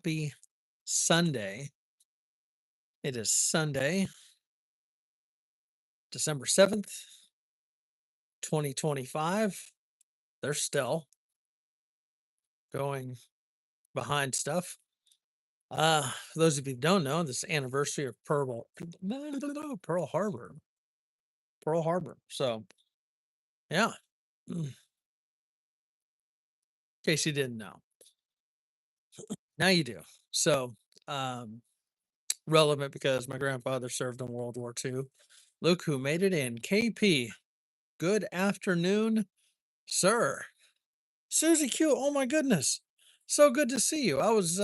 Happy Sunday. It is Sunday, December 7th, 2025. They're still going behind stuff. For those of you who don't know, this anniversary of Pearl Harbor. Pearl Harbor. So, yeah, in case you didn't know. Now you do. So, um, relevant because my grandfather served in World War II. Look who made it in. KP, good afternoon, sir. Susie Q, oh my goodness. So good to see you. I was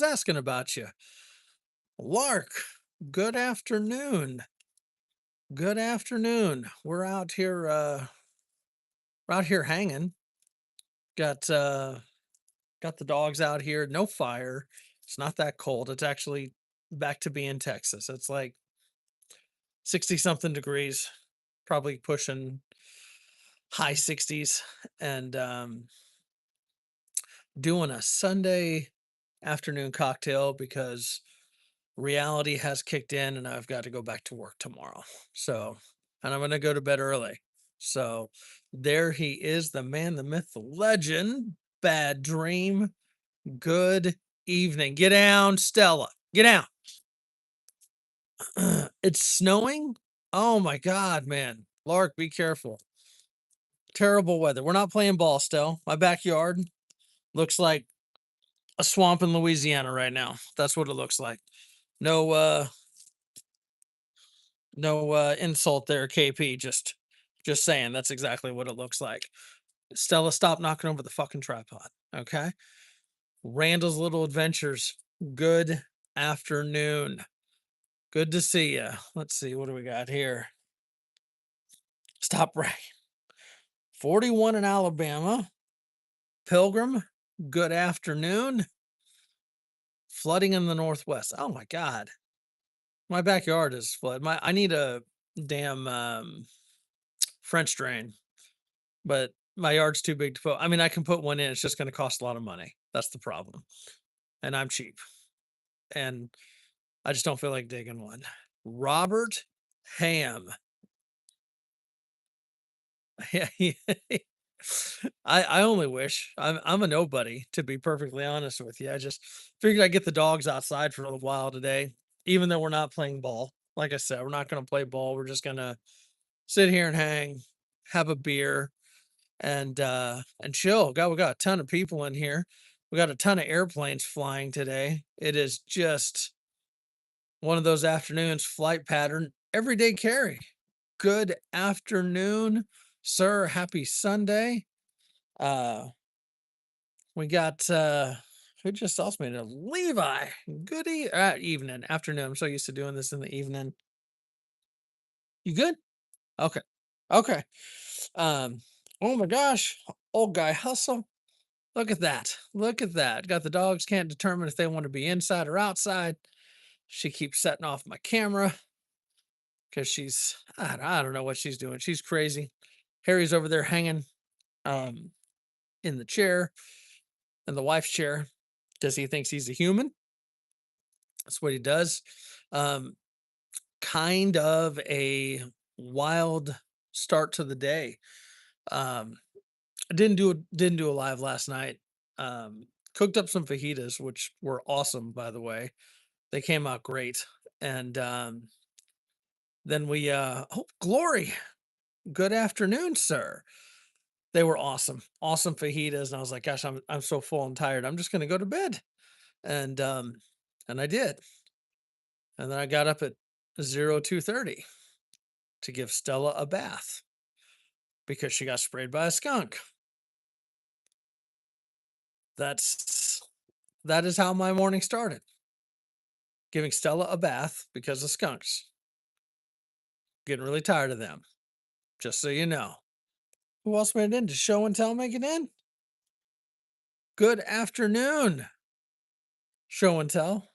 asking about you. Lark, good afternoon. Good afternoon. We're out here hanging. Got the dogs out here. No fire. It's not that cold. It's actually back to being Texas. It's like 60 something degrees, probably pushing high 60s, and doing a Sunday afternoon cocktail because reality has kicked in and I've got to go back to work tomorrow. So, and I'm going to go to bed early. So, there he is, the man, the myth, the legend. Bad dream. Good evening. Get down, Stella. Get down. It's snowing. Oh my God, man. Lark, be careful. Terrible weather. We're not playing ball still. My backyard looks like a swamp in Louisiana right now. That's what it looks like. No insult there, KP. Just saying that's exactly what it looks like. Stella, stop knocking over the fucking tripod. Okay. Randall's Little Adventures. Good afternoon. Good to see you. Let's see, what do we got here? Stop right. 41 in Alabama. Pilgrim, good afternoon. Flooding in the Northwest. Oh my God. My backyard is flooded. I need a damn French drain, but my yard's too big to put. I mean, I can put one in. It's just going to cost a lot of money. That's the problem. And I'm cheap. And I just don't feel like digging one. Robert Ham. Yeah, I only wish I'm a nobody, to be perfectly honest with you. I just figured I'd get the dogs outside for a little while today, even though we're not playing ball. Like I said, we're not going to play ball. We're just going to sit here and hang, have a beer, and chill. We got a ton of people in here. We got a ton of airplanes flying today. It is just one of those afternoons, flight pattern, everyday carry. Good afternoon, sir. Happy Sunday. Uh we got who just else made it? Levi. Evening, afternoon. I'm so used to doing this in the evening. You good? Okay. Okay. Um, oh my gosh, old guy hustle. Look at that. Look at that. Got the dogs can't determine if they want to be inside or outside. She keeps setting off my camera because I don't know what she's doing. She's crazy. Harry's over there hanging um in the chair, in the wife's chair, because he thinks he's a human. That's what he does. Um, kind of a wild start to the day. Um, I didn't do a live last night. Cooked up some fajitas, which were awesome, by the way. They came out great. And then oh, Glory, good afternoon, sir. They were awesome. Awesome fajitas. And I was like, gosh, I'm so full and tired. I'm just gonna go to bed. And and I did. And then I got up at 02:30 to give Stella a bath because she got sprayed by a skunk. That's that is how my morning started. Giving Stella a bath because of skunks. Getting really tired of them. Just so you know. Who else made it in? Did show and tell make it in? Good afternoon. Show and tell.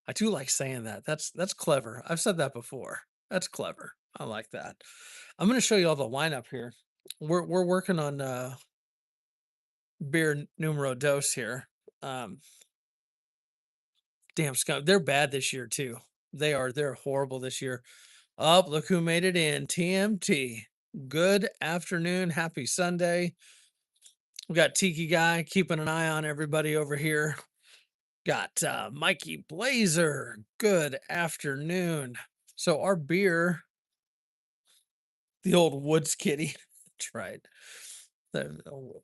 I do like saying that. That's clever. I've said that before. That's clever. I like that. I'm gonna show you all the lineup here. We're working on beer numero dos here. Damn scum. They're bad this year too. They're horrible this year. Oh, look who made it in. TMT. Good afternoon. Happy Sunday. We got Tiki Guy keeping an eye on everybody over here. Got Mikey Blazer. Good afternoon. So our beer, the old Woods Kitty. That's right. The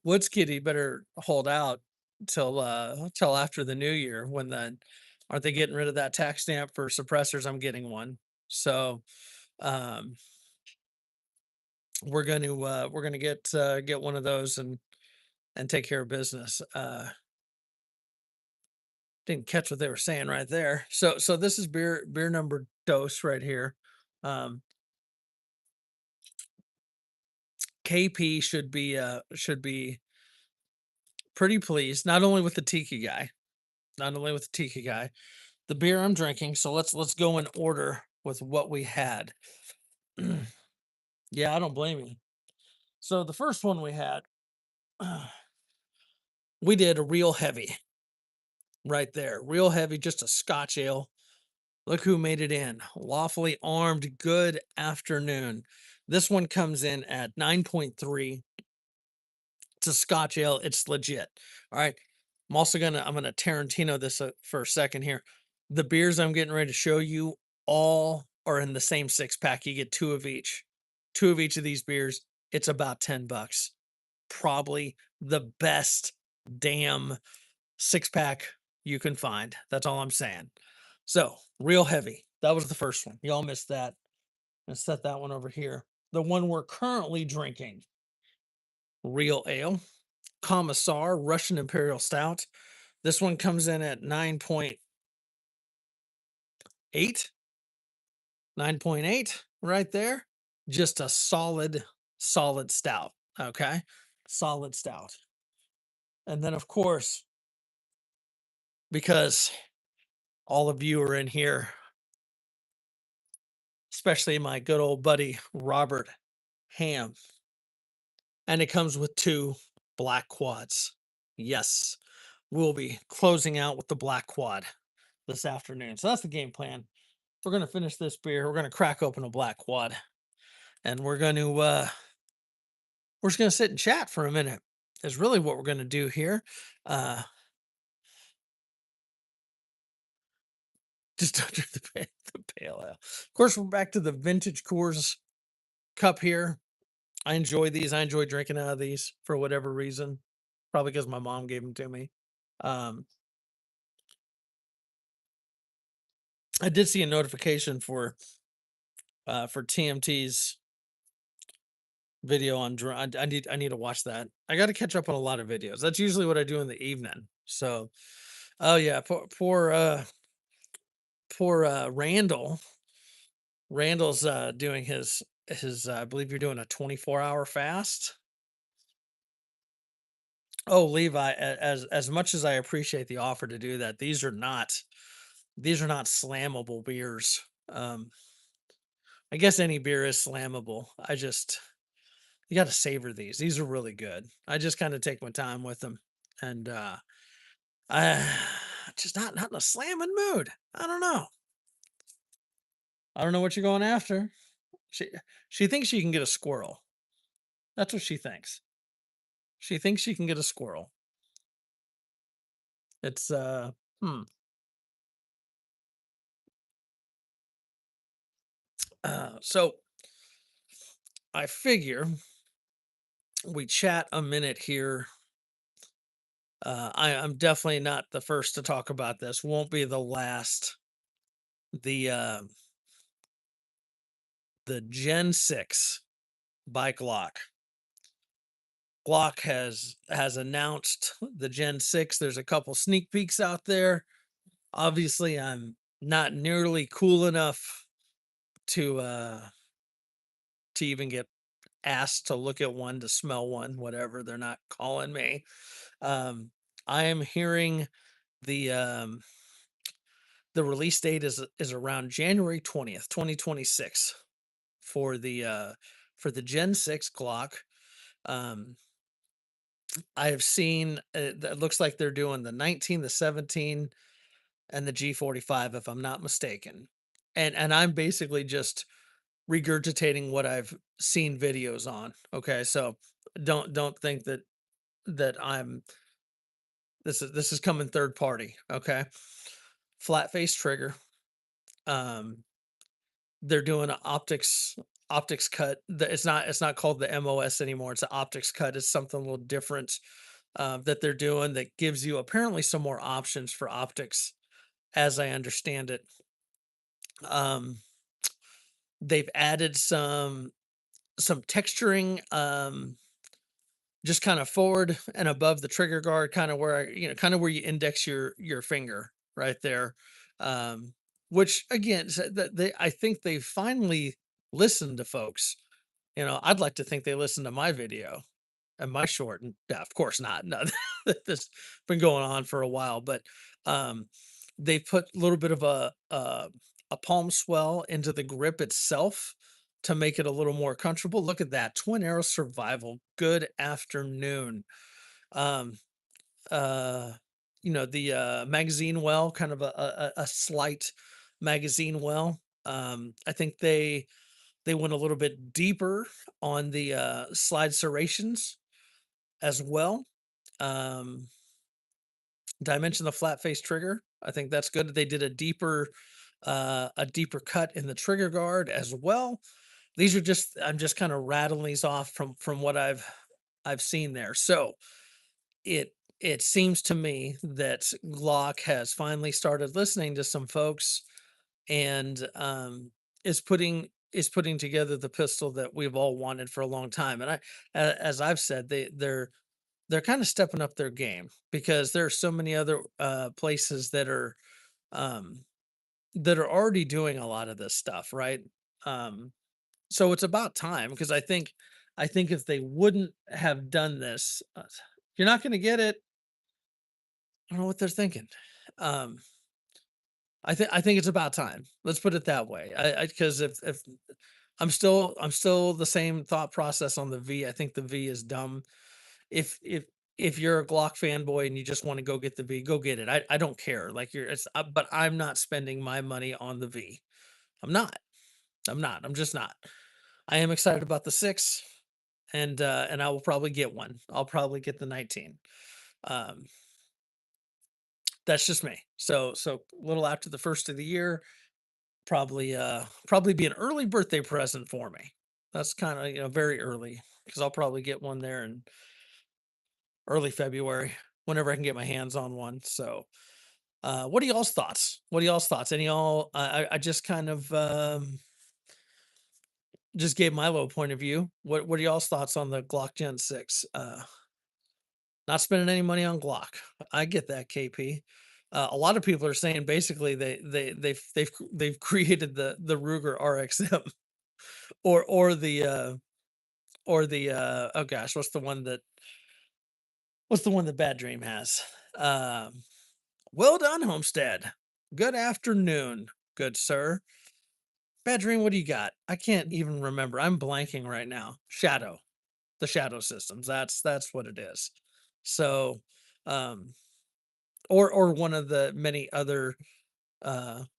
Woods Kitty better hold out till after the new year when the aren't they getting rid of that tax stamp for suppressors? I'm getting one. So um we're gonna get one of those and take care of business. Didn't catch what they were saying right there. So this is beer number dose right here. Um KP should be pretty pleased, not only with the tiki guy, not only with the tiki guy, the beer I'm drinking. So let's go in order with what we had. Yeah, I don't blame you. So the first one we had, we did a real heavy right there, real heavy, just a Scotch ale. Look who made it in. Lawfully armed. Good afternoon. This one comes in at 9.3. It's a Scotch ale. It's legit. All right. I'm gonna Tarantino this for a second here. The beers I'm getting ready to show you all are in the same six pack. You get two of each. Two of each of these beers. It's about $10. Probably the best damn six pack you can find. That's all I'm saying. So, real heavy. That was the first one. Y'all missed that. Let's set that one over here. The one we're currently drinking, real ale, Commissar Russian Imperial Stout. This one comes in at 9.8, 9.8 right there. Just a solid stout. Okay. Solid stout. And then, of course, because all of you are in here, especially my good old buddy Robert Ham, and it comes with two black quads. Yes, we'll be closing out with the black quad this afternoon. So that's the game plan. We're gonna finish this beer. We're gonna crack open a black quad, and we're just gonna sit and chat for a minute. Is really what we're gonna do here. Uh, just under the pale ale. Of course, we're back to the vintage Coors cup here. I enjoy these. I enjoy drinking out of these for whatever reason. Probably because my mom gave them to me. Um, I did see a notification for TMT's video on drone. I need to watch that. I got to catch up on a lot of videos. That's usually what I do in the evening. So, oh yeah, poor Randall. Randall's doing his I believe you're doing a 24-hour fast. Oh, Levi, as much as I appreciate the offer to do that, these are not slammable beers. I guess any beer is slammable. You got to savor these. These are really good. I just kind of take my time with them, and I just not in a slamming mood. I don't know. I don't know what you're going after. She she thinks she can get a squirrel. That's what she thinks. She thinks she can get a squirrel. It's hmm. So I figure we chat a minute here. I'm definitely not the first to talk about this. Won't be the last. The the Gen 6 by Glock. Glock has announced the Gen 6. There's a couple sneak peeks out there. Obviously, I'm not nearly cool enough to to even get asked to look at one, to smell one, whatever. They're not calling me. Um, I am hearing the um the release date is around January 20th, 2026 for the Gen 6 Glock. Um, I have seen it looks like they're doing the 19, the 17, and the G45, if I'm not mistaken. And I'm basically just regurgitating what I've seen videos on. Okay, so don't think that I'm this is coming third party. Okay, flat face trigger. Um, they're doing an optics cut. It's not called the MOS anymore. It's an optics cut. It's something a little different that they're doing that gives you apparently some more options for optics, as I understand it. Um, they've added some texturing, just kind of forward and above the trigger guard, kind of where kind of where you index your finger right there. Um, which again, that they I think they finally listened to folks. I'd like to think they listened to my video and my short, and yeah, of course not. No, this been going on for a while, but um, they put a little bit of a palm swell into the grip itself to make it a little more comfortable. Look at that twin arrow survival. Good afternoon. Um, uh, the magazine well, kind of a slight magazine well. I think they went a little bit deeper on the slide serrations as well. Um, did I mention the flat face trigger? I think that's good. They did a deeper cut in the trigger guard as well. These are just I'm just kind of rattling these off from what I've seen there. So it it seems to me that Glock has finally started listening to some folks and is putting together the pistol that we've all wanted for a long time. And as I've said, they're kind of stepping up their game because there are so many other places um, that are already doing a lot of this stuff, right? Um, so it's about time because I think if they wouldn't have done this, you're not going to get it. I don't know what they're thinking. Um, I think it's about time. Let's put it that way. I because if I'm still the same thought process on the V. I think the V is dumb. If you're a Glock fanboy and you just want to go get the V, go get it. I don't care. Like but I'm not spending my money on the V. I'm not. I'm not. I'm just not. I am excited about the 6 and I will probably get one. I'll probably get the 19. Um that's just me. So a little after the first of the year, probably be an early birthday present for me. That's kind of, very early because I'll probably get one there in early February whenever I can get my hands on one. So, what are y'all's thoughts? What are y'all's thoughts? Any y'all? I just kind of just gave my low point of view. What are y'all's thoughts on the Glock Gen 6? Not spending any money on Glock. I get that, KP. A lot of people are saying basically they've created the Ruger RXM or the oh gosh, what's the one that Bad Dream has? Um, well done, Homestead. Good afternoon, good sir. Bad Dream, what do you got? I can't even remember. I'm blanking right now. The Shadow systems. That's what it is. So, um, or one of the many other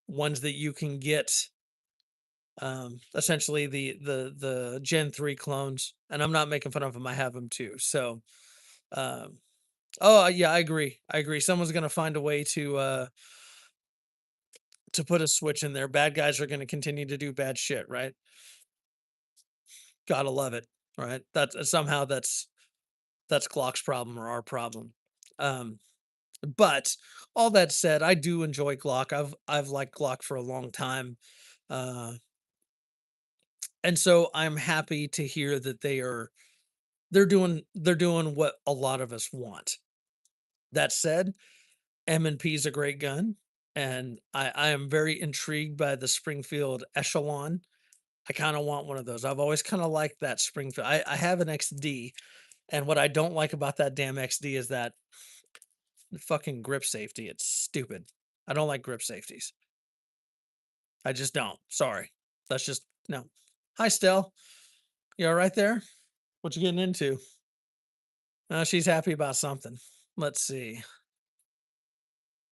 ones that you can get. Essentially the Gen 3 clones, and I'm not making fun of them. I have them too. So, um, oh, yeah, I agree. I agree. Someone's gonna find a way to put a switch in there. Bad guys are gonna continue to do bad shit, right? Gotta love it, right? Somehow that's Glock's problem or our problem. Um, but all that said, I do enjoy Glock. I've liked Glock for a long time. Uh, and so I'm happy to hear that they're doing what a lot of us want. That said, M&P is a great gun, and I am very intrigued by the Springfield Echelon. I kinda want one of those. I've always kinda liked that Springfield. I have an XD, and what I don't like about that damn XD is that fucking grip safety. It's stupid. I don't like grip safeties. I just don't. Sorry. That's just no. Hi, Stell. You all right there? What you getting into? She's happy about something. Let's see.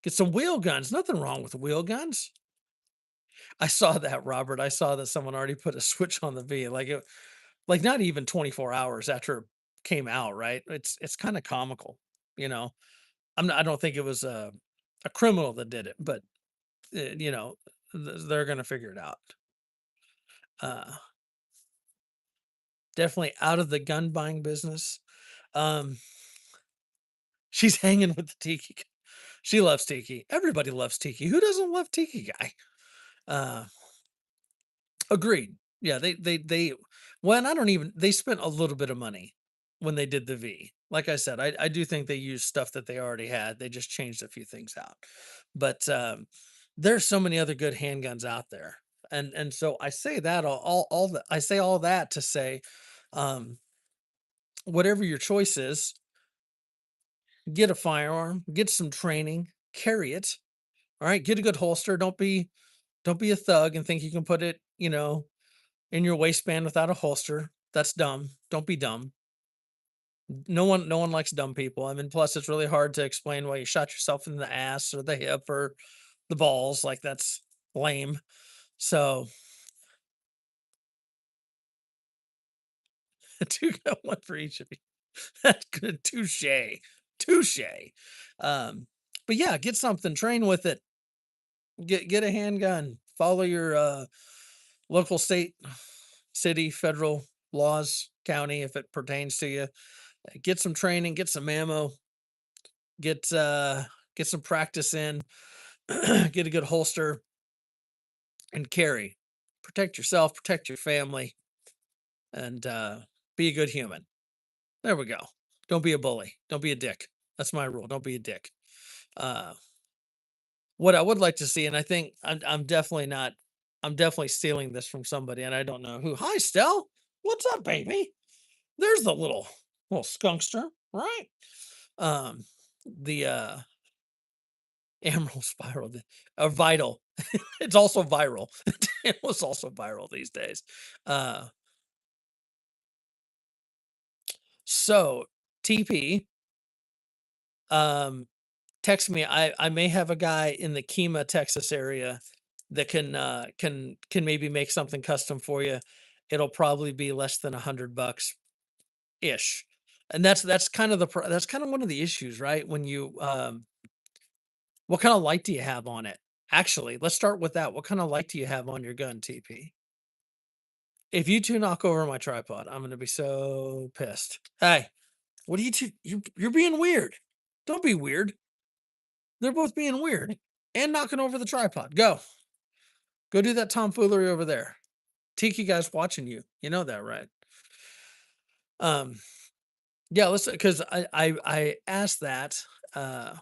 Get some wheel guns. Nothing wrong with wheel guns. I saw that, Robert. I saw that someone already put a switch on the V, like not even 24 hours after it came out, right? It's kind of comical, you know. I don't think it was a criminal that did it, but you know, they're gonna figure it out. Uh, Definitely out of the gun buying business. Um, she's hanging with the tiki. She loves tiki. Everybody loves tiki. Who doesn't love tiki guy? Uh, Agreed. Yeah, they well, and I don't even they spent a little bit of money when they did the V. Like I said, I do think they used stuff that they already had. They just changed a few things out. But there's so many other good handguns out there. And so I say that all that I say all that to say um whatever your choice is, get a firearm, get some training, carry it. All right, get a good holster. Don't be a thug and think you can put it, in your waistband without a holster. That's dumb. Don't be dumb. No one likes dumb people. I mean, plus it's really hard to explain why you shot yourself in the ass or the hip or the balls. Like that's lame. So two got one for each of you. That's good. Touche. Touche. Um, but yeah, get something, train with it. Get a handgun. Follow your local, state, city, federal laws, county if it pertains to you. Get some training, get some ammo, get uh get some practice in, get a good holster and carry. Protect yourself, protect your family, and be a good human. There we go. Don't be a bully. Don't be a dick. That's my rule. Don't be a dick. Uh what I would like to see, and I think I'm definitely not I'm definitely stealing this from somebody, and I don't know who. Hi, Stell. What's up, baby? There's the little skunkster, right? Um the Emerald Spiral, vital. It's also viral. It was also viral these days. Uh, so TP, um, text me. I may have a guy in the Kema, Texas area that can maybe make something custom for you. It'll probably be less than $100 ish. And that's kind of that's kind of one of the issues, right? When you what kind of light do you have on it? Actually, let's start with that. What kind of light do you have on your gun, TP? If you 2 knock over my tripod, I'm gonna be so pissed. Hey, what are you 2 you're being weird. Don't be weird. They're both being weird and knocking over the tripod. Go. Go do that tomfoolery over there. Tiki guy's watching you. You know that, right? Um, yeah, let's because I asked that. Uh,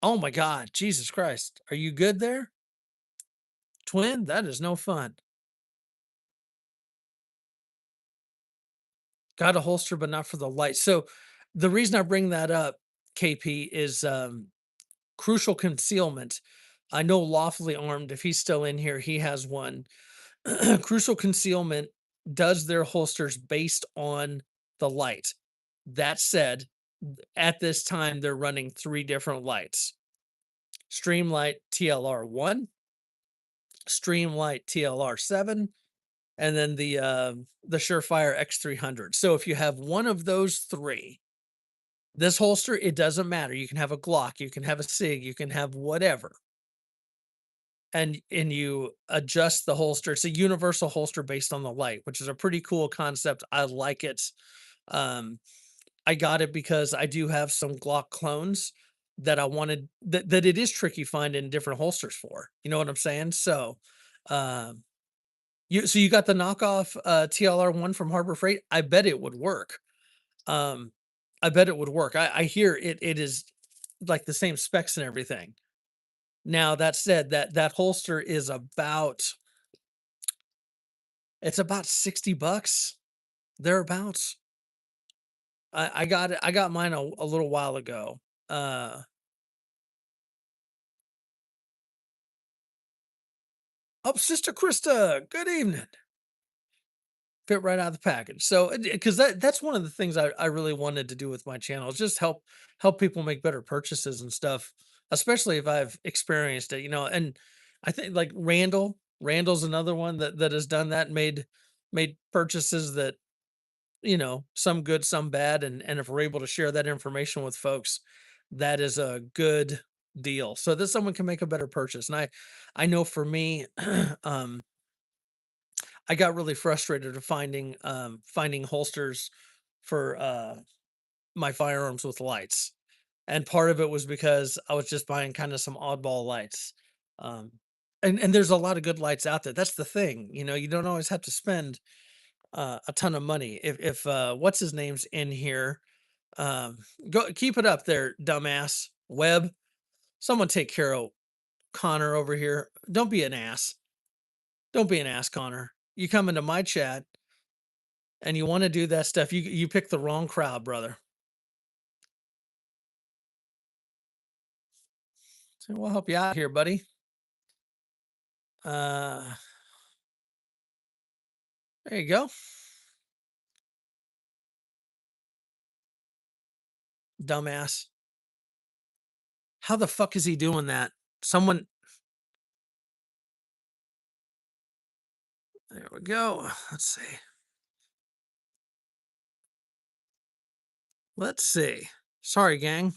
oh my God, Jesus Christ. Are you good there? Twin? That is no fun. Got a holster, but not for the light. So the reason I bring that up, KP, is crucial concealment. I know lawfully armed, if he's still in here, he has one. Crucial concealment does their holsters based on the light. That said, at this time, they're running three different lights: Streamlight TLR1, Streamlight TLR7, and then the Surefire X300. So if you have one of those three, this holster, it doesn't matter. You can have a Glock, you can have a SIG, you can have whatever. And you adjust the holster. It's a universal holster based on the light, which is a pretty cool concept. I like it. Um, I got it because I do have some Glock clones that I wanted that it is tricky finding different holsters for. You know what I'm saying? So, um, you got the knockoff TLR1 from Harbor Freight. I bet it would work. Um, I bet it would work. I hear it is like the same specs and everything. Now that said, that holster is about it's about $60 thereabouts. I got mine a little while ago. Uh oh, Sister Krista, good evening. Fit right out of the package. So, because that's one of the things I really wanted to do with my channel is just help people make better purchases and stuff, especially if I've experienced it, you know. And I think like Randall's another one that has done that, made purchases that, you know, some good, some bad, and if we're able to share that information with folks, that is a good deal. So that someone can make a better purchase. And I know for me, um I got really frustrated of finding holsters for my firearms with lights. And part of it was because I was just buying kind of some oddball lights. Um and there's a lot of good lights out there. That's the thing. You know, you don't always have to spend a ton of money. If what's his name's in here, um go keep it up there, dumbass. Webb, someone take care of Connor over here. Don't be an ass. Don't be an ass, Connor. You come into my chat and you wanna do that stuff, you picked the wrong crowd, brother. So we'll help you out here, buddy. Uh, there you go. Dumbass. How the fuck is he doing that? Someone there we go. Let's see. Let's see. Sorry, gang.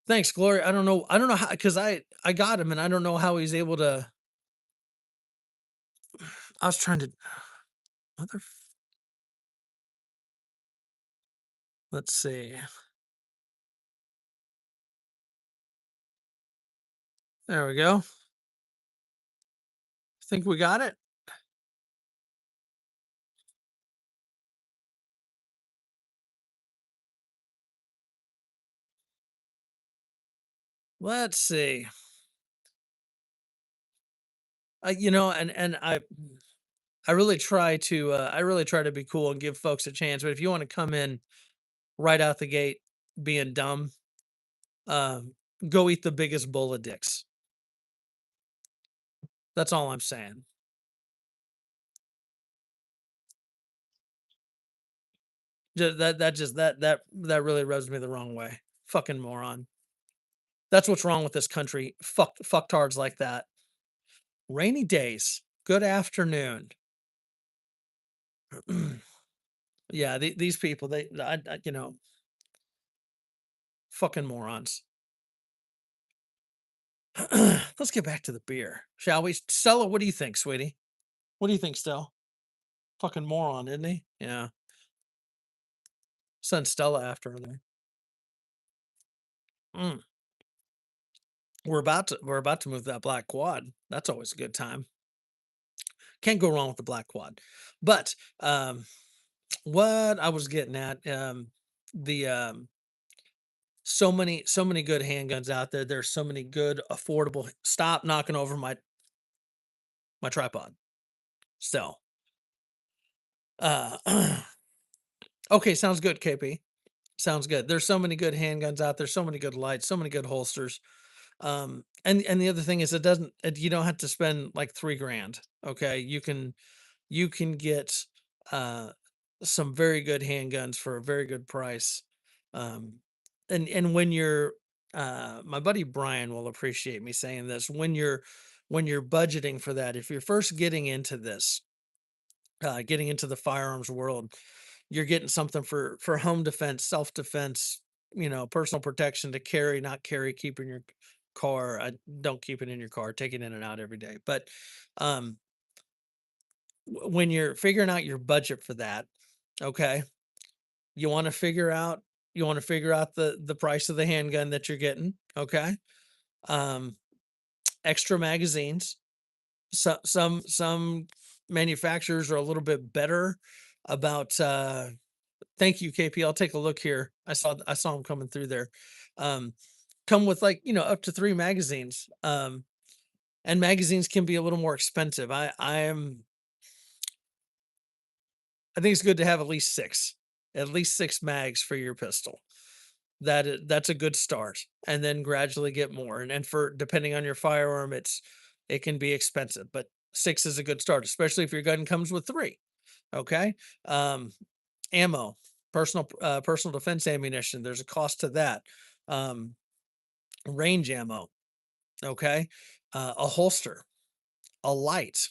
Thanks, Glory. I don't know how, because I got him and I don't know how he's able to. I was trying to mother let's see. There we go. Think we got it? Let's see. You know, and I really try to be cool and give folks a chance, but if you wanna come in right out the gate being dumb, um, go eat the biggest bowl of dicks. That's all I'm saying. That really rubs me the wrong way. Fucking moron. That's what's wrong with this country. Fucktards like that. Rainy days. Good afternoon. Yeah, these people, you know, fucking morons. Let's get back to the beer, shall we? Stella, what do you think, sweetie? What do you think, Stella? Fucking moron, isn't he? Yeah. Send Stella after her there. Mm. We're about to move that black quad. That's always a good time. Can't go wrong with the black quad. But what I was getting at, the so many good handguns out there. There's so many good affordable. Stop knocking over my tripod. Still. Uh okay, sounds good, KP. Sounds good. There's so many good handguns out there, so many good lights, so many good holsters. And the other thing is you don't have to spend like 3 grand. Okay. You can get uh some very good handguns for a very good price. Um and when you're my buddy Brian will appreciate me saying this, when you're budgeting for that, if you're first getting into this, getting into the firearms world, you're getting something for home defense, self-defense, you know, personal protection to carry, not carry, keep in your car. Don't keep it in your car, take it in and out every day. But um when you're figuring out your budget for that, okay, you want to figure out the price of the handgun that you're getting, okay? Um extra magazines. Some manufacturers are a little bit better about thank you, KP. I'll take a look here. I saw them coming through there. Um, come with like, you know, up to 3 magazines. And magazines can be a little more expensive. I think it's good to have at least 6 mags for your pistol. That's a good start, and then gradually get more. And for depending on your firearm, it can be expensive, but 6 is a good start, especially if your gun comes with 3, okay? Um, ammo, personal defense ammunition, there's a cost to that. Um, range ammo, okay? A holster, a light,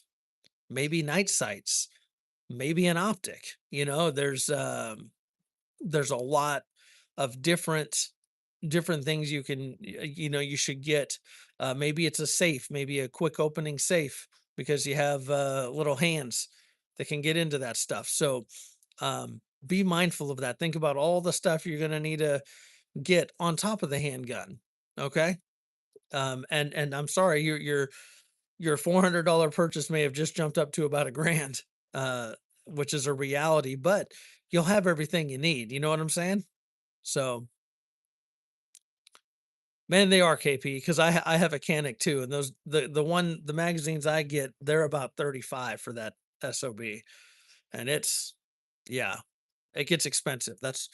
maybe night sights, maybe an optic, there's a lot of different things you can you should get. Maybe it's a safe, maybe a quick opening safe because you have little hands that can get into that stuff. So be mindful of that. Think about all the stuff you're going to need to get on top of the handgun. Okay. And I'm sorry, your $400 purchase may have just jumped up to about a grand, uh, which is a reality, but you'll have everything you need. You know what I'm saying? So, man, they are KP because I have a Canic too, and the magazines I get, they're about 35 for that SOB, and it's yeah, it gets expensive. That's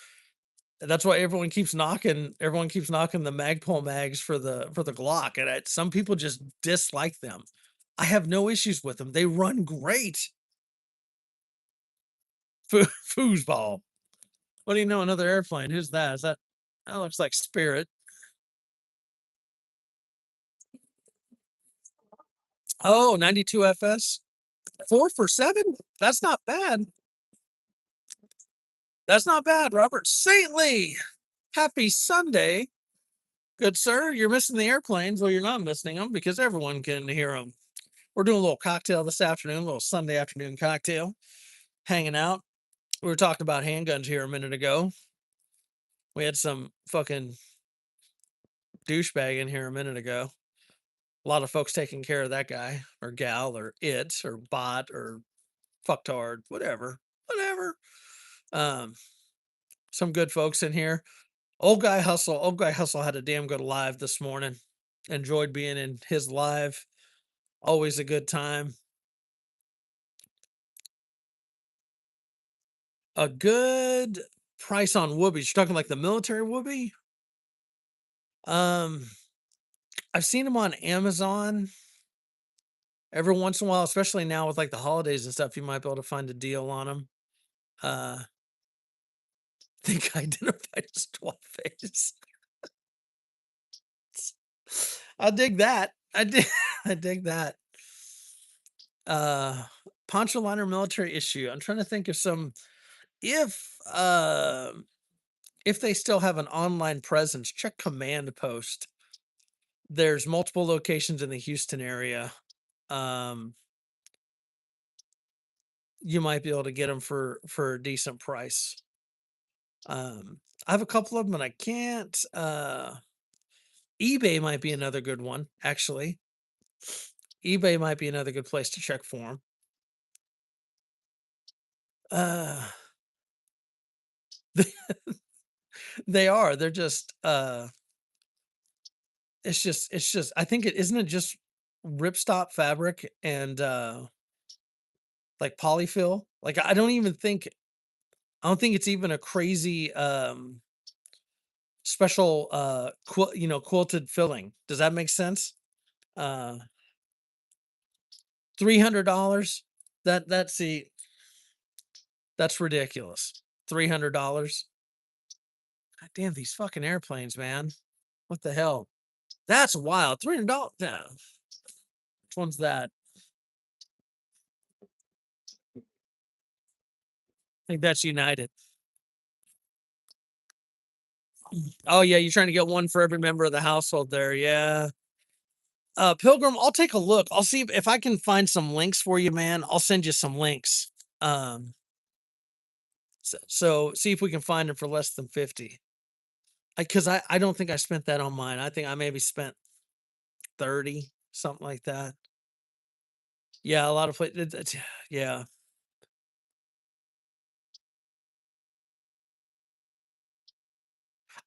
why everyone keeps knocking the Magpul mags for the Glock, and some people just dislike them. I have no issues with them. They run great. Foosball. What do you know? Another airplane. Who's that? Is that looks like Spirit. Oh, 92 FS. 4 for 7? That's not bad. That's not bad, Robert Saintly. Happy Sunday. Good sir. You're missing the airplanes. Well, you're not missing them because everyone can hear them. We're doing a little cocktail this afternoon, a little Sunday afternoon cocktail, hanging out. We were talking about handguns here a minute ago. We had some fucking douchebag in here a minute ago. A lot of folks taking care of that guy or gal or it or bot or fucktard, whatever. Um, some good folks in here. Old guy hustle had a damn good live this morning. Enjoyed being in his live. Always a good time. A good price on whoobies. You're talking like the military whoopee? Um, I've seen them on Amazon every once in a while, especially now with like the holidays and stuff. You might be able to find a deal on them. Uh, think I identified as twelve face. I dig that. I dig. I dig that. Uh, Poncho liner military issue. I'm trying to think of some if if they still have an online presence. Check Command Post. There's multiple locations in the Houston area. Um, you might be able to get them for a decent price. I have a couple of them, and I can't. eBay might be another good one, actually. eBay might be another good place to check for them. Uh, they are. They're just. It's just. I think it isn't it just ripstop fabric and like polyfill. Like I don't think it's even a crazy special quilted filling. Does that make sense? Uh $300. See, that's ridiculous. $300. God damn these fucking airplanes, man. What the hell? That's wild. $300. Yeah. Which one's that? I think that's United. Oh yeah, you're trying to get one for every member of the household there. Yeah. Pilgrim, I'll take a look. I'll see if I can find some links for you, man. I'll send you some links. So see if we can find them for less than 50. Because I don't think I spent that on mine. I think I maybe spent 30, something like that. Yeah, a lot of places. Yeah.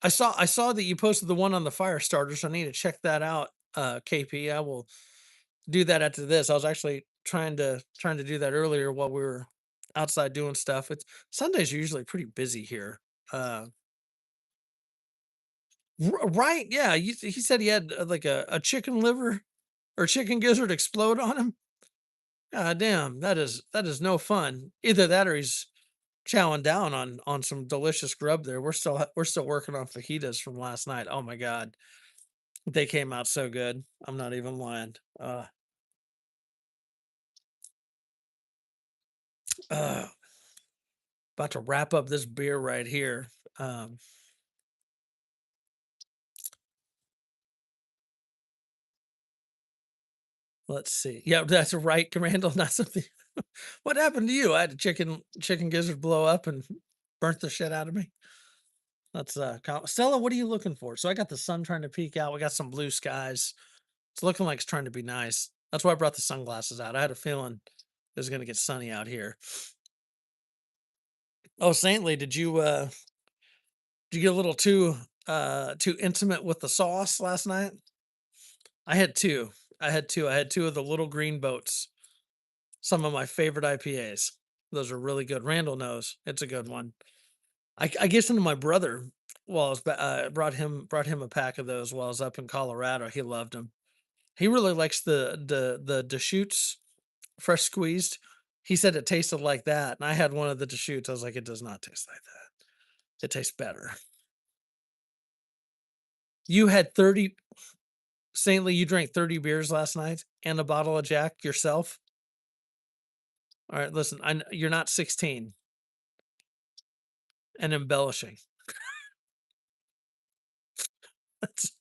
I saw that you posted the one on the fire starter, so I need to check that out. KP. I will do that after this. I was actually trying to do that earlier while we were outside doing stuff. It's Sundays are usually pretty busy here. Uh right, yeah. He said he had like a chicken liver or chicken gizzard explode on him. God damn, that is no fun. Either that or he's chowing down on some delicious grub there. We're still working on fajitas from last night. Oh my god. They came out so good. I'm not even lying. Uh about to wrap up this beer right here. Um let's see. Yeah, that's right, Commando, not something. What happened to you? I had a chicken gizzard blow up and burnt the shit out of me. That's Stella, what are you looking for? So I got the sun trying to peek out. We got some blue skies. It's looking like it's trying to be nice. That's why I brought the sunglasses out. I had a feeling it was gonna get sunny out here. Oh, Saintly, did you get a little too intimate with the sauce last night? I had two. I had two of the little green boats. Some of my favorite IPAs. Those are really good. Randall knows it's a good one. I gave some to my brother while I was brought him a pack of those while I was up in Colorado. He loved them. He really likes the Deschutes fresh squeezed. He said it tasted like that, and I had one of the Deschutes. I was like, it does not taste like that. It tastes better. You had 30 Saintly, you drank 30 beers last night and a bottle of Jack yourself. All right, listen, you're not 16 and embellishing. That's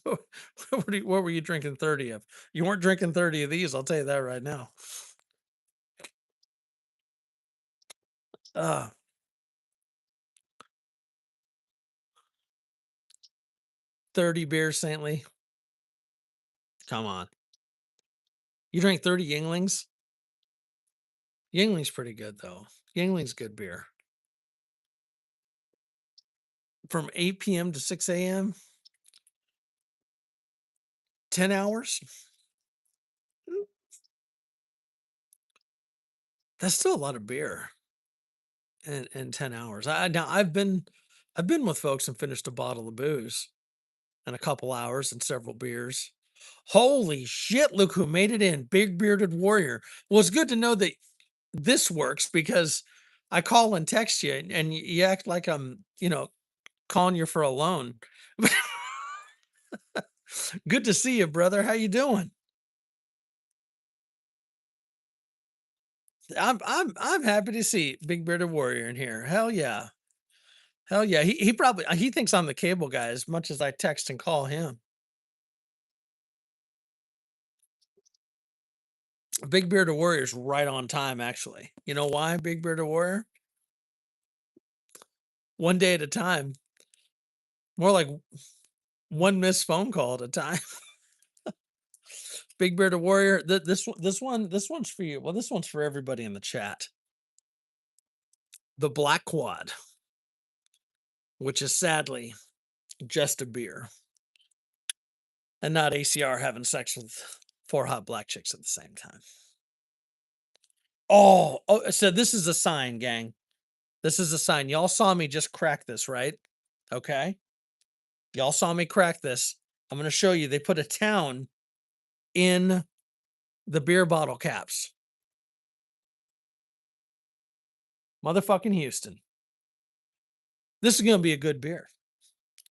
what were you drinking 30 of? You weren't drinking 30 of these, I'll tell you that right now. Uh, 30 beers, Saintly. Come on. You drank 30 Yinglings? Yingling's pretty good though. Yingling's good beer. From 8 p.m. to 6 a.m., 10 hours? Mm, that's still a lot of beer in 10 hours. Now I've been with folks and finished a bottle of booze in a couple hours and several beers. Holy shit, look who made it in. Big bearded warrior. Well, it's good to know that this works because I call and text you and you act like I'm calling you for a loan. Good to see you, brother. How you doing? I'm happy to see Big Bearded Warrior in here. Hell yeah. Hell yeah. He probably he thinks I'm the cable guy as much as I text and call him. Big Bearded Warrior's right on time, actually. You know why, Big Bearded Warrior? One day at a time. More like one missed phone call at a time. Big Bearded Warrior. This one's for you. Well, this one's for everybody in the chat. The Black Quad, which is sadly just a beer and not ACR having sex with four hot black chicks at the same time. Oh, so this is a sign, gang. This is a sign. Y'all saw me just crack this, right? Okay. Y'all saw me crack this. I'm going to show you. They put a town in the beer bottle caps. Motherfucking Houston. This is going to be a good beer.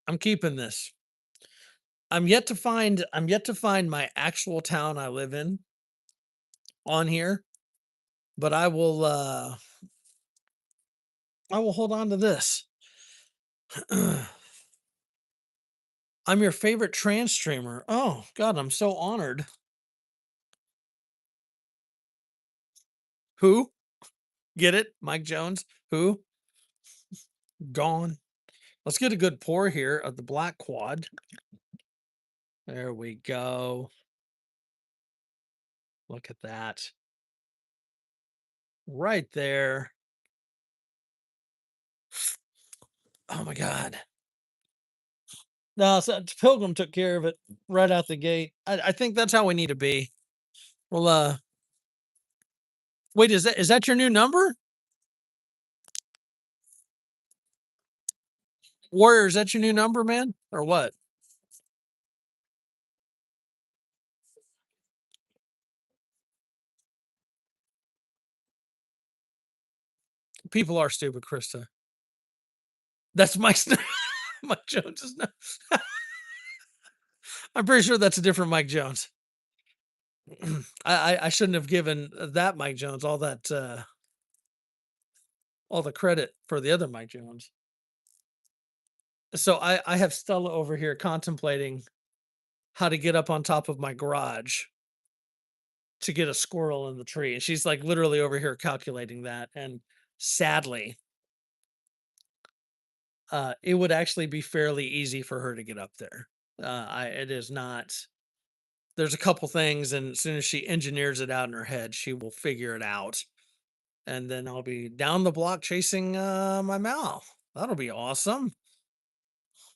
I'm keeping this. I'm yet to find my actual town I live in on here, but I will hold on to this. I'm your favorite trans streamer. Oh god, I'm so honored. Who? Get it? Mike Jones? Who? Gone. Let's get a good pour here of the Black Quad. There we go. Look at that. Right there. Oh my god. No, so Pilgrim took care of it right out the gate. I think that's how we need to be. Well, wait, is that your new number? Warrior, is that your new number, man? Or what? People are stupid, Krista. That's Mike Sn Mike Jones is not I'm pretty sure that's a different Mike Jones. I shouldn't have given that Mike Jones all the credit for the other Mike Jones. So I have Stella over here contemplating how to get up on top of my garage to get a squirrel in the tree, and she's, like, literally over here calculating that, and sadly, it would actually be fairly easy for her to get up there. I it is not there's a couple things, and as soon as she engineers it out in her head, she will figure it out, and then I'll be down the block chasing, my Mal. That'll be awesome.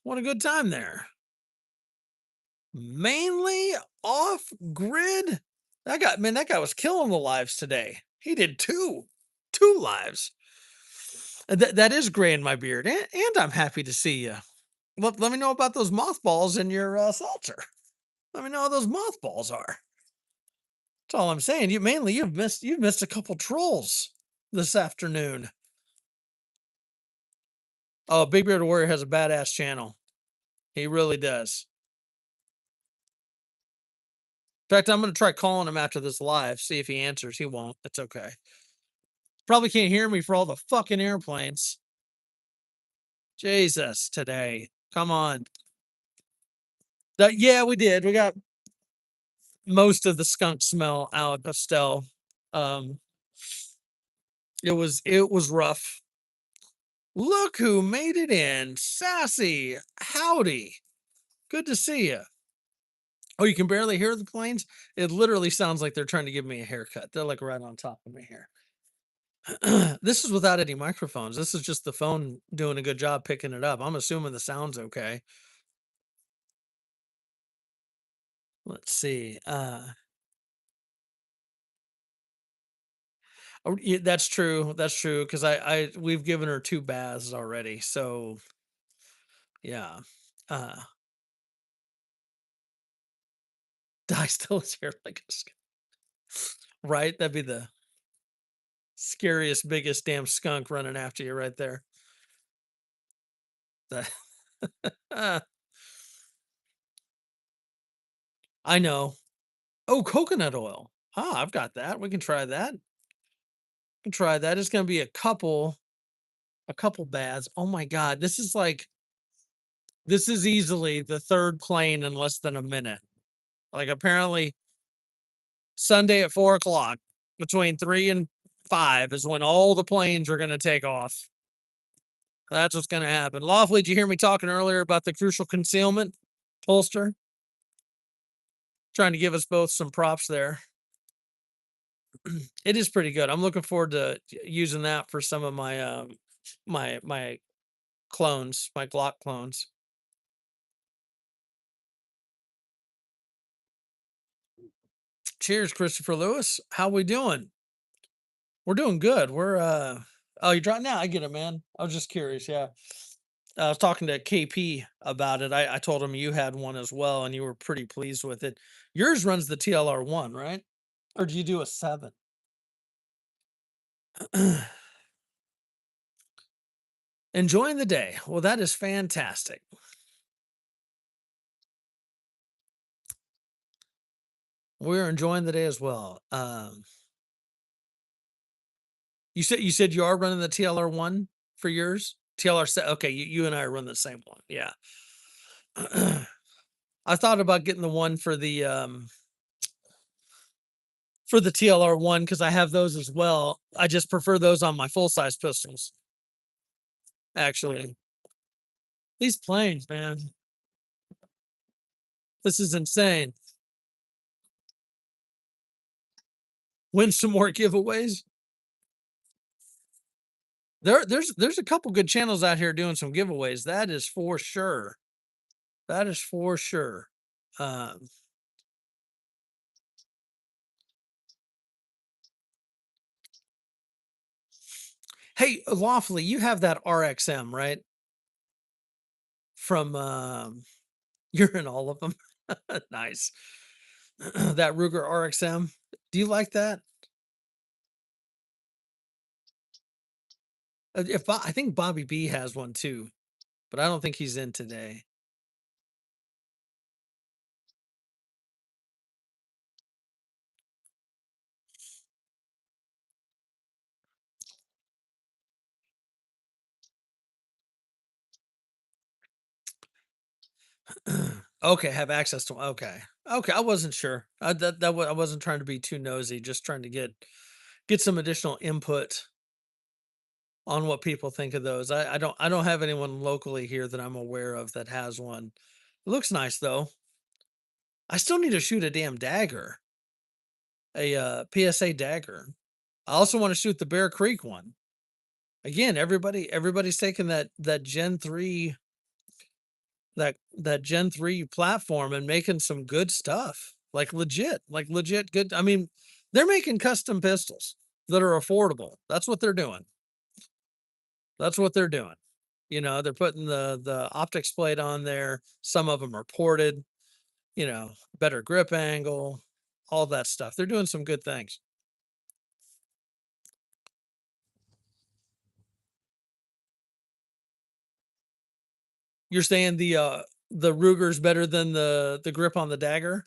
What a good time there. Mainly off grid? That guy was killing the lives today. He did 2 lives. That is gray in my beard, and I'm happy to see you. Let me know about those mothballs in your, salter. Let me know how those mothballs are. That's all I'm saying. You've missed a couple trolls this afternoon. Oh, Big Beard Warrior has a badass channel. He really does. In fact, I'm gonna try calling him after this live, see if he answers. He won't. It's okay. Probably can't hear me for all the fucking airplanes. Jesus, today. Come on. Yeah, we did. We got most of the skunk smell out of Estelle. Um, it was rough. Look who made it in. Sassy. Howdy. Good to see you. Oh, you can barely hear the planes? It literally sounds like they're trying to give me a haircut. They're like right on top of me here. This is without any microphones. This is just the phone doing a good job picking it up. I'm assuming the sound's okay. Let's see. Oh, yeah, that's true. That's true. Cause we've given her 2 baths already. So yeah. Uh, I still is here like a right? That'd be the scariest, biggest damn skunk running after you right there. The uh, I know. Oh, coconut oil. Ah, I've got that. We can try that. We can try that. It's gonna be a couple baths. Oh my god, this is easily the 3rd plane in less than a minute. Like apparently Sunday at 4 o'clock between 3 and 5 is when all the planes are gonna take off. That's what's gonna happen. Lawfully, did you hear me talking earlier about the crucial concealment holster? Trying to give us both some props there. It is pretty good. I'm looking forward to using that for some of my my clones, my Glock clones. Cheers, Christopher Lewis. How we doing? We're doing good. Oh, you're driving now. I get it, man. I was just curious. Yeah. I was talking to KP about it. I told him you had one as well, and you were pretty pleased with it. Yours runs the TLR1, right? Or do you do a 7? Enjoying the day. Well, that is fantastic. We're enjoying the day as well. You said you are running the TLR1 for yours? TLR set. Okay, you and I run the same one. Yeah. I thought about getting the one for the TLR1 because I have those as well. I just prefer those on my full size pistols. Actually, these planes, man, this is insane. Win some more giveaways. There's a couple good channels out here doing some giveaways. That is for sure. That is for sure. Um, hey, lawfully, you have that RXM, right? From you're in all of them. Nice. That Ruger RXM. Do you like that? If I think Bobby B has one too, but I don't think he's in today. Okay, have access to okay. Okay, I wasn't sure. I wasn't trying to be too nosy, just trying to get some additional input on what people think of those. I don't have anyone locally here that I'm aware of that has one. It looks nice though. I still need to shoot a damn dagger, a PSA dagger. I also want to shoot the Bear Creek one. Again, everybody's taking that Gen 3 that Gen 3 platform and making some good stuff. Like legit good. I mean, they're making custom pistols that are affordable. That's what they're doing. That's what they're doing. You know, they're putting the optics plate on there. Some of them are ported, you know, better grip angle, all that stuff. They're doing some good things. You're saying the Ruger's better than the grip on the dagger?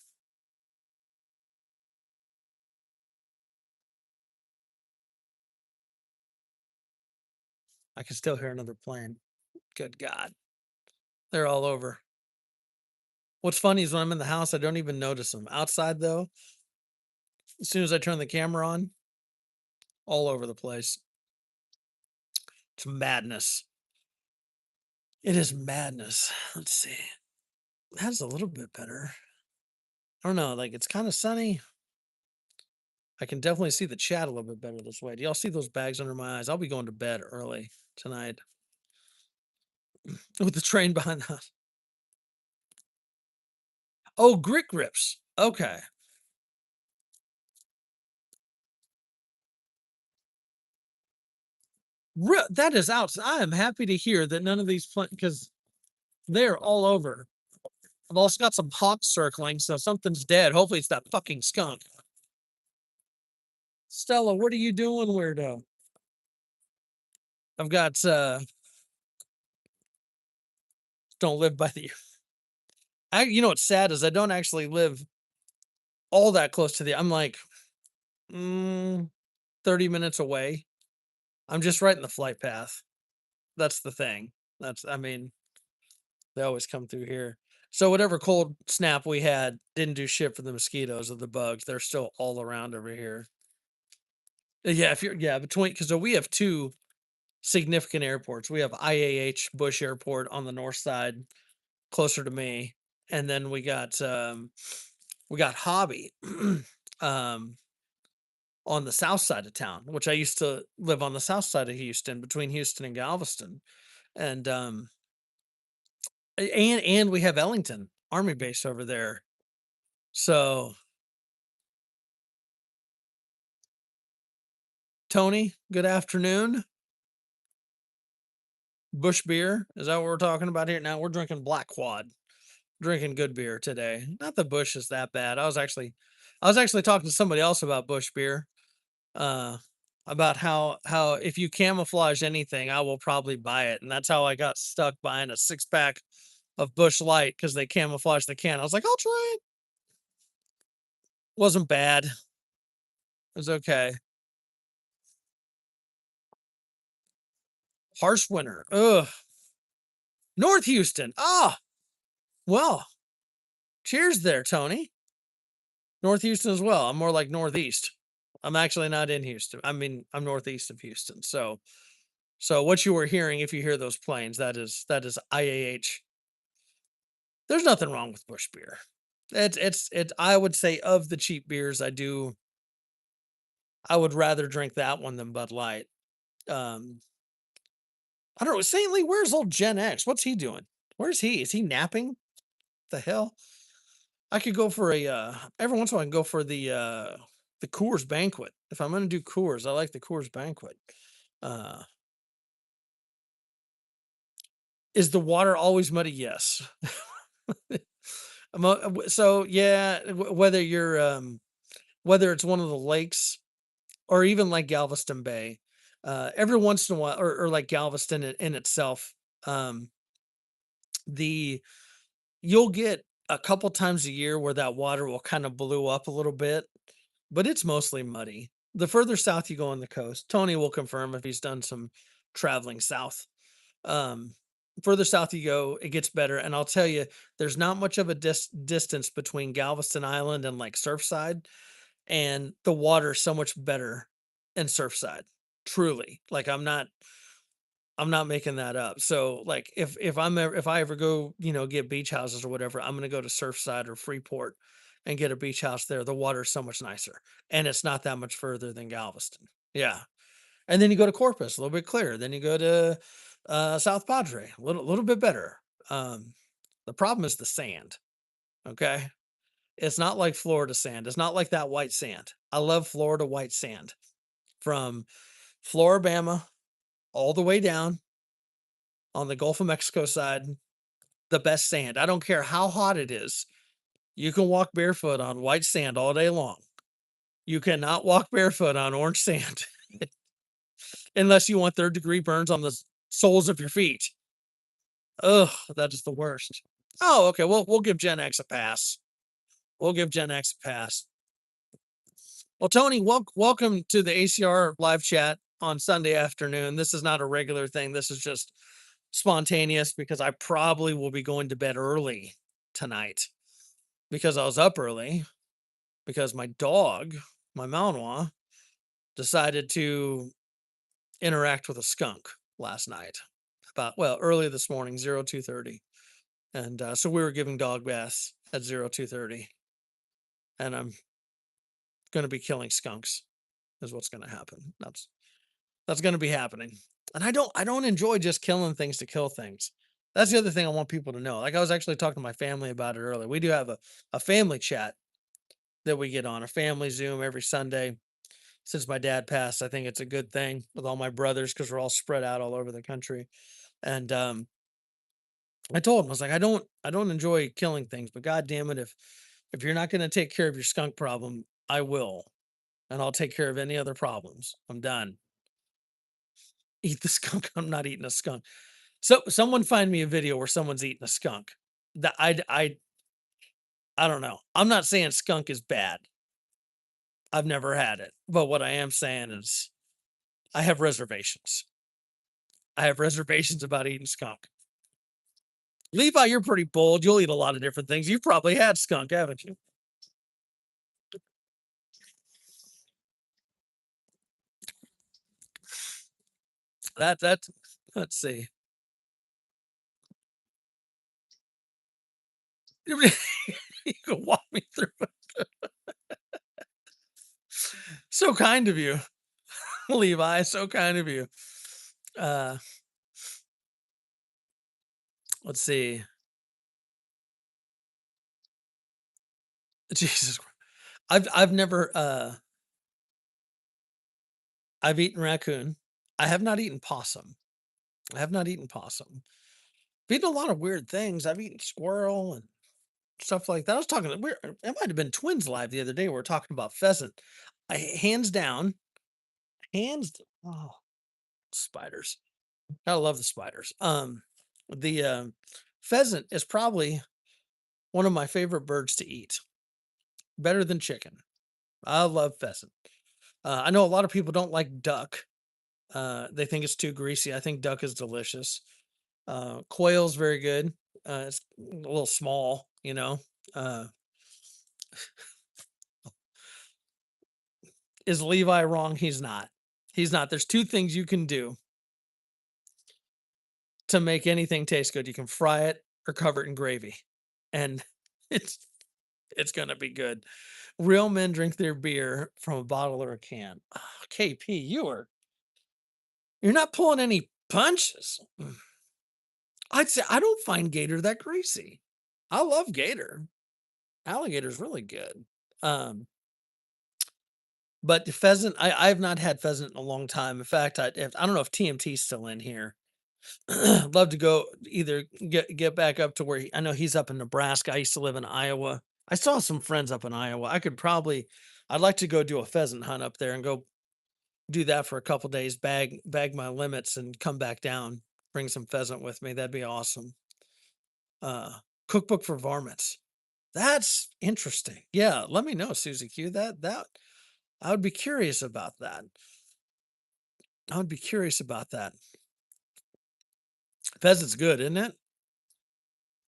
I can still hear another plane. Good God. They're all over. What's funny is when I'm in the house, I don't even notice them. Outside though, as soon as I turn the camera on, all over the place. It's madness. It is madness. Let's see. That's a little bit better. I don't know, like it's kind of sunny. I can definitely see the chat a little bit better this way. Do y'all see those bags under my eyes? I'll be going to bed early tonight with the train behind the house. Oh, grit grips. Okay. That is out. I am happy to hear that none of these because they're all over. I've also got some hawks circling, so something's dead. Hopefully, it's that fucking skunk. Stella, what are you doing, weirdo? I've got don't live by the you know what's sad is I don't actually live all that close to the I'm like 30 minutes away. I'm just right in the flight path. That's the thing. That's I mean, they always come through here. So whatever cold snap we had didn't do shit for the mosquitoes or the bugs. They're still all around over here. Yeah, if you're between because we have two significant airports. We have IAH Bush Airport on the north side, closer to me, and then we got Hobby um, on the south side of town, which I used to live on the south side of Houston, between Houston and Galveston, and and we have Ellington Army Base over there. So Tony, good afternoon. Bush beer, is that what we're talking about here? Now we're drinking Black Quad. Drinking good beer today. Not that Bush is that bad. I was actually talking to somebody else about Bush beer. Uh about how if you camouflage anything, I will probably buy it. And that's how I got stuck buying a six pack of Bush Light because they camouflaged the can. I was like, I'll try it. Wasn't bad. It was okay. Harsh winter. Ugh. North Houston. Ah, well, cheers there, Tony. North Houston as well. I'm more like Northeast. I'm actually not in Houston. I mean, I'm northeast of Houston. So what you were hearing, if you hear those planes, that is IAH. There's nothing wrong with Bush beer. It's I would say of the cheap beers, I would rather drink that one than Bud Light. Um, I don't know. Saint Lee, where's old Gen X? What's he doing? Where's he? Is he napping? The hell? I could go for a every once in a while I can go for the Coors banquet. If I'm gonna do Coors, I like the Coors banquet. Uh is the water always muddy? Yes. So yeah, whether it's one of the lakes or even like Galveston Bay, Every once in a while, or like Galveston in itself, um, the you'll get a couple times a year where that water will kind of blue up a little bit, but it's mostly muddy. The further south you go on the coast, Tony will confirm if he's done some traveling south. Um, Further south you go, it gets better. And I'll tell you, there's not much of a distance between Galveston Island and like Surfside, and the water is so much better in Surfside. Truly, like I'm not making that up. So like if I ever go, get beach houses or whatever, I'm gonna go to Surfside or Freeport and get a beach house there. The water's so much nicer. And it's not that much further than Galveston. Yeah. And then you go to Corpus, a little bit clearer. Then you go to South Padre, a little bit better. Um, the problem is the sand. Okay. It's not like Florida sand. It's not like that white sand. I love Florida white sand from Floribama all the way down on the Gulf of Mexico side, the best sand. I don't care how hot it is. You can walk barefoot on white sand all day long. You cannot walk barefoot on orange sand unless you want third-degree burns on the soles of your feet. Ugh, that is the worst. Oh, okay. We'll give Gen X a pass. We'll give Gen X a pass. Well, Tony, welcome to the ACR live chat on Sunday afternoon. This is not a regular thing. This is just spontaneous because I probably will be going to bed early tonight because I was up early because my dog, my Malinois, decided to interact with a skunk last night early this morning, 02:30. And so we were giving dog baths at 02:30, and I'm going to be killing skunks is what's going to happen. That's going to be happening. And I don't enjoy just killing things to kill things. That's the other thing I want people to know. Like I was actually talking to my family about it earlier. We do have a family chat that we get on, a family Zoom every Sunday. Since my dad passed, I think it's a good thing with all my brothers because we're all spread out all over the country. And I told him, I was like, I don't enjoy killing things, but god damn it, if you're not gonna take care of your skunk problem, I will. And I'll take care of any other problems. I'm done. Eat the skunk. I'm not eating a skunk. So someone find me a video where someone's eating a skunk. That I don't know. I'm not saying skunk is bad. I've never had it. But what I am saying is I have reservations. I have reservations about eating skunk. Levi, you're pretty bold. You'll eat a lot of different things. You've probably had skunk, haven't you? That's let's see. You can walk me through it. So kind of you, Levi. So kind of you. Uh, let's see. Jesus, I've never I've eaten raccoon. I have not eaten possum. I have not eaten possum. I've eaten a lot of weird things. I've eaten squirrel and stuff like that. I was talking. It might have been Twins Live the other day. We were talking about pheasant. Hands down, hands. Oh, spiders. I love the spiders. The pheasant is probably one of my favorite birds to eat, better than chicken. I love pheasant. I know a lot of people don't like duck. They think it's too greasy. I think duck is delicious. Quail's very good. It's a little small, you know. Uh, is Levi wrong? He's not. He's not. There's two things you can do to make anything taste good. You can fry it or cover it in gravy, and it's it's gonna be good. Real men drink their beer from a bottle or a can. Ah, KP, you're not pulling any punches. I'd say I don't find gator that greasy. I love gator. Alligator's really good. Um, but the pheasant, I've not had pheasant in a long time. In fact, I don't know if TMT's still in here. I'd love to go either get back up to where I know he's up in Nebraska. I used to live in Iowa. I still have some friends up in Iowa. I'd like to go do a pheasant hunt up there and go. do that for a couple days, bag my limits and come back down, bring some pheasant with me. That'd be awesome. Uh, Cookbook for varmints. That's interesting. Yeah, let me know, Susie Q. That I would be curious about that. I would be curious about that. Pheasant's good, isn't it?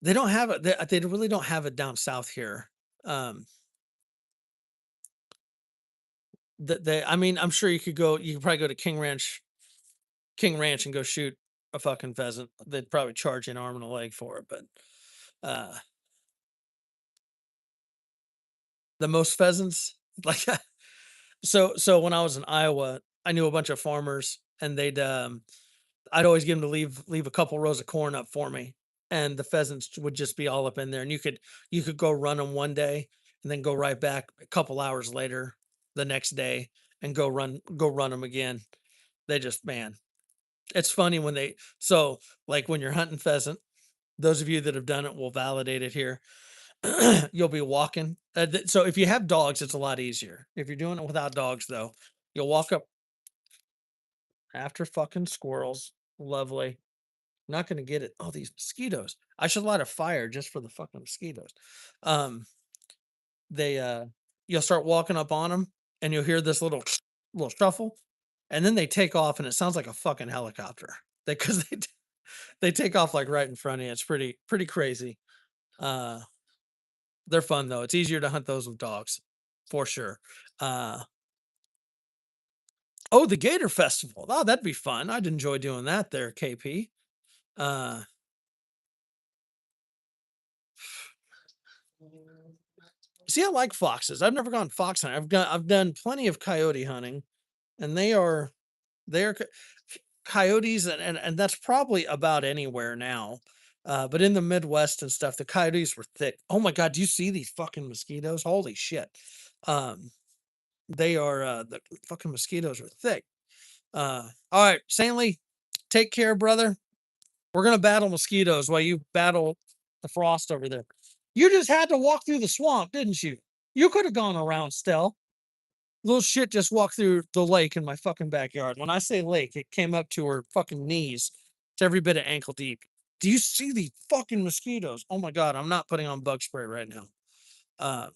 They don't have it. They really don't have it down south here. Um, I mean, I'm sure you could go. You could probably go to King Ranch, and go shoot a fucking pheasant. They'd probably charge you an arm and a leg for it, but uh, the most pheasants, like, so when I was in Iowa, I knew a bunch of farmers, and I'd always get them to leave a couple rows of corn up for me, and the pheasants would just be all up in there, and you could go run them one day, and then go right back a couple hours later the next day and go run them again. They just, man, it's funny when they so like when you're hunting pheasant. Those of you that have done it will validate it here. You'll be walking. So if you have dogs, it's a lot easier. If you're doing it without dogs, though, you'll walk up after fucking squirrels. Lovely. Not gonna get it. Oh, these mosquitoes. I should light a fire just for the fucking mosquitoes. Um, they you'll start walking up on them, and you'll hear this little shuffle, and then they take off, and it sounds like a fucking helicopter. Because they take off like right in front of you. It's pretty crazy. Uh, they're fun though. It's easier to hunt those with dogs, for sure. Uh, oh, the Gator Festival. Oh, that'd be fun. I'd enjoy doing that there, KP. Uh, See, I like foxes. I've never gone fox hunting. I've done plenty of coyote hunting, and they are coyotes, and that's probably about anywhere now. But in the Midwest and stuff, the coyotes were thick. Oh my god, do you see these fucking mosquitoes? Holy shit. Um, the fucking mosquitoes are thick. All right, Stanley, take care, brother. We're gonna battle mosquitoes while you battle the frost over there. You just had to walk through the swamp, didn't you? You could have gone around still. Little shit just walked through the lake in my fucking backyard. When I say lake, it came up to her fucking knees. It's every bit of ankle deep. Do you see these fucking mosquitoes? Oh my god, I'm not putting on bug spray right now. Uh,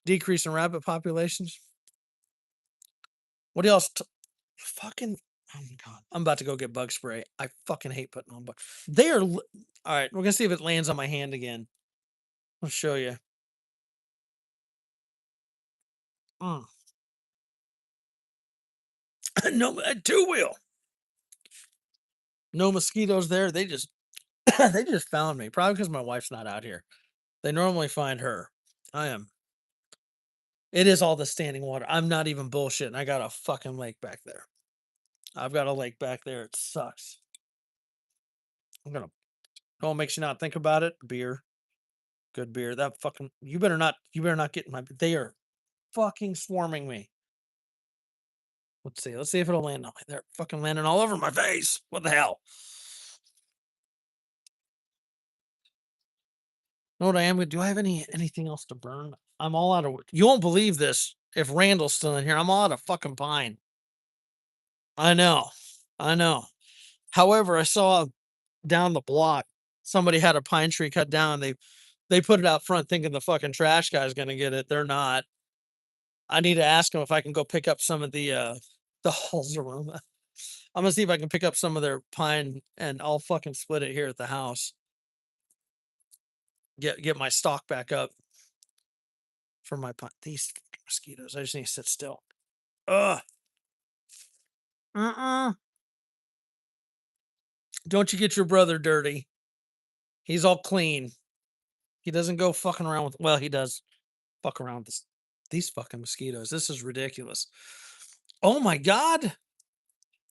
Decrease in rabbit populations. What else? Fucking. Oh my god, I'm about to go get bug spray. I fucking hate putting on bug. They are. All right, we're gonna see if it lands on my hand again. I'll show you. Mm. No, two wheel. No mosquitoes there. They just they just found me. Probably because my wife's not out here. They normally find her. I am. It is all the standing water. I'm not even bullshitting. I got a fucking lake back there. I've got a lake back there. It sucks. I'm gonna. Oh, makes you not think about it. Beer, good beer. That fucking. You better not. You better not get in my. They are fucking swarming me. Let's see. Let's see if it'll land on me. They're fucking landing all over my face. What the hell? Know what I am? Do I have anything else to burn? I'm all out of wood. You won't believe this. If Randall's still in here, I'm all out of fucking pine. I know. I know. However, I saw down the block somebody had a pine tree cut down. They put it out front thinking the fucking trash guy's gonna get it. They're not. I need to ask them if I can go pick up some of the halls around. I'm gonna see if I can pick up some of their pine, and I'll fucking split it here at the house. Get my stock back up for my pine. These mosquitoes. I just need to sit still. Ugh. Uh-uh. Don't you get your brother dirty. He's all clean. He doesn't go fucking around with, well, he does fuck around with these fucking mosquitoes. This is ridiculous. Oh my god.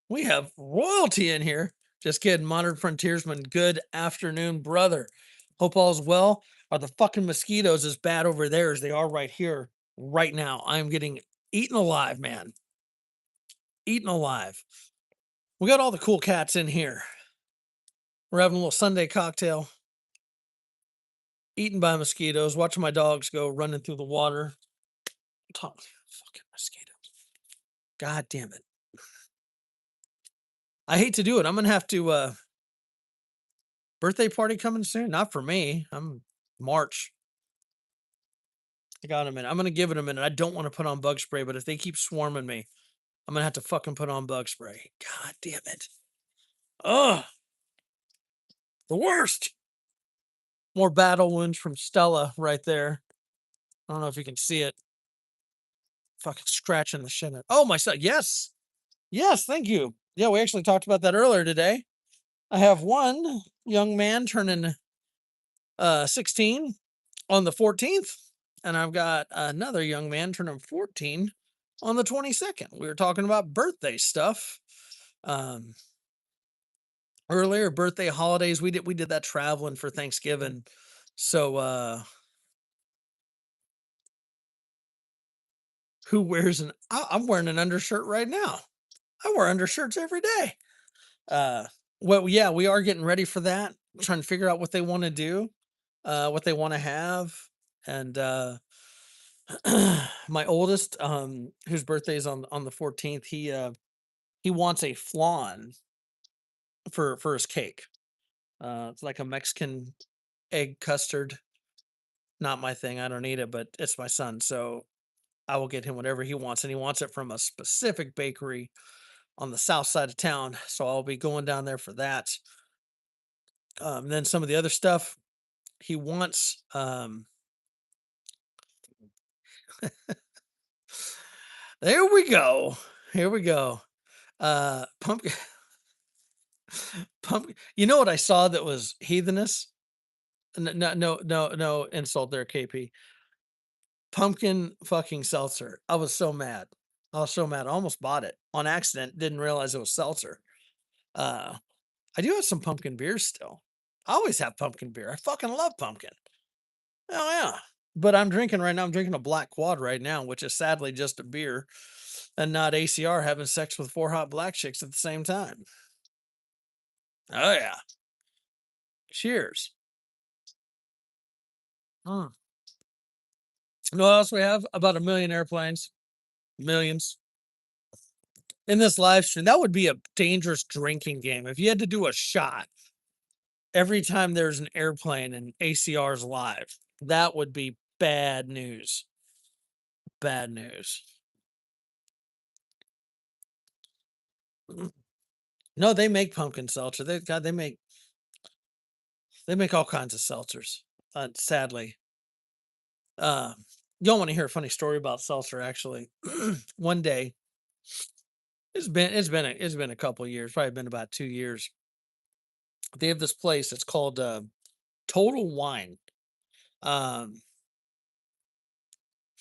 We have royalty in here. Just kidding. Modern frontiersman. Good afternoon, brother. Hope all's well. Are the fucking mosquitoes as bad over there as they are right here, right now? I'm getting eaten alive, man. Eaten alive. We got all the cool cats in here. We're having a little Sunday cocktail. Eaten by mosquitoes. Watching my dogs go running through the water. Fucking mosquitoes. God damn it. I hate to do it. I'm gonna have to birthday party coming soon. Not for me. I'm March. I got a minute. I'm gonna give it a minute. I don't want to put on bug spray, but if they keep swarming me, I'm gonna have to fucking put on bug spray. God damn it. Ugh, the worst. More battle wounds from Stella right there. I don't know if you can see it. Fucking scratching the shit out. Oh, my son. Yes. Yes. Thank you. Yeah, we actually talked about that earlier today. I have one young man turning 16 on the 14th, and I've got another young man turning 14 on the 22nd. We were talking about birthday stuff. Earlier, birthday holidays. We did that traveling for Thanksgiving. So who wears I'm wearing an undershirt right now. I wear undershirts every day. Uh, well, yeah, we are getting ready for that. Trying to figure out what they want to do, what they want to have, and my oldest, whose birthday is on the 14th, he wants a flan for his cake. It's like a Mexican egg custard. Not my thing. I don't eat it, but it's my son, so I will get him whatever he wants, and he wants it from a specific bakery on the south side of town. So I'll be going down there for that. Then some of the other stuff he wants. There we go. Here we go. Pumpkin, pumpkin. You know what I saw that was heathenous? No insult there, KP. Pumpkin fucking seltzer. I was so mad. I was so mad. I almost bought it on accident. Didn't realize it was seltzer. Uh, I do have some pumpkin beers still. I always have pumpkin beer. I fucking love pumpkin. Oh yeah. But I'm drinking right now. I'm drinking a black quad right now, which is sadly just a beer and not ACR having sex with four hot black chicks at the same time. Oh yeah. Cheers. Mm. You know what else we have? About a million airplanes. Millions. In this live stream. That would be a dangerous drinking game. If you had to do a shot every time there's an airplane and ACR's live, that would be bad news. Bad news. No, they make pumpkin seltzer. They make all kinds of seltzers. Sadly. Uh y'all want to hear a funny story about seltzer actually. One day, it's been a couple years, probably been about 2 years. They have this place, it's called Total Wine. Um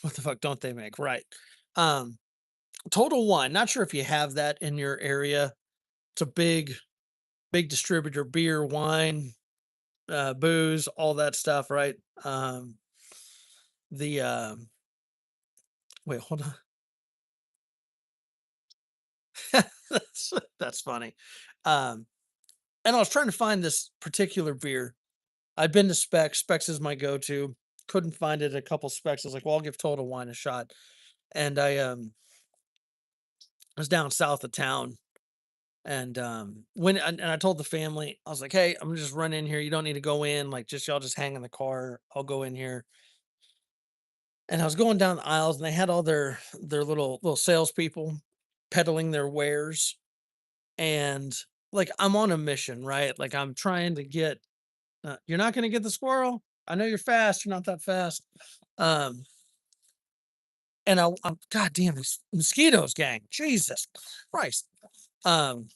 what the fuck don't they make? Right. Um Total Wine. Not sure if you have that in your area. It's a big distributor, beer, wine, booze, all that stuff, right? The wait, hold on. That's funny. Um, and I was trying to find this particular beer. I'd been to Specs. Specs is my go-to. Couldn't find it at a couple Specs. I was like, well, I'll give Total Wine a shot. And I was down south of town. And and I told the family, I was like, hey, I'm gonna just run in here. You don't need to go in. Like, just y'all just hang in the car. I'll go in here. And I was going down the aisles, and they had all their little salespeople peddling their wares. And like, I'm on a mission, right? Like, I'm trying to get. You're not gonna get the squirrel. I know you're fast. You're not that fast. Um, and I'm God damn these mosquitoes, gang. Jesus Christ. Um,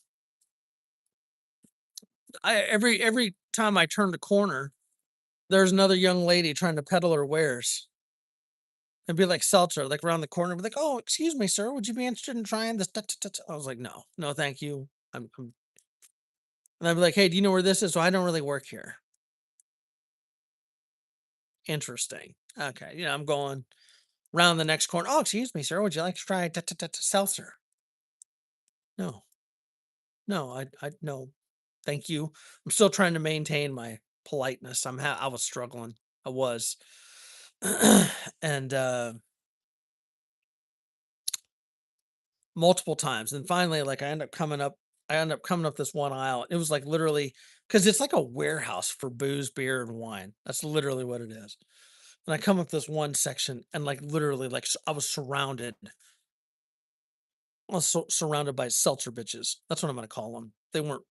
every time I turn the corner, there's another young lady trying to peddle her wares. And be like seltzer, like around the corner, be like, "Oh, excuse me, sir. Would you be interested in trying this?" I was like, "No, no, thank you." And I'd be like, "Hey, do you know where this is?" So I don't really work here. Interesting. Okay, yeah, I'm going round the next corner. Oh, excuse me, sir. Would you like to try seltzer? No, no, I no, thank you. I'm still trying to maintain my politeness. I was struggling. I was, and multiple times, and finally, like, I end up coming up this one aisle. It was, like, literally because it's like a warehouse for booze, beer, and wine. That's literally what it is. And I come up this one section and, like, literally, like, I was surrounded. I was surrounded by seltzer bitches. That's what I'm gonna call them. They weren't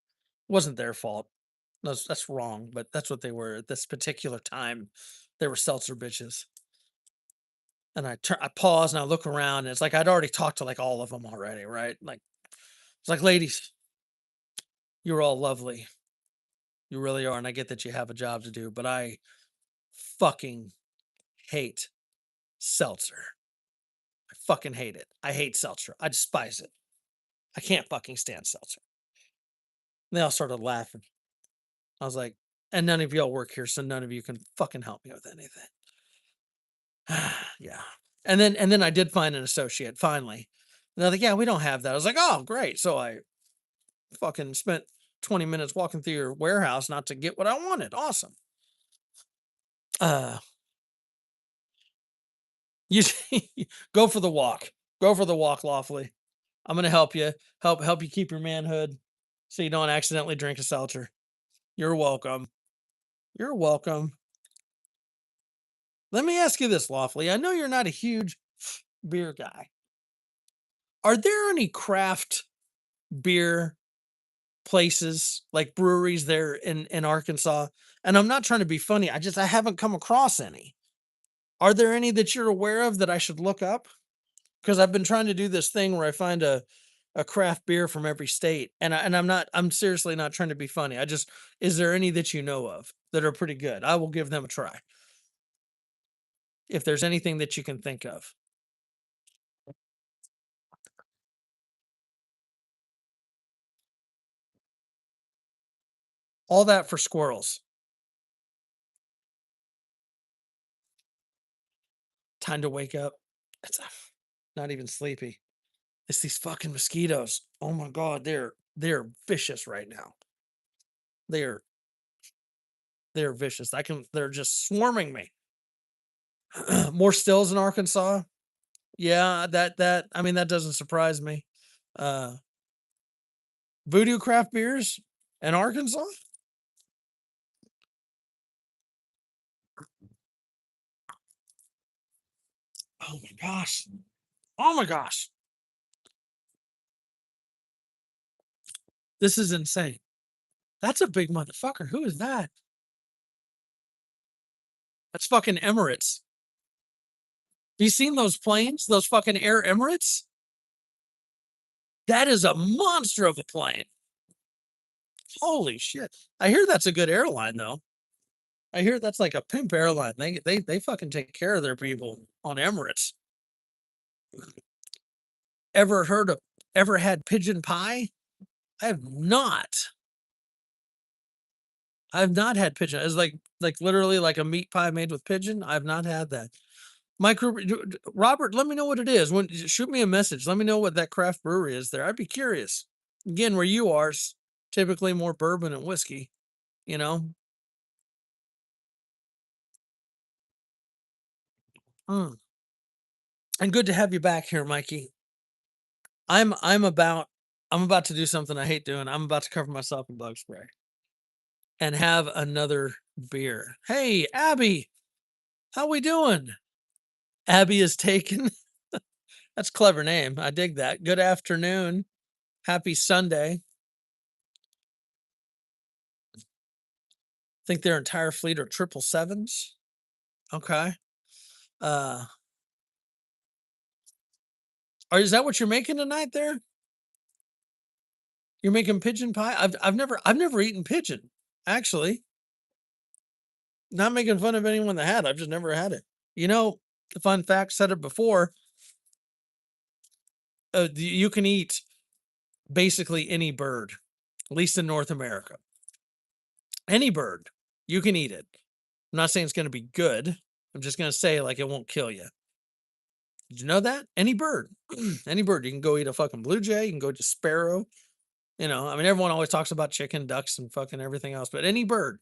wasn't their fault. That's wrong, but that's what they were at this particular time. They were seltzer bitches. And I pause and I look around and it's like I'd already talked to like all of them already, right? Like it's like, ladies, you're all lovely. You really are. And I get that you have a job to do, but I fucking hate seltzer. I fucking hate it. I hate seltzer. I despise it. I can't fucking stand seltzer. And they all started laughing. I was like, and none of y'all work here, so none of you can fucking help me with anything. Yeah. And then I did find an associate finally. And they're like, yeah, we don't have that. I was like, oh, great. So I fucking spent 20 minutes walking through your warehouse not to get what I wanted. Awesome. Uh you go for the walk. Go for the walk lawfully. I'm gonna help you. Help you keep your manhood so you don't accidentally drink a seltzer. You're welcome. You're welcome. Let me ask you this lawfully. I know you're not a huge beer guy. Are there any craft beer places, like breweries there in Arkansas? And I'm not trying to be funny. I haven't come across any. Are there any that you're aware of that I should look up? Because I've been trying to do this thing where I find a craft beer from every state, and I'm seriously not trying to be funny. Is there any that you know of that are pretty good? I will give them a try. If there's anything that you can think of. All that for squirrels. Time to wake up. It's not even sleepy. It's these fucking mosquitoes. Oh my god, they're vicious right now. They're they're vicious. They're just swarming me. More stills in Arkansas. Yeah, that I mean that doesn't surprise me. Uh Voodoo craft beers in Arkansas? Oh my gosh. Oh my gosh. This is insane. That's a big motherfucker. Who is that? That's fucking Emirates. You seen those planes? Those fucking Air Emirates? That is a monster of a plane. Holy shit. I hear that's a good airline though. I hear that's like a pimp airline. They fucking take care of their people on Emirates. Ever heard of ever had pigeon pie? I have not. I've not had pigeon. It's like literally like a meat pie made with pigeon. I've not had that. Mike Robert, let me know what it is. When shoot me a message. Let me know what that craft brewery is there. I'd be curious. Again, where you are, typically more bourbon and whiskey, you know? Mm. And good to have you back here, Mikey. I'm I'm about I'm about to do something I hate doing. I'm about to cover myself in bug spray and have another beer. Hey, Abby, how we doing? Abby is taken. That's a clever name. I dig that. Good afternoon. Happy Sunday. Think their entire fleet are 777s. Okay. Uh, is that what you're making tonight there? You're making pigeon pie? I've never eaten pigeon, actually. Not making fun of anyone that had. I've just never had it. You know, the fun fact, said it before, you can eat basically any bird, at least in North America. Any bird, you can eat it. I'm not saying it's gonna be good. I'm just gonna say, like, it won't kill you. Did you know that? Any bird. Any bird. You can go eat a fucking blue jay, you can go eat a sparrow. You know, I mean, everyone always talks about chicken, ducks, and fucking everything else, but any bird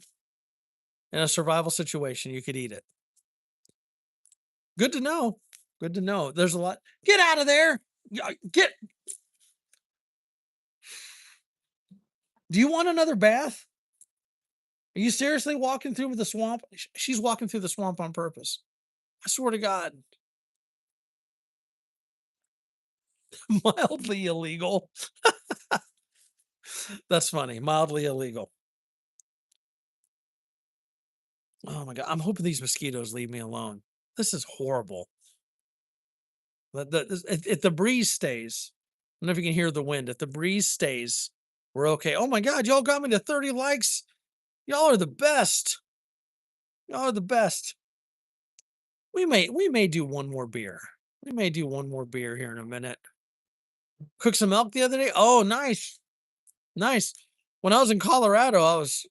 in a survival situation, you could eat it. Good to know. Good to know. There's a lot. Get out of there. Yeah, get do you want another bath? Are you seriously walking through with the swamp? She's walking through the swamp on purpose. I swear to God. Mildly illegal. That's funny. Mildly illegal. Oh my God. I'm hoping these mosquitoes leave me alone. This is horrible. If the breeze stays, I don't know if you can hear the wind. If the breeze stays, we're okay. Oh my God. Y'all got me to 30 likes. Y'all are the best. Y'all are the best. We may do one more beer. We may do one more beer here in a minute. Cook some elk the other day. Oh, nice. Nice. When I was in Colorado, I was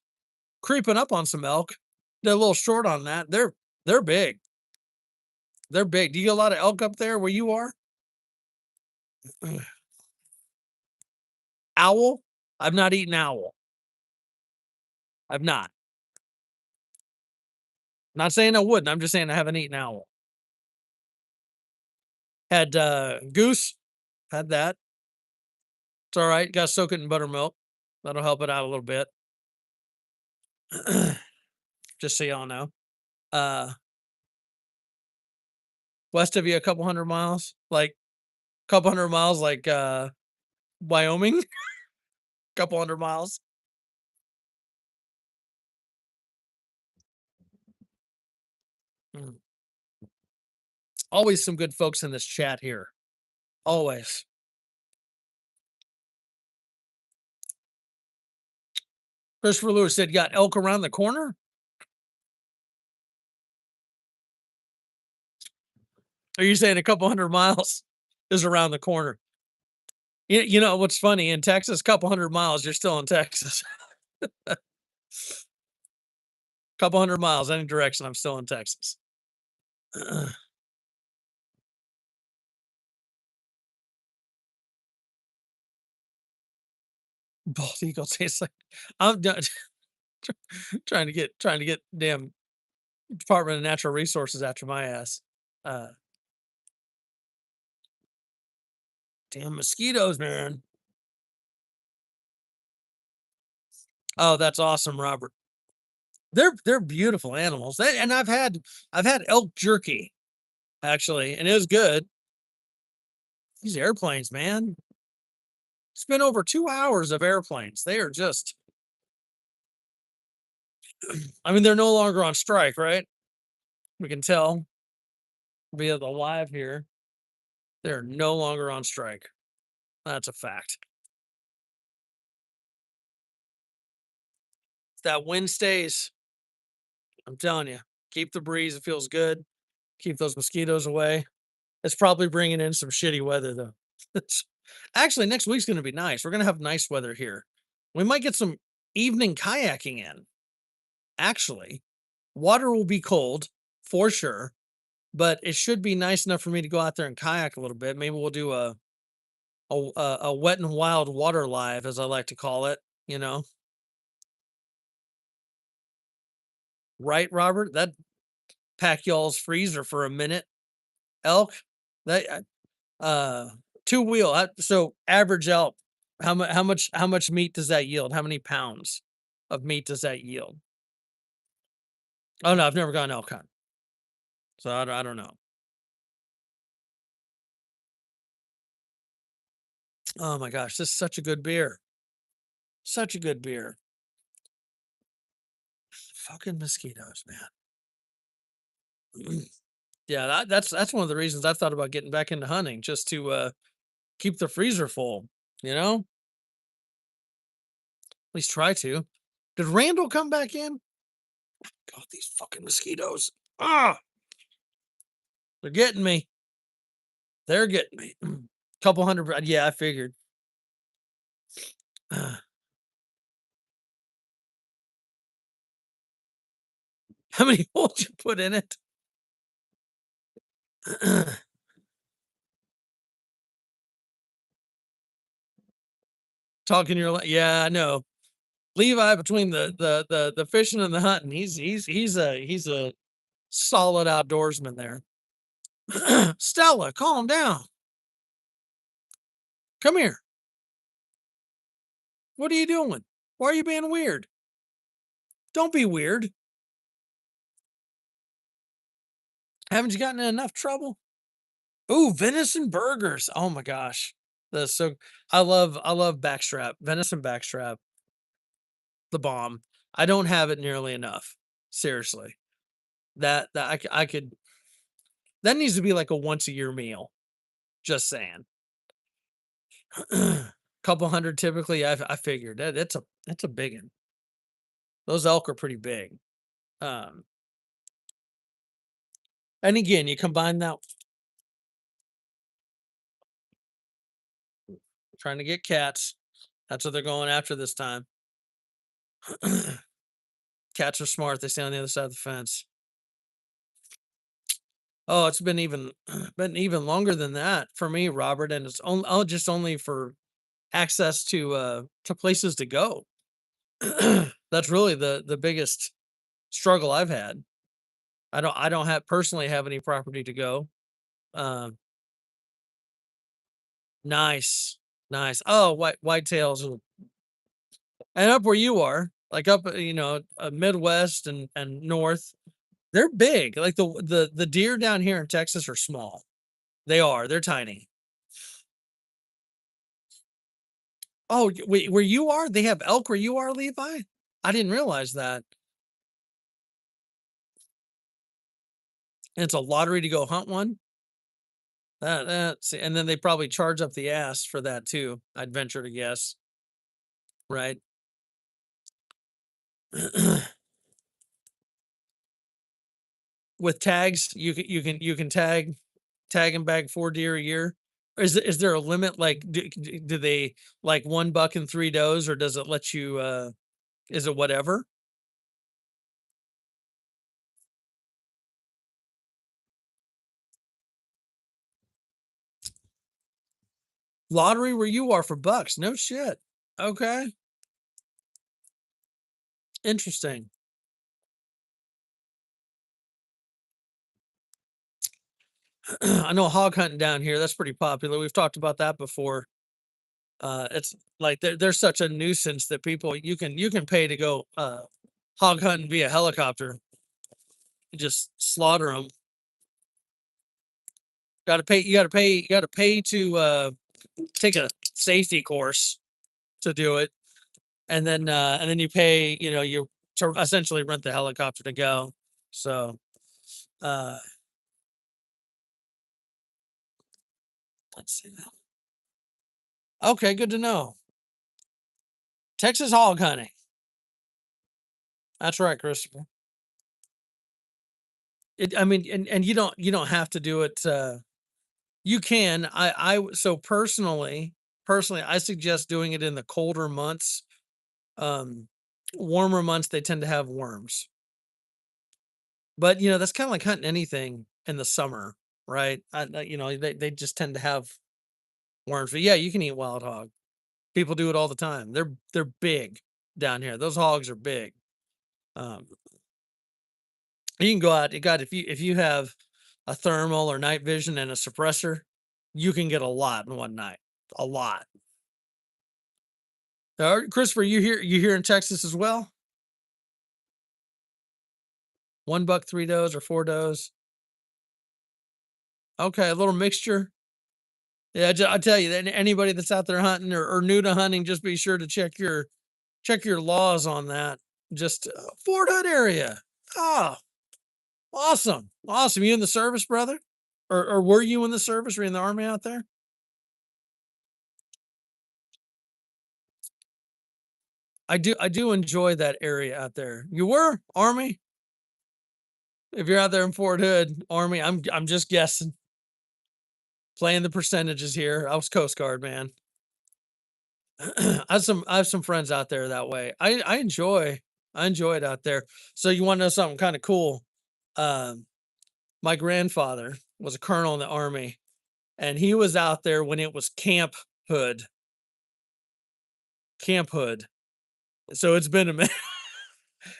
creeping up on some elk. They're a little short on that. They're big. They're big. Do you get a lot of elk up there where you are? Owl? I've not eaten owl. I've not. Not saying I wouldn't. I'm just saying I haven't eaten owl. Had goose. Had that. It's all right. Got to soak it in buttermilk. That'll help it out a little bit. Just so y'all know. Uh West of you a couple hundred miles. Like couple hundred miles like Wyoming. Couple hundred miles. Mm. Always some good folks in this chat here. Always. Christopher Lewis said, "Got elk around the corner." Are you saying a couple hundred miles is around the corner? You know what's funny in Texas? Couple hundred miles, you're still in Texas. Couple hundred miles any direction, I'm still in Texas. Bald eagle tastes like I'm done trying to get damn Department of Natural Resources after my ass. Uh, Damn mosquitoes, man. Oh, that's awesome, Robert. They're beautiful animals. And I've had elk jerky actually, and it was good. These airplanes, man. It's been over 2 hours of airplanes. They are just I mean, they're no longer on strike, right? We can tell via the live here. They're no longer on strike. That's a fact. If that wind stays, I'm telling you, keep the breeze. It feels good. Keep those mosquitoes away. It's probably bringing in some shitty weather though. Actually, next week's going to be nice. We're going to have nice weather here. We might get some evening kayaking in. Actually, water will be cold for sure, but it should be nice enough for me to go out there and kayak a little bit. Maybe we'll do a wet and wild water live, as I like to call it. You know, right, Robert? That pack y'all's freezer for a minute. Elk, that 2 wheel. So average elk. How much meat does that yield? How many pounds of meat does that yield? Oh no, I've never gone elk hunt, so I don't know. Oh my gosh, this is such a good beer. Such a good beer. Fucking mosquitoes, man. Yeah, that's one of the reasons I've thought about getting back into hunting, just to keep the freezer full, you know? At least try to. Did Randall come back in? God, these fucking mosquitoes. Ah, they're getting me. They're getting me. Couple hundred, yeah, I figured. How many holes you put in it? Talking yeah, I know. Levi between the fishing and the hunting, he's a solid outdoorsman there. Stella, calm down. Come here. What are you doing? Why are you being weird? Don't be weird. Haven't you gotten in enough trouble? Ooh, venison burgers. Oh my gosh. That's so I love backstrap. Venison backstrap, the bomb. I don't have it nearly enough. Seriously. That I could that needs to be like a once a year meal. Just saying. Couple hundred typically. I figured that that's a big one. Those elk are pretty big. Um, and again, you combine that trying to get cats. That's what they're going after this time. Cats are smart. They stay on the other side of the fence. Oh, it's been even been even longer than that for me, Robert, and it's only just only for access to places to go. That's really the biggest struggle I've had. I don't have personally have any property to go. Um, nice, nice. Oh, whitetails and up where you are, like up, Midwest and North, they're big. Like the deer down here in Texas are small. They are. They're tiny. Oh, wait, where you are, they have elk where you are, Levi? I didn't realize that. And it's a lottery to go hunt one. And then they probably charge up the ass for that too. I'd venture to guess, right? With tags, you can tag and bag 4 deer a year. Is there a limit? Like, do they like 1 buck and 3 does, or does it let you? Is it whatever lottery where you are for bucks? No shit. Okay, interesting. I know hog hunting down here. That's pretty popular. We've talked about that before. It's like they're such a nuisance that people you can pay to go hog hunting via helicopter. You just slaughter them. Got to pay. You got to pay. You got to pay to take a safety course to do it, and then you pay. You to essentially rent the helicopter to go. So uh, let's see. Okay, good to know. Texas hog hunting. That's right, Christopher. I mean, and you don't have to do it. You can. So personally, I suggest doing it in the colder months. Um, Warmer months they tend to have worms, but that's kind of like hunting anything in the summer, right? They just tend to have worms. But yeah, you can eat wild hog. People do it all the time. They're big down here. Those hogs are big. Um, you can go out. God, if you have a thermal or night vision and a suppressor, you can get a lot in one night. A lot. Christopher, you here in Texas as well? 1 buck, 3 does or 4 does. Okay, a little mixture. Yeah, I tell you, anybody that's out there hunting or new to hunting, just be sure to check your laws on that. Just Fort Hood area. Oh, awesome, awesome. You in the service, brother? Or were you in the service? Were you in the army out there? I do enjoy that area out there. You were army. If you're out there in Fort Hood, army, I'm just guessing, playing the percentages here. I was Coast Guard, man. I have some friends out there that way. I enjoy it out there. So you want to know something kind of cool? Um, my grandfather was a colonel in the army, and he was out there when it was Camp Hood. So it's been a minute.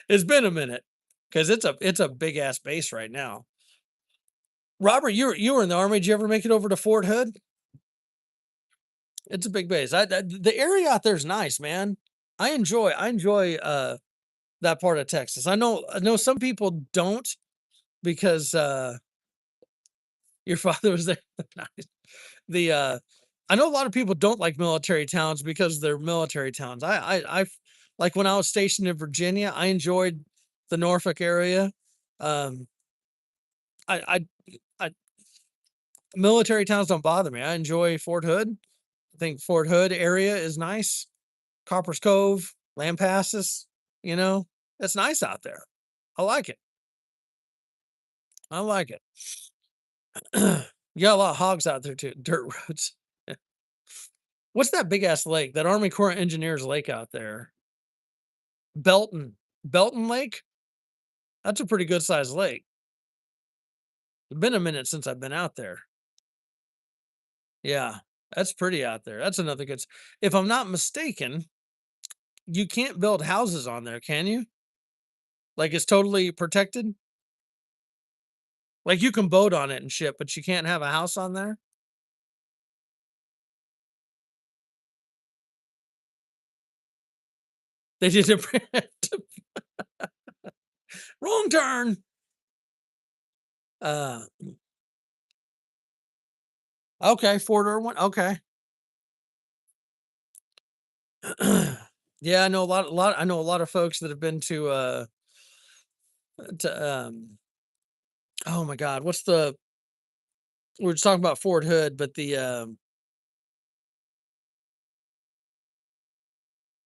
It's been a minute because it's a big ass base right now. Robert, you were in the army. Did you ever make it over to Fort Hood? It's a big base. The area out there is nice, man. I enjoy that part of Texas. I know some people don't because your father was there. Nice. The I know a lot of people don't like military towns because they're military towns. Like when I was stationed in Virginia, I enjoyed the Norfolk area. Um I I military towns don't bother me. I enjoy Fort Hood. I think Fort Hood area is nice. Copper's Cove, Lampasas, you know, it's nice out there. I like it. I like it. You got a lot of hogs out there too. Dirt roads. What's that big ass lake? That Army Corps of Engineers lake out there? Belton. Belton Lake? That's a pretty good sized lake. It's been a minute since I've been out there. Yeah, that's pretty out there. That's another good. If I'm not mistaken, you can't build houses on there, can you? Like it's totally protected. Like you can boat on it and shit, but you can't have a house on there. They did a wrong turn. Uh, okay, Fort Irwin. Okay. Yeah, I know a lot. I know a lot of folks that have been to oh my God, what's the we were just talking about Fort Hood, but the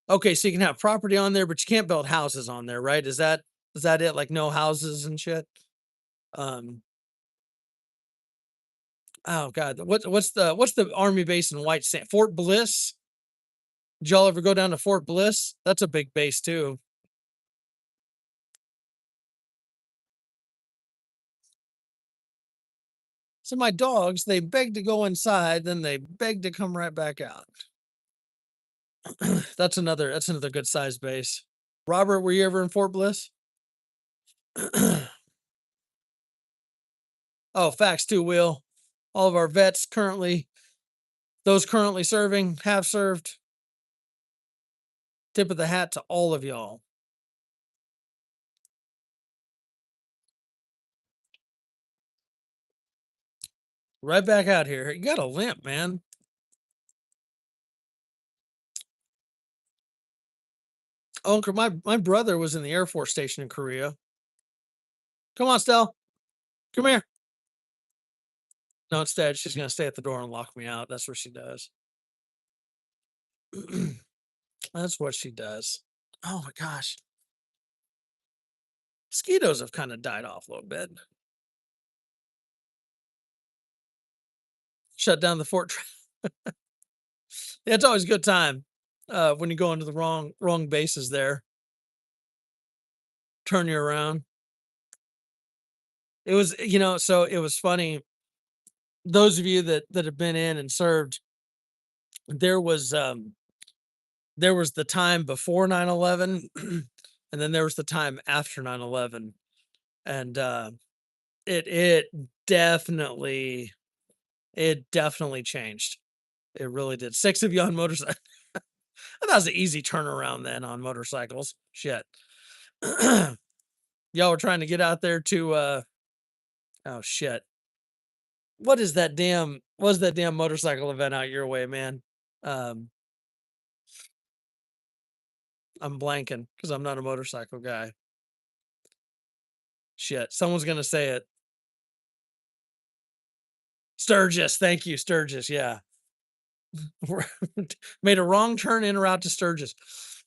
okay, so you can have property on there, but you can't build houses on there, right? Is that it? Like no houses and shit? Um oh God, what's the army base in White Sand? Fort Bliss? Did y'all ever go down to Fort Bliss? That's a big base too. So my dogs, they beg to go inside, then they beg to come right back out. That's another good sized base. Robert, were you ever in Fort Bliss? Oh, facts too, Will. All of our vets currently, those currently serving, have served. Tip of the hat to all of y'all. Right back out here. You got a limp, man. Uncle, my brother was in the Air Force station in Korea. Come on, Stell. Come here. No, instead, she's gonna stay at the door and lock me out. That's what she does. That's what she does. Oh my gosh. Mosquitoes have kind of died off a little bit. Shut down the fort. Yeah, it's always a good time when you go into the wrong bases there. Turn you around. It was, so it was funny. Those of you that have been in and served, there was um there was the time before 9/11, and then there was the time after 9/11. And it definitely it definitely changed. It really did. 6 of you on motorcycle. That was an easy turnaround then on motorcycles. Shit. Y'all were trying to get out there to oh shit. What is that damn motorcycle event out your way, man? Um I'm blanking because I'm not a motorcycle guy. Shit. Someone's gonna say it. Sturgis. Thank you, Sturgis. Yeah. Made a wrong turn en route to Sturgis.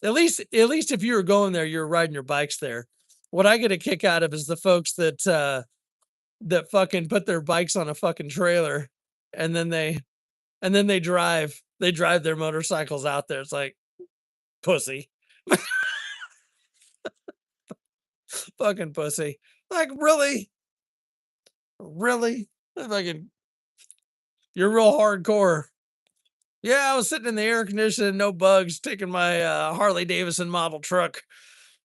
At least if you were going there, you're riding your bikes there. What I get a kick out of is the folks that fucking put their bikes on a fucking trailer and then they drive their motorcycles out there. It's like pussy. Fucking pussy. Like really? Really? Fucking you're real hardcore. Yeah, I was sitting in the air conditioning, no bugs, taking my Harley Davidson model truck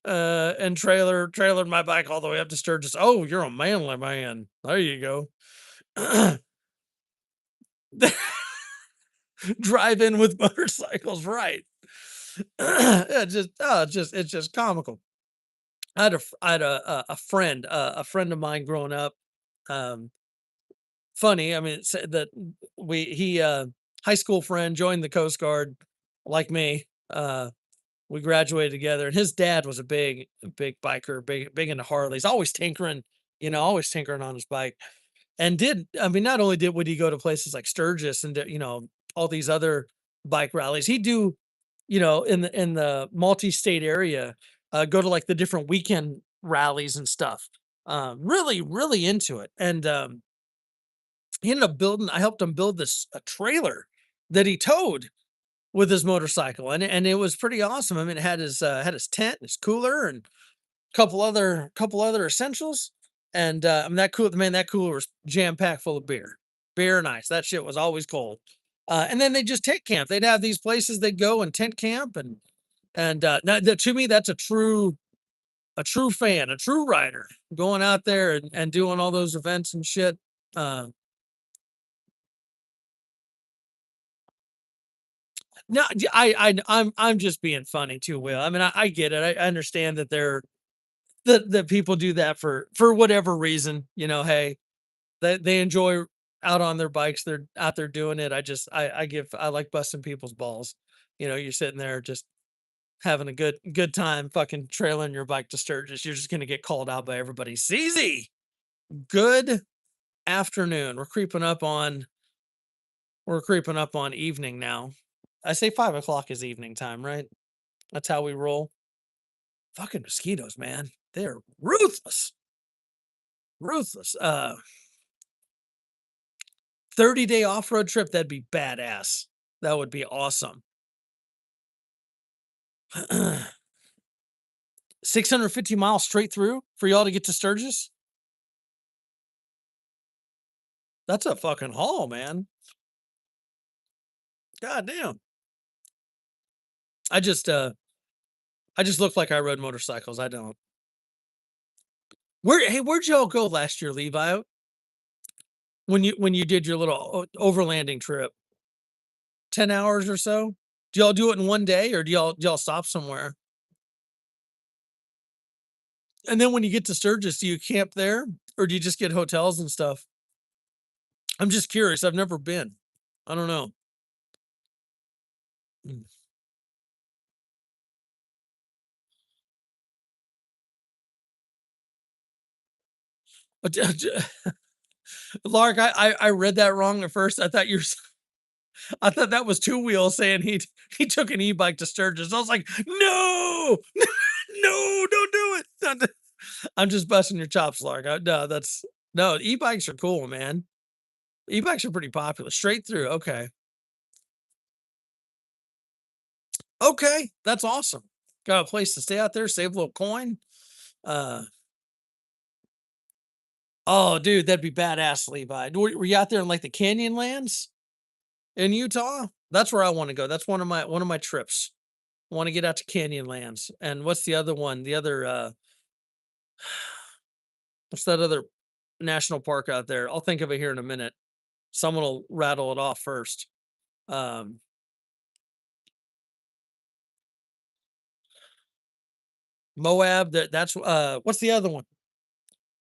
and trailered my bike all the way up to Sturgis. Oh, you're a manly man. There you go. drive in with motorcycles, right? It's just comical. I had a friend of mine growing up. Um, funny, I mean, said that high school friend joined the Coast Guard like me. We graduated together, and his dad was a big biker, big into Harleys, always tinkering, always tinkering on his bike. And I mean, not only would he go to places like Sturgis and all these other bike rallies, he'd do, in the multi-state area, go to like the different weekend rallies and stuff. Really, really into it. And he ended up building. I helped him build this a trailer that he towed with his motorcycle, and it was pretty awesome. I mean, it had his tent, his cooler, and couple other essentials. And I mean that cooler was jam packed full of beer and ice. That shit was always cold. And then they just tent camp. They'd have these places they'd go and tent camp, and to me that's a true fan, a true rider, going out there and doing all those events and shit. Uh, no, I'm just being funny too, Will. I mean, I get it. I understand that that people do that for whatever reason. Hey, they enjoy out on their bikes. They're out there doing it. I like busting people's balls. You're sitting there just having a good time, fucking trailing your bike to Sturgis. You're just gonna get called out by everybody. CZ, good afternoon. We're creeping up on evening now. I say 5 o'clock is evening time, right? That's how we roll. Fucking mosquitoes, man. They're ruthless. Ruthless. 30-day off-road trip, that'd be badass. That would be awesome. 650 miles straight through for y'all to get to Sturgis? That's a fucking haul, man. God damn. I just, uh, I just look like I rode motorcycles. I don't. Where'd y'all go last year, Levi? When you did your little overlanding trip? 10 hours or so? Do y'all do it in one day, or do y'all stop somewhere? And then when you get to Sturgis, do you camp there, or do you just get hotels and stuff? I'm just curious. I've never been. I don't know. Mm. Lark, I read that wrong at first. I thought that was Two Wheel saying he took an e-bike to Sturgis. I was like, no, no, don't do it. I'm just busting your chops, Lark. No, no, e-bikes are cool, man. E-bikes are pretty popular. Straight through. Okay. Okay. That's awesome. Got a place to stay out there, save a little coin. Uh oh, dude, that'd be badass, Levi. Were you out there in like the Canyon lands in Utah? That's where I want to go. That's one of my trips. I want to get out to Canyonlands. And what's the other one? What's that other national park out there? I'll think of it here in a minute. Someone will rattle it off first. Um, Moab. That's what's the other one?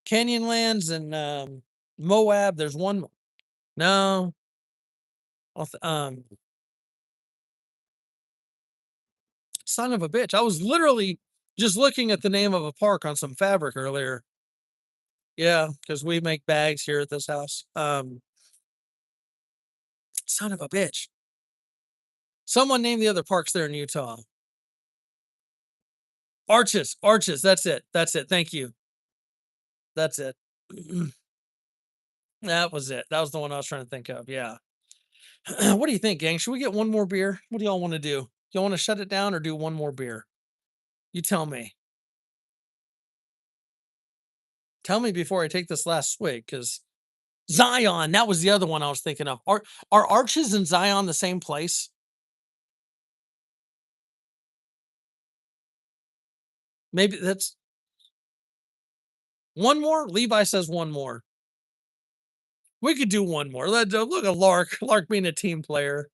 Canyonlands and Moab. There's one. No, son of a bitch. I was literally just looking at the name of a park on some fabric earlier. Yeah, because we make bags here at this house. Son of a bitch. Someone name the other parks there in Utah. Arches, Arches. That's it. That's it. Thank you. That's it. That was it. That was the one I was trying to think of. Yeah. What do you think, gang? Should we get one more beer? What do y'all want to do? Y'all want to shut it down or do one more beer? You tell me. Tell me before I take this last swig, because Zion, that was the other one I was thinking of. Are Arches and Zion the same place? Maybe that's one more. Levi says one more. We could do one more. Look at Lark. Lark being a team player.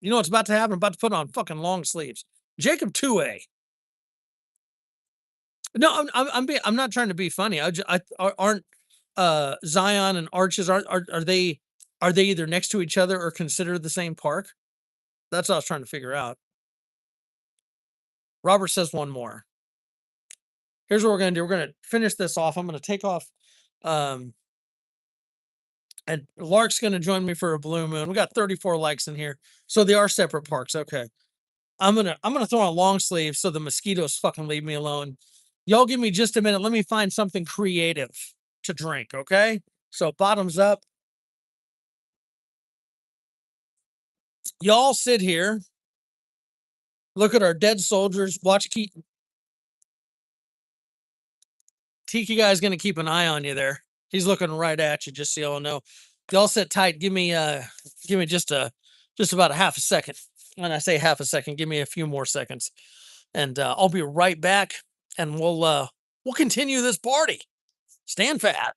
You know what's about to happen? I'm about to put on fucking long sleeves. Jacob 2A. No, I'm not trying to be funny. Aren't Zion and Arches are they either next to each other or considered the same park? That's what I was trying to figure out. Robert says one more. Here's what we're gonna do. We're gonna finish this off. I'm gonna take off. Um, and Lark's gonna join me for a blue moon. We got 34 likes in here, so they are separate parks. Okay. I'm gonna throw on a long sleeve so the mosquitoes fucking leave me alone. Y'all give me just a minute. Let me find something creative to drink, okay? So bottoms up. Y'all sit here, look at our dead soldiers, watch Tiki guy's gonna keep an eye on you there. He's looking right at you, just so y'all know. Y'all sit tight. Give me just about a half a second. When I say half a second, give me a few more seconds. And I'll be right back and we'll continue this party. Stand fat.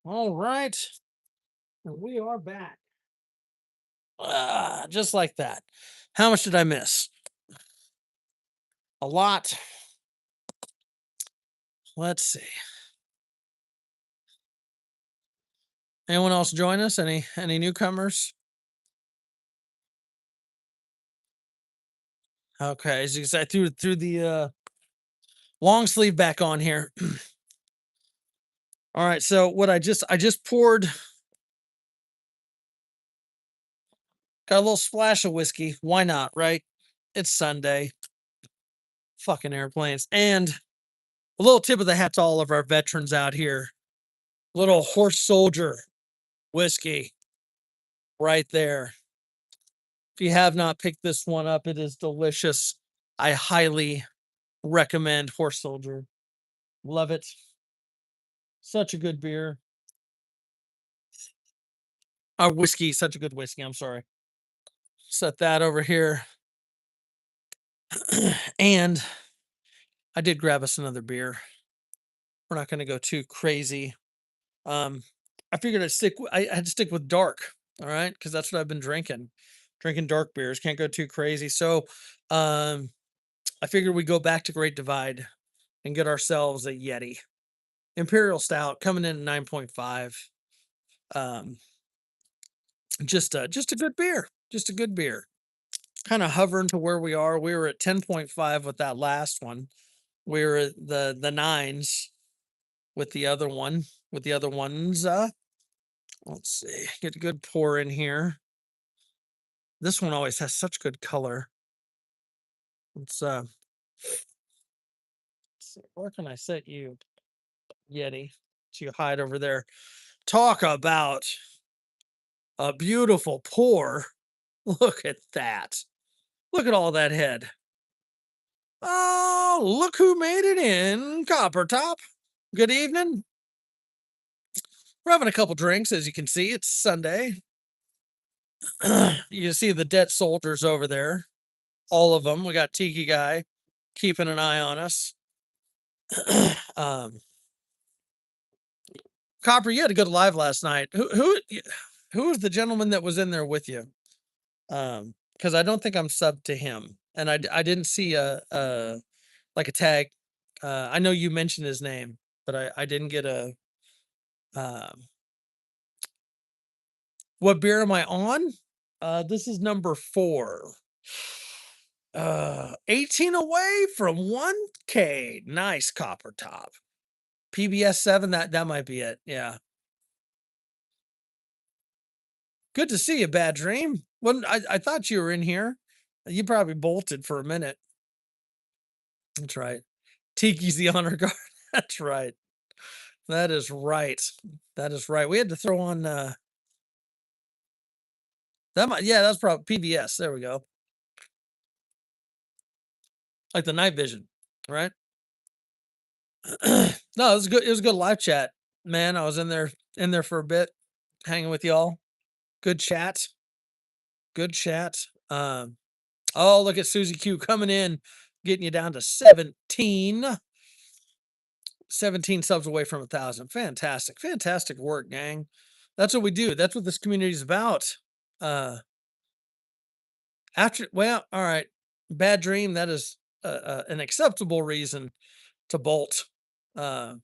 All right. And we are back. Just like that. How much did I miss? A lot. Let's see. Anyone else join us? Any newcomers? Okay, as you can see, I threw the long sleeve back on here. All right, so what I just poured, got a little splash of whiskey. Why not, right? It's Sunday. Fucking airplanes. And a little tip of the hat to all of our veterans out here. Little horse soldier whiskey right there. If you have not picked this one up, it is delicious. I highly recommend Horse Soldier. Love it. Such a good beer. Whiskey, such a good whiskey. I'm sorry. Set that over here. And I did grab us another beer. We're not going to go too crazy. I figured I had to stick with dark. All right. Cause that's what I've been drinking. Drinking dark beers. Can't go too crazy. So, I figured we go back to Great Divide and get ourselves a Yeti Imperial Stout coming in at 9.5. Um, just a good beer, just a good beer. Kind of hovering to where we are. We were at 10.5 with that last one. We were at the nines with the other one, with the other ones. Let's see, get a good pour in here. This one always has such good color. Let's see, where can I set you, Yeti? So you hide over there. Talk about a beautiful pour. Look at that. Look at all that head. Oh, look who made it in, Copper Top. Good evening. We're having a couple drinks, as you can see. It's Sunday. You can see the dead soldiers over there. All of them. We got Tiki Guy keeping an eye on us. um, Copper, you had a good live last night. Who was the gentleman that was in there with you? Because I don't think I'm subbed to him, and I didn't see a like a tag. I know you mentioned his name, but I didn't get a. Um, what beer am I on? This is number 4. 18 away from 1K. Nice, Copper Top. PBS 7, that might be it. Yeah. Good to see you, Bad Dream. Well, I thought you were in here. You probably bolted for a minute. That's right. Tiki's the honor guard. That's right. That is right. That is right. We had to throw on yeah, that's probably PBS. There we go. Like the night vision, right? No, it was good. It was a good live chat, man. I was in there for a bit, hanging with y'all. Good chat. Good chat. Oh, look at Susie Q coming in, getting you down to 17. 17 subs away from 1,000. Fantastic. Fantastic work, gang. That's what we do. That's what this community is about. Well, all right. Bad Dream, that is an acceptable reason to bolt. I'm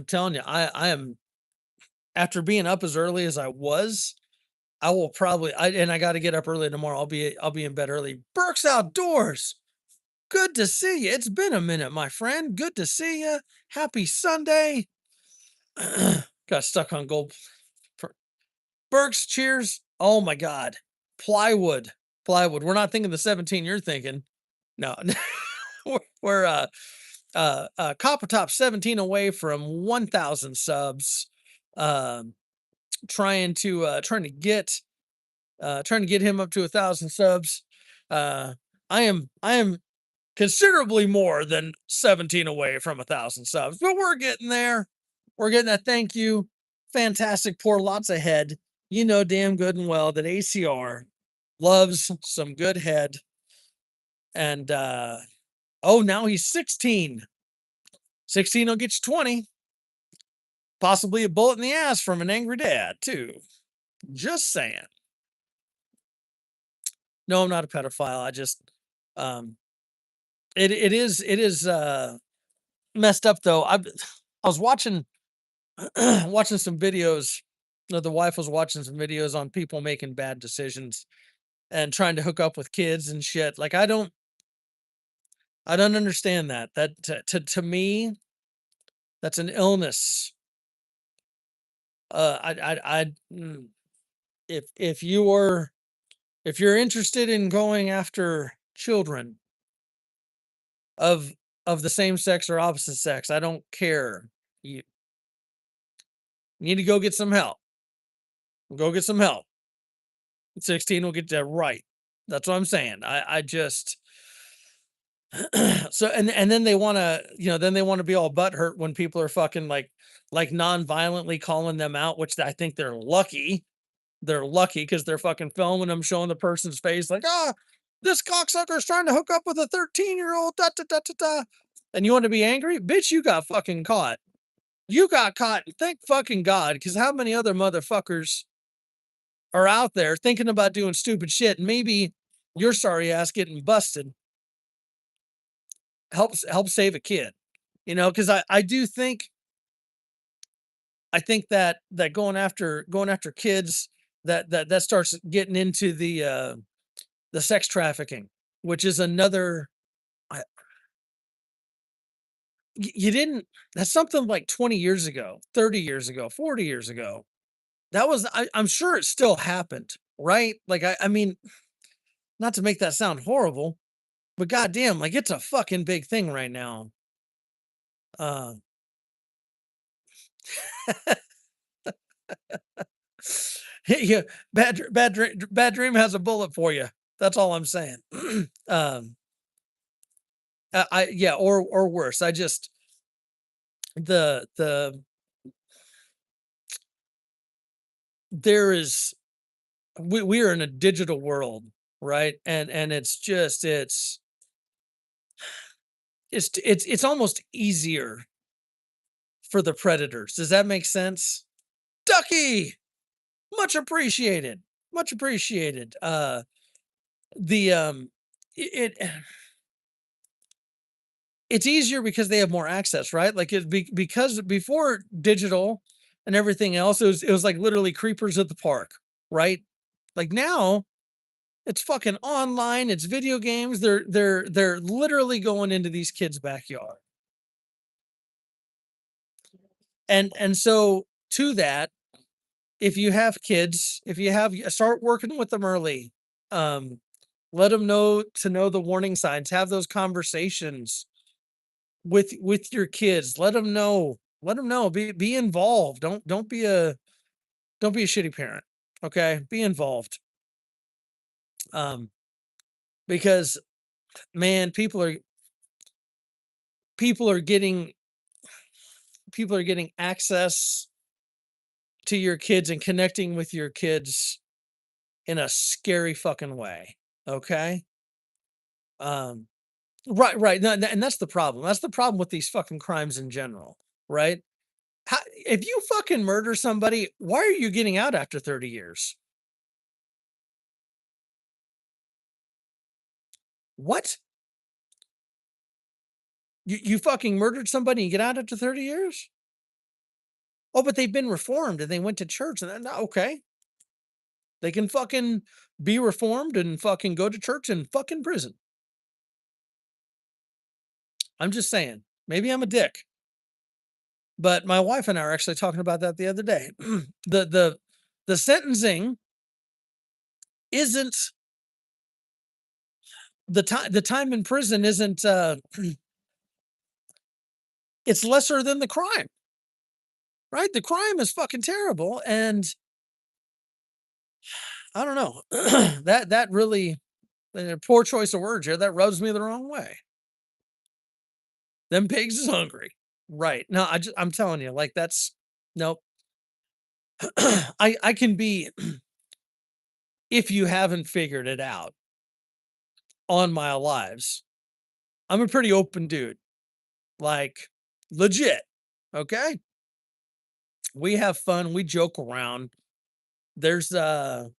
telling you, I am, after being up as early as I was, I will probably, and I got to get up early tomorrow. I'll be in bed early. Burke's Outdoors. Good to see you. It's been a minute, my friend. Good to see you. Happy Sunday. Got stuck on gold. Burks, cheers. Oh my God. Plywood. Plywood. We're not thinking the 17 you're thinking. No. we're Copper Top 17 away from 1,000 subs. Trying to get him up to 1,000 subs. I am considerably more than 17 away from 1,000 subs, but we're getting there. We're getting that. Thank you. Fantastic pour, lots of head. You know damn good and well that ACR loves some good head. And oh, now he's 16. 16 will get you 20. Possibly a bullet in the ass from an angry dad, too. Just saying. No, I'm not a pedophile. I just it is messed up though. I was watching watching some videos. The wife was watching some videos on people making bad decisions and trying to hook up with kids and shit. Like I don't understand that. That to me, that's an illness. If you're interested in going after children of the same sex or opposite sex, I don't care. You need to go get some help. Go get some help. 16 will get that right. That's what I'm saying. I just so and then they want to, then they want to be all butthurt when people are fucking like non-violently calling them out, which I think they're lucky. They're lucky because they're fucking filming them, showing the person's face like, this cocksucker's trying to hook up with a 13-year-old. Da, da, da, da, da. And you want to be angry? Bitch, you got fucking caught. You got caught. Thank fucking God. Because how many other motherfuckers are out there thinking about doing stupid shit, and maybe your sorry ass getting busted helps save a kid. Because I do think that going after kids, that starts getting into the sex trafficking, which is another. I, you didn't. That's something like 20 years ago, 30 years ago, 40 years ago. That was. I'm sure it still happened, right? Like I mean, not to make that sound horrible, but goddamn, like it's a fucking big thing right now. Uh, yeah, bad dream has a bullet for you. That's all I'm saying. um, yeah, or worse. I just the there is we are in a digital world, right? And it's almost easier for the predators. Does that make sense? Ducky, much appreciated. Much appreciated. The it it's easier because they have more access, right? Like because before digital and everything else, it was like literally creepers at the park, right? Like now it's fucking online, it's video games. They're literally going into these kids' backyard. And so to that, if you have kids, if you have start working with them early. Um let them know the warning signs, have those conversations with your kids. Let them know, be involved. Don't be a shitty parent. Okay? Be involved. Um because man, people are getting people are getting access to your kids and connecting with your kids in a scary fucking way. Okay? Um right. No, and that's the problem. That's the problem with these fucking crimes in general, right? If you fucking murder somebody, why are you getting out after 30 years? What? You fucking murdered somebody and you get out after 30 years? Oh, but they've been reformed and they went to church and then okay. They can fucking be reformed and fucking go to church and fucking prison. I'm just saying. Maybe I'm a dick. But my wife and I are actually talking about that the other day. The sentencing isn't the time in prison isn't it's lesser than the crime, right? The crime is fucking terrible, and I don't know. That really poor choice of words here. That rubs me the wrong way. Them pigs is hungry. Right. No, I'm telling you, like that's nope. I can be if you haven't figured it out on my lives. I'm a pretty open dude. Like legit. Okay? We have fun, we joke around. There's a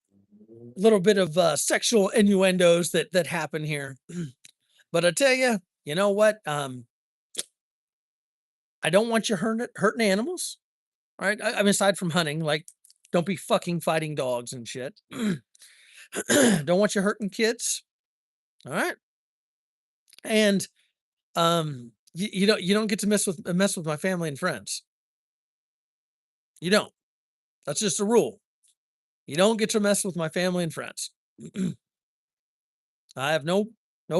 little bit of sexual innuendos that happen here. But I tell you, you know what? I don't want you hurting animals. Right? I mean, aside from hunting, like, don't be fucking fighting dogs and shit. Don't want you hurting kids. All right. And you don't get to mess with my family and friends. You don't. That's just a rule. You don't get to mess with my family and friends. I have no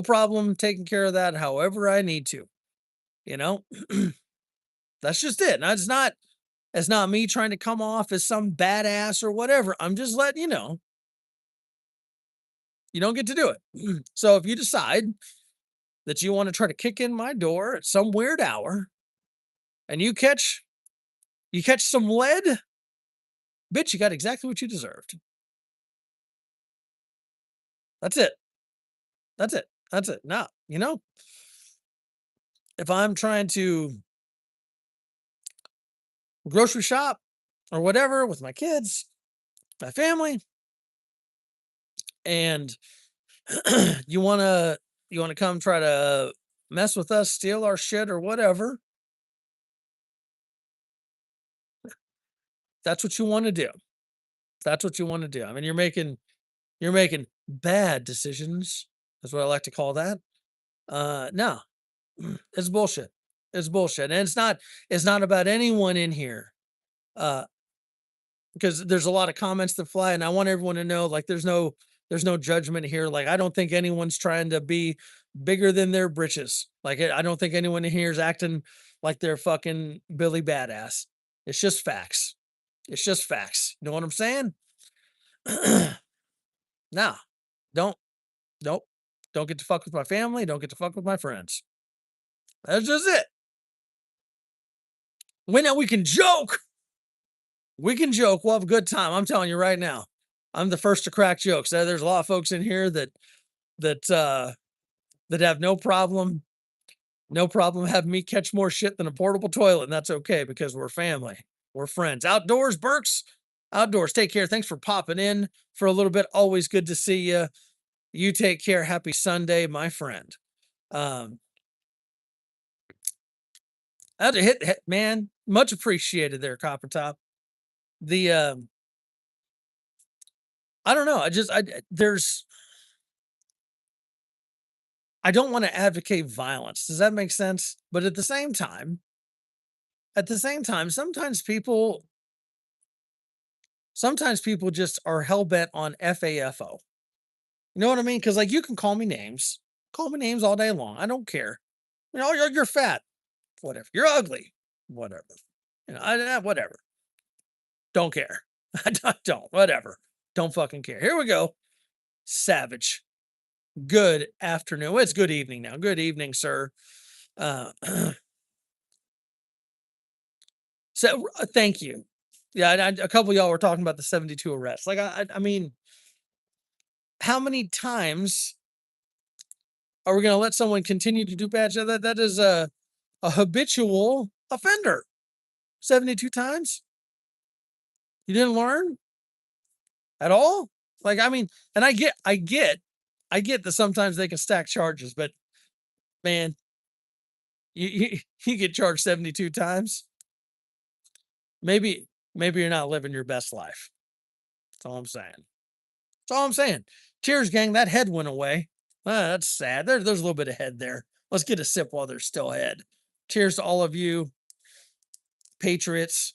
problem taking care of that however I need to. You know, that's just it. Now it's not me trying to come off as some badass or whatever. I'm just letting you know you don't get to do it. So if you decide that you want to try to kick in my door at some weird hour and you catch some lead, bitch, you got exactly what you deserved. That's it. That's it. That's it. Now, if I'm trying to grocery shop or whatever with my kids, my family, and you wanna come try to mess with us, steal our shit or whatever, that's what you wanna do. That's what you wanna do. I mean, you're making bad decisions, is what I like to call that. No, it's bullshit. It's bullshit, and it's not about anyone in here, uh, because there's a lot of comments that fly, and I want everyone to know, like, there's no judgment here. Like, I don't think anyone's trying to be bigger than their britches. Like, I don't think anyone in here is acting like they're fucking Billy Badass. It's just facts. It's just facts. You know what I'm saying? No, don't, nope. Don't get to fuck with my family. Don't get to fuck with my friends. That's just it. Now we can joke. We can joke. We'll have a good time. I'm telling you right now. I'm the first to crack jokes. There's a lot of folks in here that that have no problem having me catch more shit than a portable toilet, and that's okay because we're family. We're friends. Outdoors, Burks. Outdoors. Take care. Thanks for popping in for a little bit. Always good to see you. You take care. Happy Sunday, my friend. Um, That hit, man. Much appreciated there, Copper Top. The I don't know. I don't want to advocate violence. Does that make sense? But at the same time, sometimes people just are hell bent on FAFO. You know what I mean? Because like you can call me names all day long. I don't care. You're fat, whatever. You're ugly, whatever. Whatever. Don't care. I don't. Whatever. Don't fucking care. Here we go. Savage. Good afternoon. Well, it's good evening now. Good evening, sir. Uh, thank you. Yeah, a couple of y'all were talking about the 72 arrests. Like, I mean, how many times are we going to let someone continue to do bad shit? That is a habitual offender. 72 times? You didn't learn at all? Like, I mean, and I get that sometimes they can stack charges, but man, you you get charged 72 times. Maybe you're not living your best life. That's all I'm saying. That's all I'm saying. Cheers, gang. That head went away. That's sad. There's a little bit of head there. Let's get a sip while there's still head. Cheers to all of you patriots,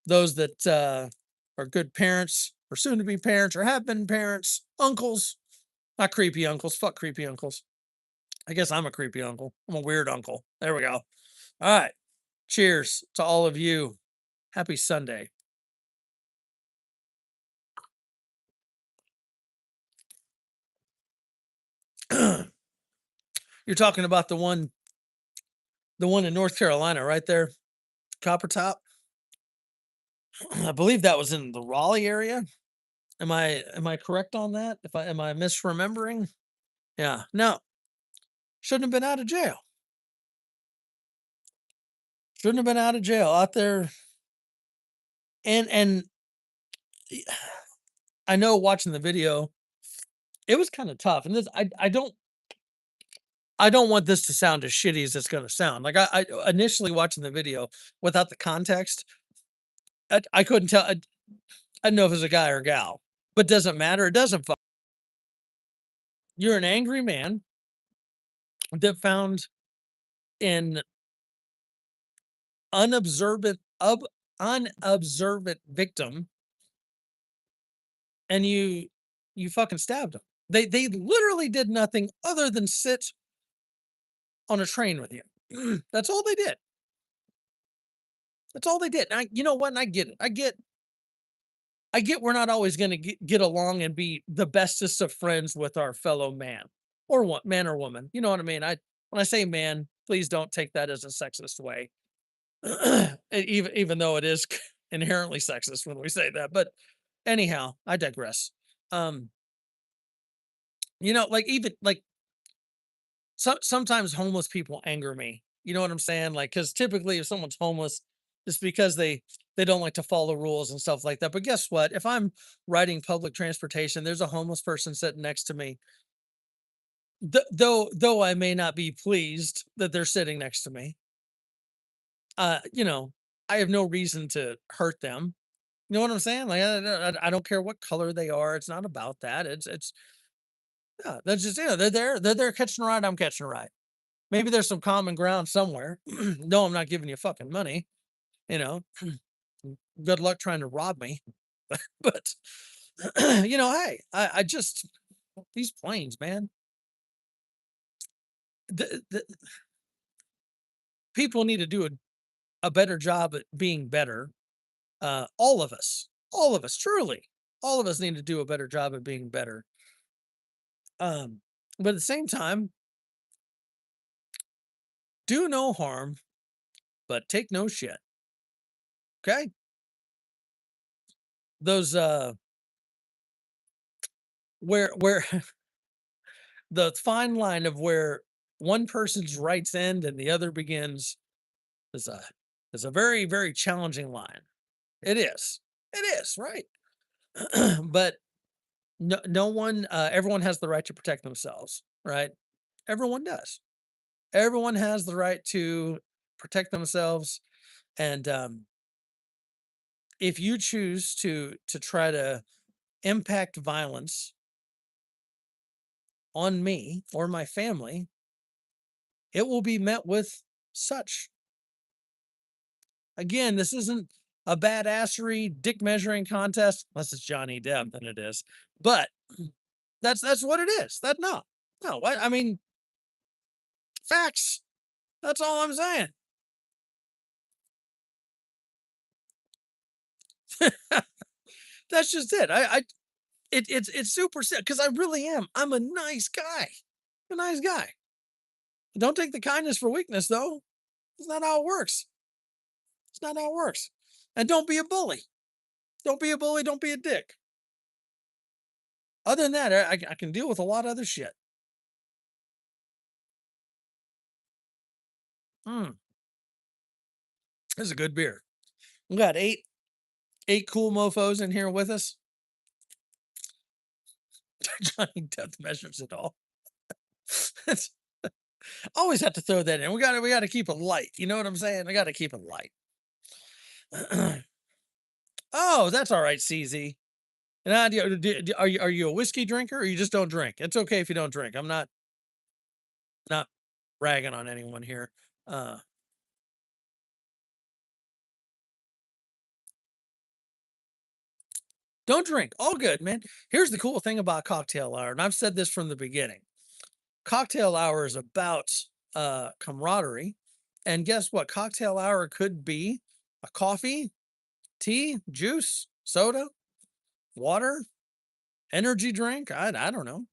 those that are good parents, or soon to be parents, or have been parents, uncles, not creepy uncles. Fuck creepy uncles. I guess I'm a creepy uncle. I'm a weird uncle. There we go. All right. Cheers to all of you. Happy Sunday. You're talking about the one in North Carolina, right there, Copper Top. I believe that was in the Raleigh area. Am I correct on that? If I am I misremembering? Yeah. No, shouldn't have been out of jail. Shouldn't have been out of jail out there. And I know watching the video, it was kind of tough. And I don't want this to sound as shitty as it's going to sound. Like I initially watching the video without the context, I couldn't tell. I didn't know if it was a guy or a gal, but doesn't matter. It doesn't. You're an angry man that found an unobservant unobservant victim, and you fucking stabbed him. They literally did nothing other than sit on a train with you. That's all they did. That's all they did. And you know what? And I get it. I get we're not always going to get along and be the bestest of friends with our fellow man or what man or woman. You know what I mean? When I say man, please don't take that as a sexist way. Even though it is inherently sexist when we say that. But anyhow, I digress. Um, like even like sometimes homeless people anger me. You know what I'm saying? Like, because typically if someone's homeless, just because they don't like to follow rules and stuff like that. But guess what? If I'm riding public transportation, there's a homeless person sitting next to me. Though I may not be pleased that they're sitting next to me, you know, I have no reason to hurt them. You know what I'm saying? Like I don't care what color they are. It's not about that. It's yeah, that's just they're there catching a ride. I'm catching a ride. Maybe there's some common ground somewhere. No, I'm not giving you fucking money. You know, good luck trying to rob me. But hey, I just these planes, man. The people need to do a better job at being better. All of us, truly, all of us need to do a better job at being better. Um, but at the same time, do no harm, but take no shit. Okay, those where the fine line of where one person's rights end and the other begins is a very very challenging line. It is right, but no one, everyone has the right to protect themselves, right? Everyone does. Everyone has the right to protect themselves, and if you choose to try to impact violence on me or my family, it will be met with such. Again, this isn't a badassery dick measuring contest, unless it's Johnny Depp, then it is. But that's what it is. That no, no. What I mean, facts. That's all I'm saying. That's just it. It's super sad because I really am. I'm a nice guy. I'm a nice guy. Don't take the kindness for weakness, though. It's not how it works. It's not how it works. And don't be a bully. Don't be a bully. Don't be a dick. Other than that, I can deal with a lot of other shit. Mm, this is a good beer. We got eight cool mofos in here with us. Johnny Death measures it all. It's, always have to throw that in. We got to keep it light. You know what I'm saying? I got to keep it light. Oh, that's all right, CZ. And are you a whiskey drinker or you just don't drink? It's okay if you don't drink. I'm not ragging on anyone here. Uh, don't drink. All good, man. Here's the cool thing about cocktail hour, and I've said this from the beginning. Cocktail hour is about camaraderie. And guess what? Cocktail hour could be a coffee, tea, juice, soda, water, energy drink. I don't know.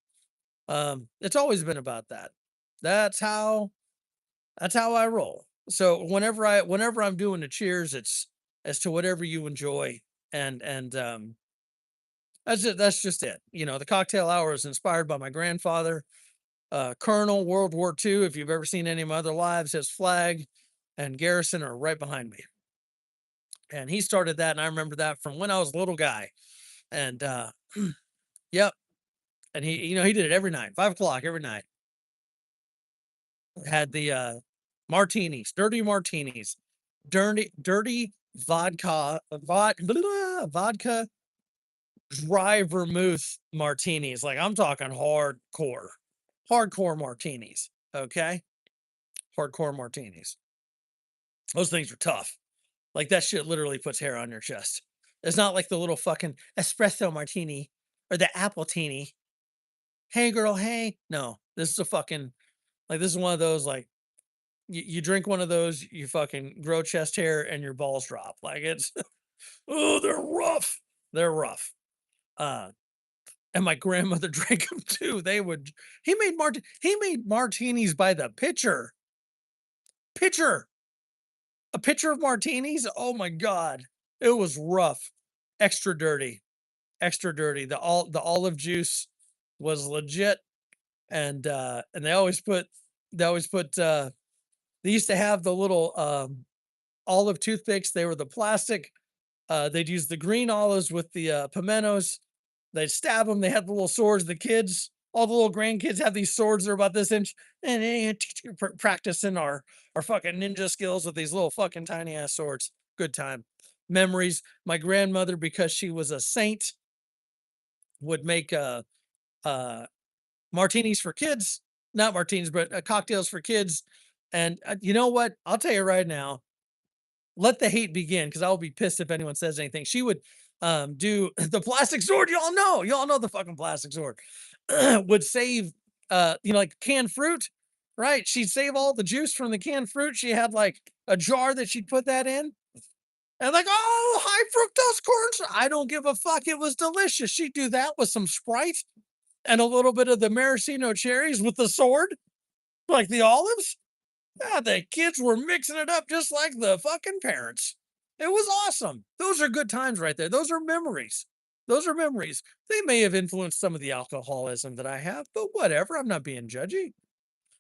It's always been about that. That's how that's how I roll. So whenever I'm doing the cheers, it's as to whatever you enjoy, and that's just it. The cocktail hour is inspired by my grandfather, Colonel World War II. If you've ever seen any of my other lives, his flag and Garrison are right behind me, and he started that, and I remember that from when I was a little guy, and yep, and he did it every night, 5 o'clock every night. Had the martinis, dirty martinis, dirty vodka dry vermouth martinis. Like I'm talking hardcore martinis. Okay, hardcore martinis. Those things are tough. Like that shit literally puts hair on your chest. It's not like the little fucking espresso martini or the apple teeny. Hey girl, hey. No, this is a fucking like this is one of those like you drink one of those, you fucking grow chest hair and your balls drop. Like it's oh, they're rough. They're rough. Uh and my grandmother drank them too. He made martinis by the pitcher. Pitcher. A pitcher of martinis. Oh my god. It was rough. Extra dirty. Extra dirty. The olive juice was legit, and they always put they used to have the little olive toothpicks. They were the plastic. They'd use the green olives with the pimentos. They'd stab them. They had the little swords. The kids, all the little grandkids have these swords. They're about this inch, and practicing our fucking ninja skills with these little fucking tiny ass swords. Good time. Memories. My grandmother, because she was a saint, would make uh martinis for kids, not martinis, but cocktails for kids. And you know what? I'll tell you right now, let the hate begin because I'll be pissed if anyone says anything. She would do the plastic sword. Y'all know the fucking plastic sword would save, like canned fruit, right? She'd save all the juice from the canned fruit. She had like a jar that she'd put that in. And like, oh, high fructose corn I don't give a fuck. It was delicious. She'd do that with some Sprite and a little bit of the maraschino cherries with the sword, like the olives. Yeah, the kids were mixing it up just like the fucking parents. It was awesome. Those are good times right there. Those are memories. Those are memories. They may have influenced some of the alcoholism that I have, but whatever. I'm not being judgy.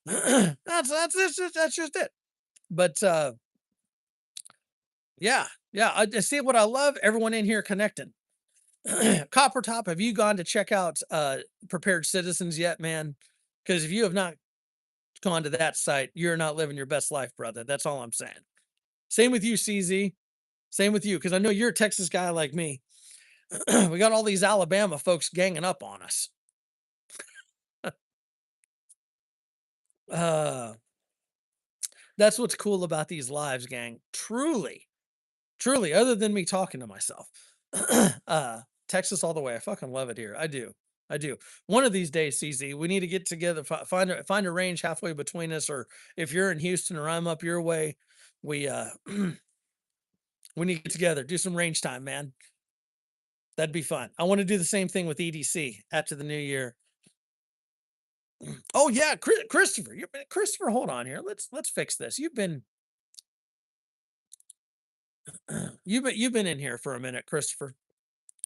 That's just it. But yeah, yeah. I see what I love. Everyone in here connecting. Copper Top, have you gone to check out Prepared Citizens yet, man? Because if you have not gone to that site, you're not living your best life, brother. That's all I'm saying. Same with you, CZ. Same with you, because I know you're a Texas guy like me. We got all these Alabama folks ganging up on us. Uh, that's what's cool about these lives, gang. Truly, truly, other than me talking to myself. Texas all the way. I fucking love it here. I do. I do. One of these days, CZ, we need to get together, find a range halfway between us, or if you're in Houston or I'm up your way, we we need to get together, do some range time, man. That'd be fun. I want to do the same thing with EDC after the new year. Oh yeah, Christopher, Christopher. Hold on here. Let's fix this. You've been in here for a minute, Christopher.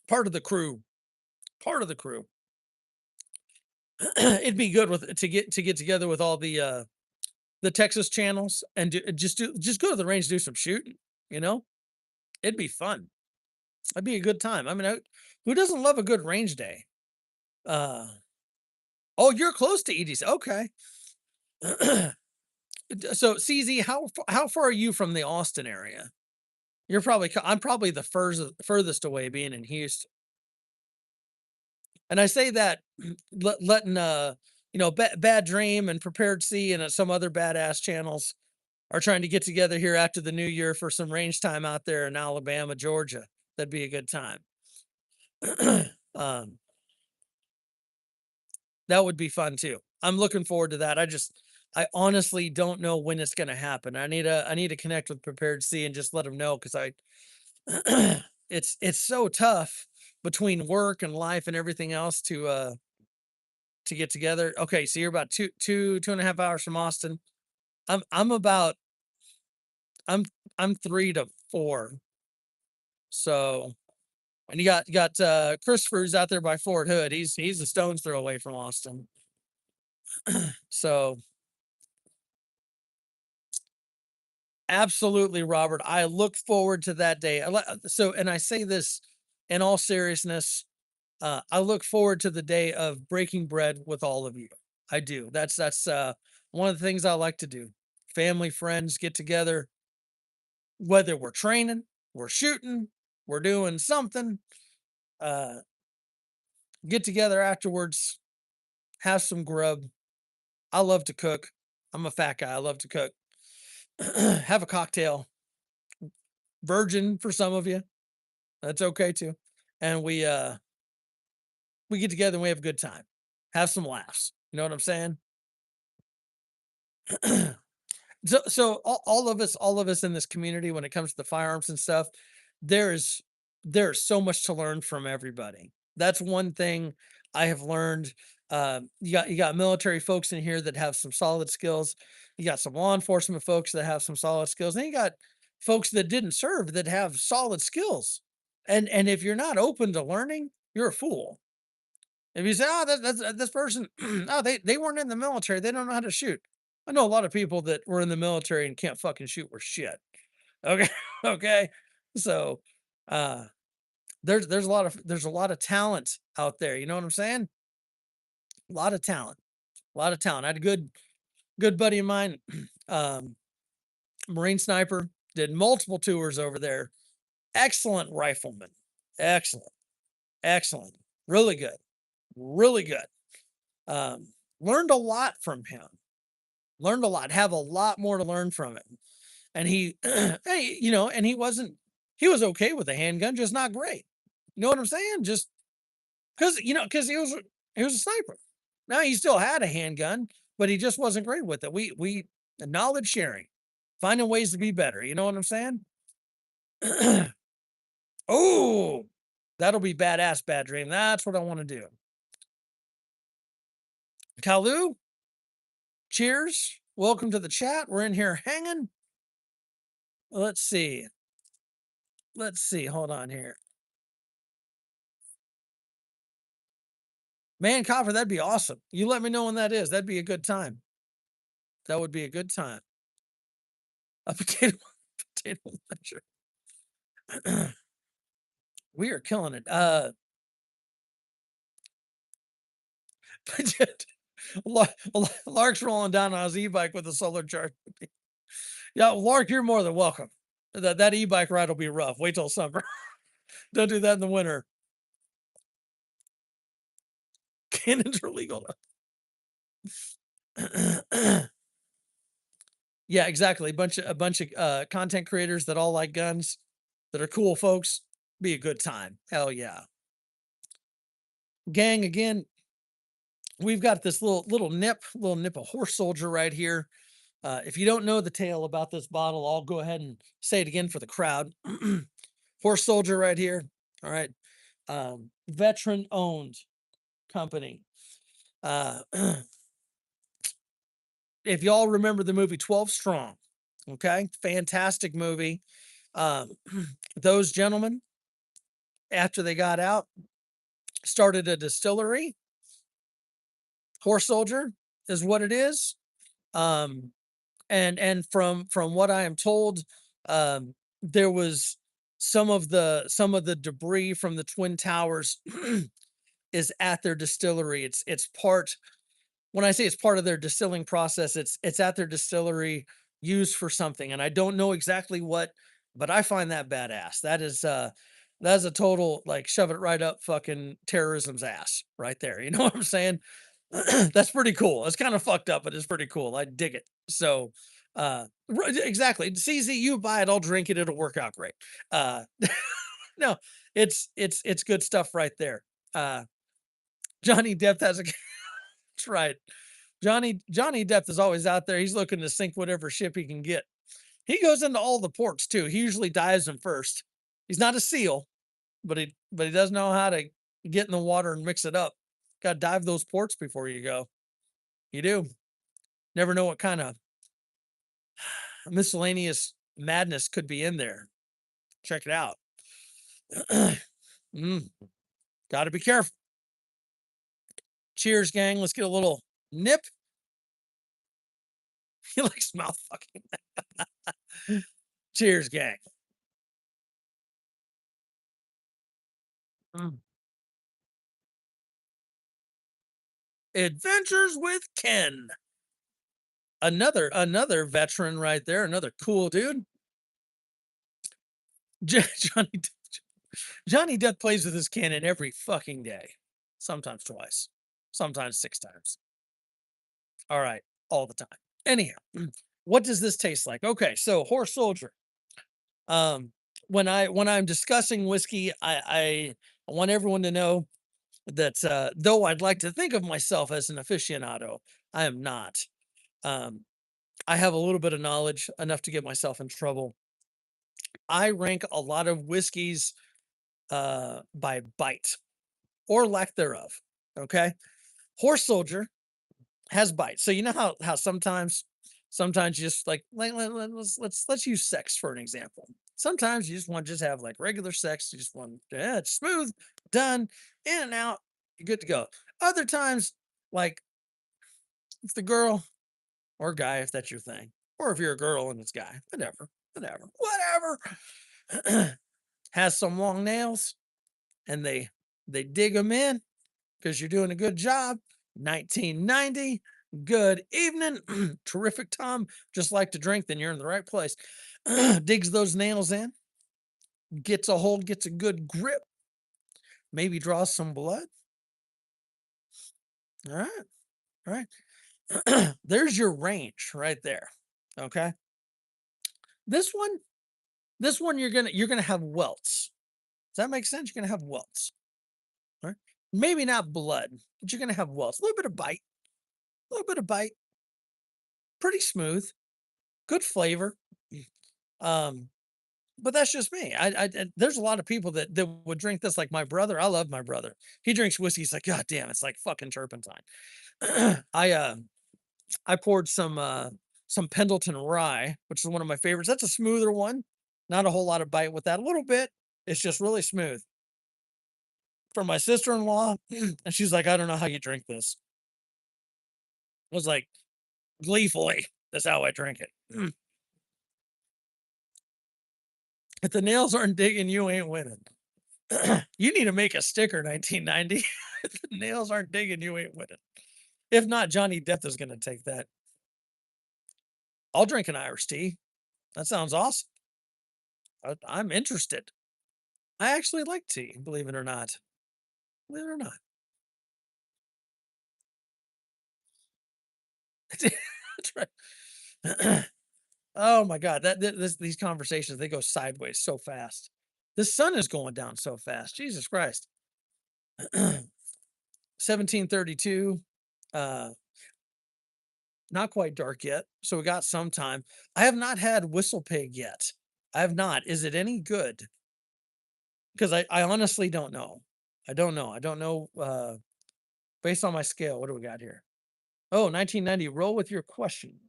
Part of the crew. Part of the crew. It'd be good to get together with all the Texas channels and just go to the range, do some shooting. You know, it'd be fun. It'd be a good time. I mean, who doesn't love a good range day? Uh, oh, you're close to EDC. Okay. So CZ, how far are you from the Austin area? I'm probably the furthest away being in Houston. And I say that letting Bad Dream and Prepared C and some other badass channels are trying to get together here after the new year for some range time out there in Alabama, Georgia. That'd be a good time. um, that would be fun too. I'm looking forward to that. I honestly don't know when it's going to happen. I need to connect with Prepared C and just let them know because it's so tough between work and life and everything else to get together. Okay, so you're about 2.5 hours from Austin. I'm about I'm 3 to 4. So and you got Christopher's out there by Fort Hood. He's a stone's throw away from Austin. So absolutely, Robert. I look forward to that day. So and I say this in all seriousness. I look forward to the day of breaking bread with all of you. I do. That's one of the things I like to do. Family, friends get together, whether we're training, we're shooting, we're doing something, uh, get together afterwards, have some grub. I love to cook. I'm a fat guy. I love to cook. Have a cocktail. Virgin for some of you. That's okay too. And we get together and we have a good time. Have some laughs. You know what I'm saying? So all of us in this community, when it comes to the firearms and stuff, there's there's so much to learn from everybody. That's one thing I have learned. You got military folks in here that have some solid skills. You got some law enforcement folks that have some solid skills. Then you got folks that didn't serve that have solid skills. And if you're not open to learning, you're a fool. If you say, "Oh, that's this person, oh, they weren't in the military, they don't know how to shoot." I know a lot of people that were in the military and can't fucking shoot worth shit. Okay. Okay. So, uh, there's a lot of talent out there. You know what I'm saying? A lot of talent. A lot of talent. I had a good buddy of mine, um, Marine sniper, did multiple tours over there. Excellent rifleman. Excellent. Excellent. Really good. Really good. Um, learned a lot from him. Learned a lot. Have a lot more to learn from him. And he, hey, and he was okay with a handgun, just not great. You know what I'm saying? Just because he was a sniper. Now he still had a handgun, but he just wasn't great with it. We knowledge sharing, finding ways to be better. You know what I'm saying? Oh, that'll be badass, bad dream. That's what I want to do. Kalu, cheers. Welcome to the chat. We're in here hanging. Let's see. Let's see. Hold on here. Man, copper, that'd be awesome. You let me know when that is. That'd be a good time. That would be a good time. A potato, potato ledger. We are killing it. Lark's rolling down on his e-bike with a solar charge. Yeah, Lark, you're more than welcome. That e-bike ride will be rough. Wait till summer. Don't do that in the winter. Cannons are legal. Yeah, exactly. A bunch of content creators that all like guns, that are cool folks. Be a good time. Hell yeah. Gang, again, we've got this little nip of horse soldier right here. If you don't know the tale about this bottle, I'll go ahead and say it again for the crowd. Horse soldier right here. All right. Veteran owned company. Uh, if y'all remember the movie 12 Strong, okay, fantastic movie. Um, those gentlemen, after they got out, started a distillery. Horse soldier is what it is. Um, and from what I am told, there was some of the debris from the twin towers is at their distillery. It's part when I say it's part of their distilling process, it's at their distillery used for something, and I don't know exactly what, but I find that badass. That's a total like shove it right up fucking terrorism's ass right there. You know what I'm saying? That's pretty cool. It's kind of fucked up, but it's pretty cool. I dig it. So, exactly. CZ, you buy it, I'll drink it. It'll work out great. Uh, no, it's good stuff right there. Uh, Johnny Depp has a that's right. Johnny Depp is always out there. He's looking to sink whatever ship he can get. He goes into all the ports too. He usually dives them first. He's not a seal, but he does know how to get in the water and mix it up. Got to dive those ports before you go. You do. Never know what kind of miscellaneous madness could be in there. Check it out. Got to be careful. Cheers, gang. Let's get a little nip. He likes mouth fucking. Cheers, gang. Mm. Adventures with Ken. Another veteran right there. Another cool dude. Johnny Johnny Depp plays with his cannon every fucking day. Sometimes twice. Sometimes 6 times. All right. All the time. Anyhow, what does this taste like? Okay, so horse soldier. Um, when I'm discussing whiskey, I want everyone to know that though I'd like to think of myself as an aficionado, I am not. Um, I have a little bit of knowledge enough to get myself in trouble. I rank a lot of whiskeys by bite or lack thereof. Okay, horse soldier has bite. So you know how sometimes you just let's use sex for an example. Sometimes you just want to just have like regular sex. You just want it's smooth, done, in and out, you're good to go. Other times, like if the girl or guy, if that's your thing, or if you're a girl and it's guy, whatever. whatever. Has some long nails, and they dig them in because you're doing a good job. 1990. Good evening. Terrific, Tom. Just like to drink, then you're in the right place. Digs those nails in, gets a hold, gets a good grip, maybe draws some blood. All right. All right. There's your range right there. Okay. This one, this one you're gonna have welts. Does that make sense? You're gonna have welts. All right. Maybe not blood, but you're gonna have welts. A little bit of bite. A little bit of bite. Pretty smooth. Good flavor. Um, but that's just me. There's a lot of people that would drink this like my brother. I love my brother. He drinks whiskey. He's like, God damn, it's like fucking turpentine. I I poured some Pendleton rye, which is one of my favorites. That's a smoother one. Not a whole lot of bite with that. A little bit. It's just really smooth. For my sister-in-law, and she's like, I don't know how you drink this. I was like, gleefully, that's how I drink it. If the nails aren't digging, you ain't winning. You need to make a sticker, 1990. If the nails aren't digging, you ain't winning. If not, Johnny Depp is gonna take that. I'll drink an Irish tea. That sounds awesome. I'm interested. I actually like tea, believe it or not. Believe it or not. That's right. Oh my god, these conversations, they go sideways so fast. The sun is going down so fast. Jesus Christ. 1732. Uh, not quite dark yet, so we got some time. I have not had Whistle Pig yet. I have not. Is it any good? Because I honestly don't know. I don't know. I don't know. Based on my scale, what do we got here? Oh, 1990. Roll with your question.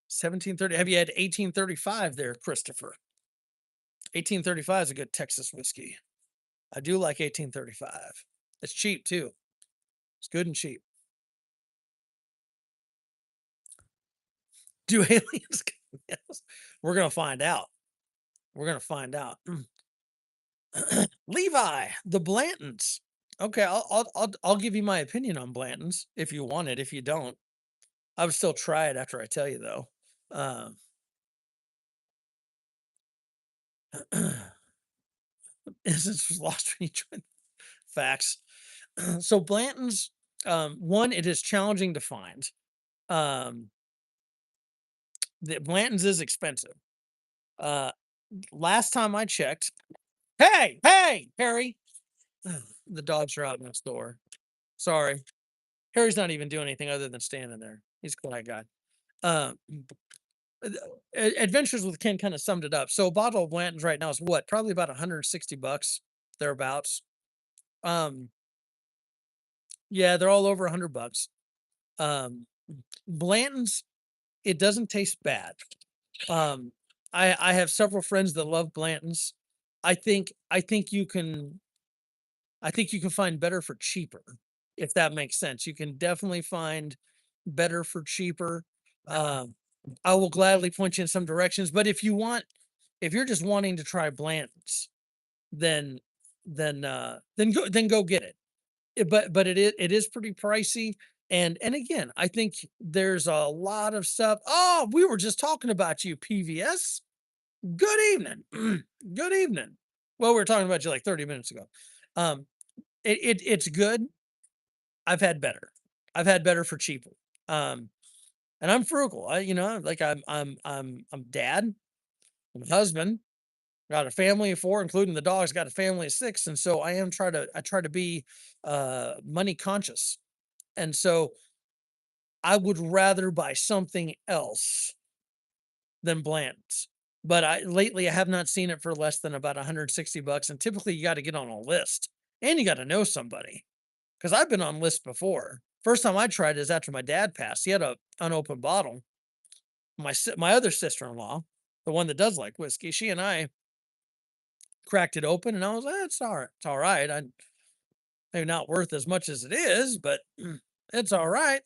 1730. Have you had 1835 there, Christopher? 1835 is a good Texas whiskey. I do like 1835. It's cheap too. It's good and cheap. Do aliens? Yes. We're gonna find out. We're gonna find out. Levi, the Blantons. Okay, I'll give you my opinion on Blantons if you want it. If you don't, I would still try it after I tell you though. Um, Innocence was lost when you joined. Facts. So Blanton's, one, it is challenging to find. Um, the Blanton's is expensive. Uh, Last time I checked, hey, hey, Harry, the dogs are out next door. Sorry, Harry's not even doing anything other than standing there. He's a quiet guy. Um, Adventures with Ken kind of summed it up. So a bottle of Blanton's right now is what? Probably about 160 bucks thereabouts. Um, yeah, they're all over 100 bucks. Um, Blanton's, it doesn't taste bad. Um, I have several friends that love Blanton's. I think you can find better for cheaper, if that makes sense. You can definitely find better for cheaper. Um, I will gladly point you in some directions, but if you're just wanting to try Blanton's, then then go get it. But it is pretty pricey, and again, I think there's a lot of stuff. Oh, we were just talking about you, PVS. Good evening. Good evening. Well, we were talking about you like 30 minutes ago. Um, it's good. I've had better. I've had better for cheaper. Um, and I'm frugal. Like I'm dad, I'm a husband, got a family of 4, including the dogs, got a family of 6, and so I try to be money conscious. And so I would rather buy something else than Blanton's. But I have not seen it for less than about 160 bucks, and typically you gotta get on a list, and you gotta know somebody. Because 'cause I've been on lists before. First time I tried is after my dad passed. He had a unopened bottle. My other sister-in-law, the one that does like whiskey, she and I cracked it open, and I was like, "It's alright. It's alright. I maybe not worth as much as it is, but it's alright."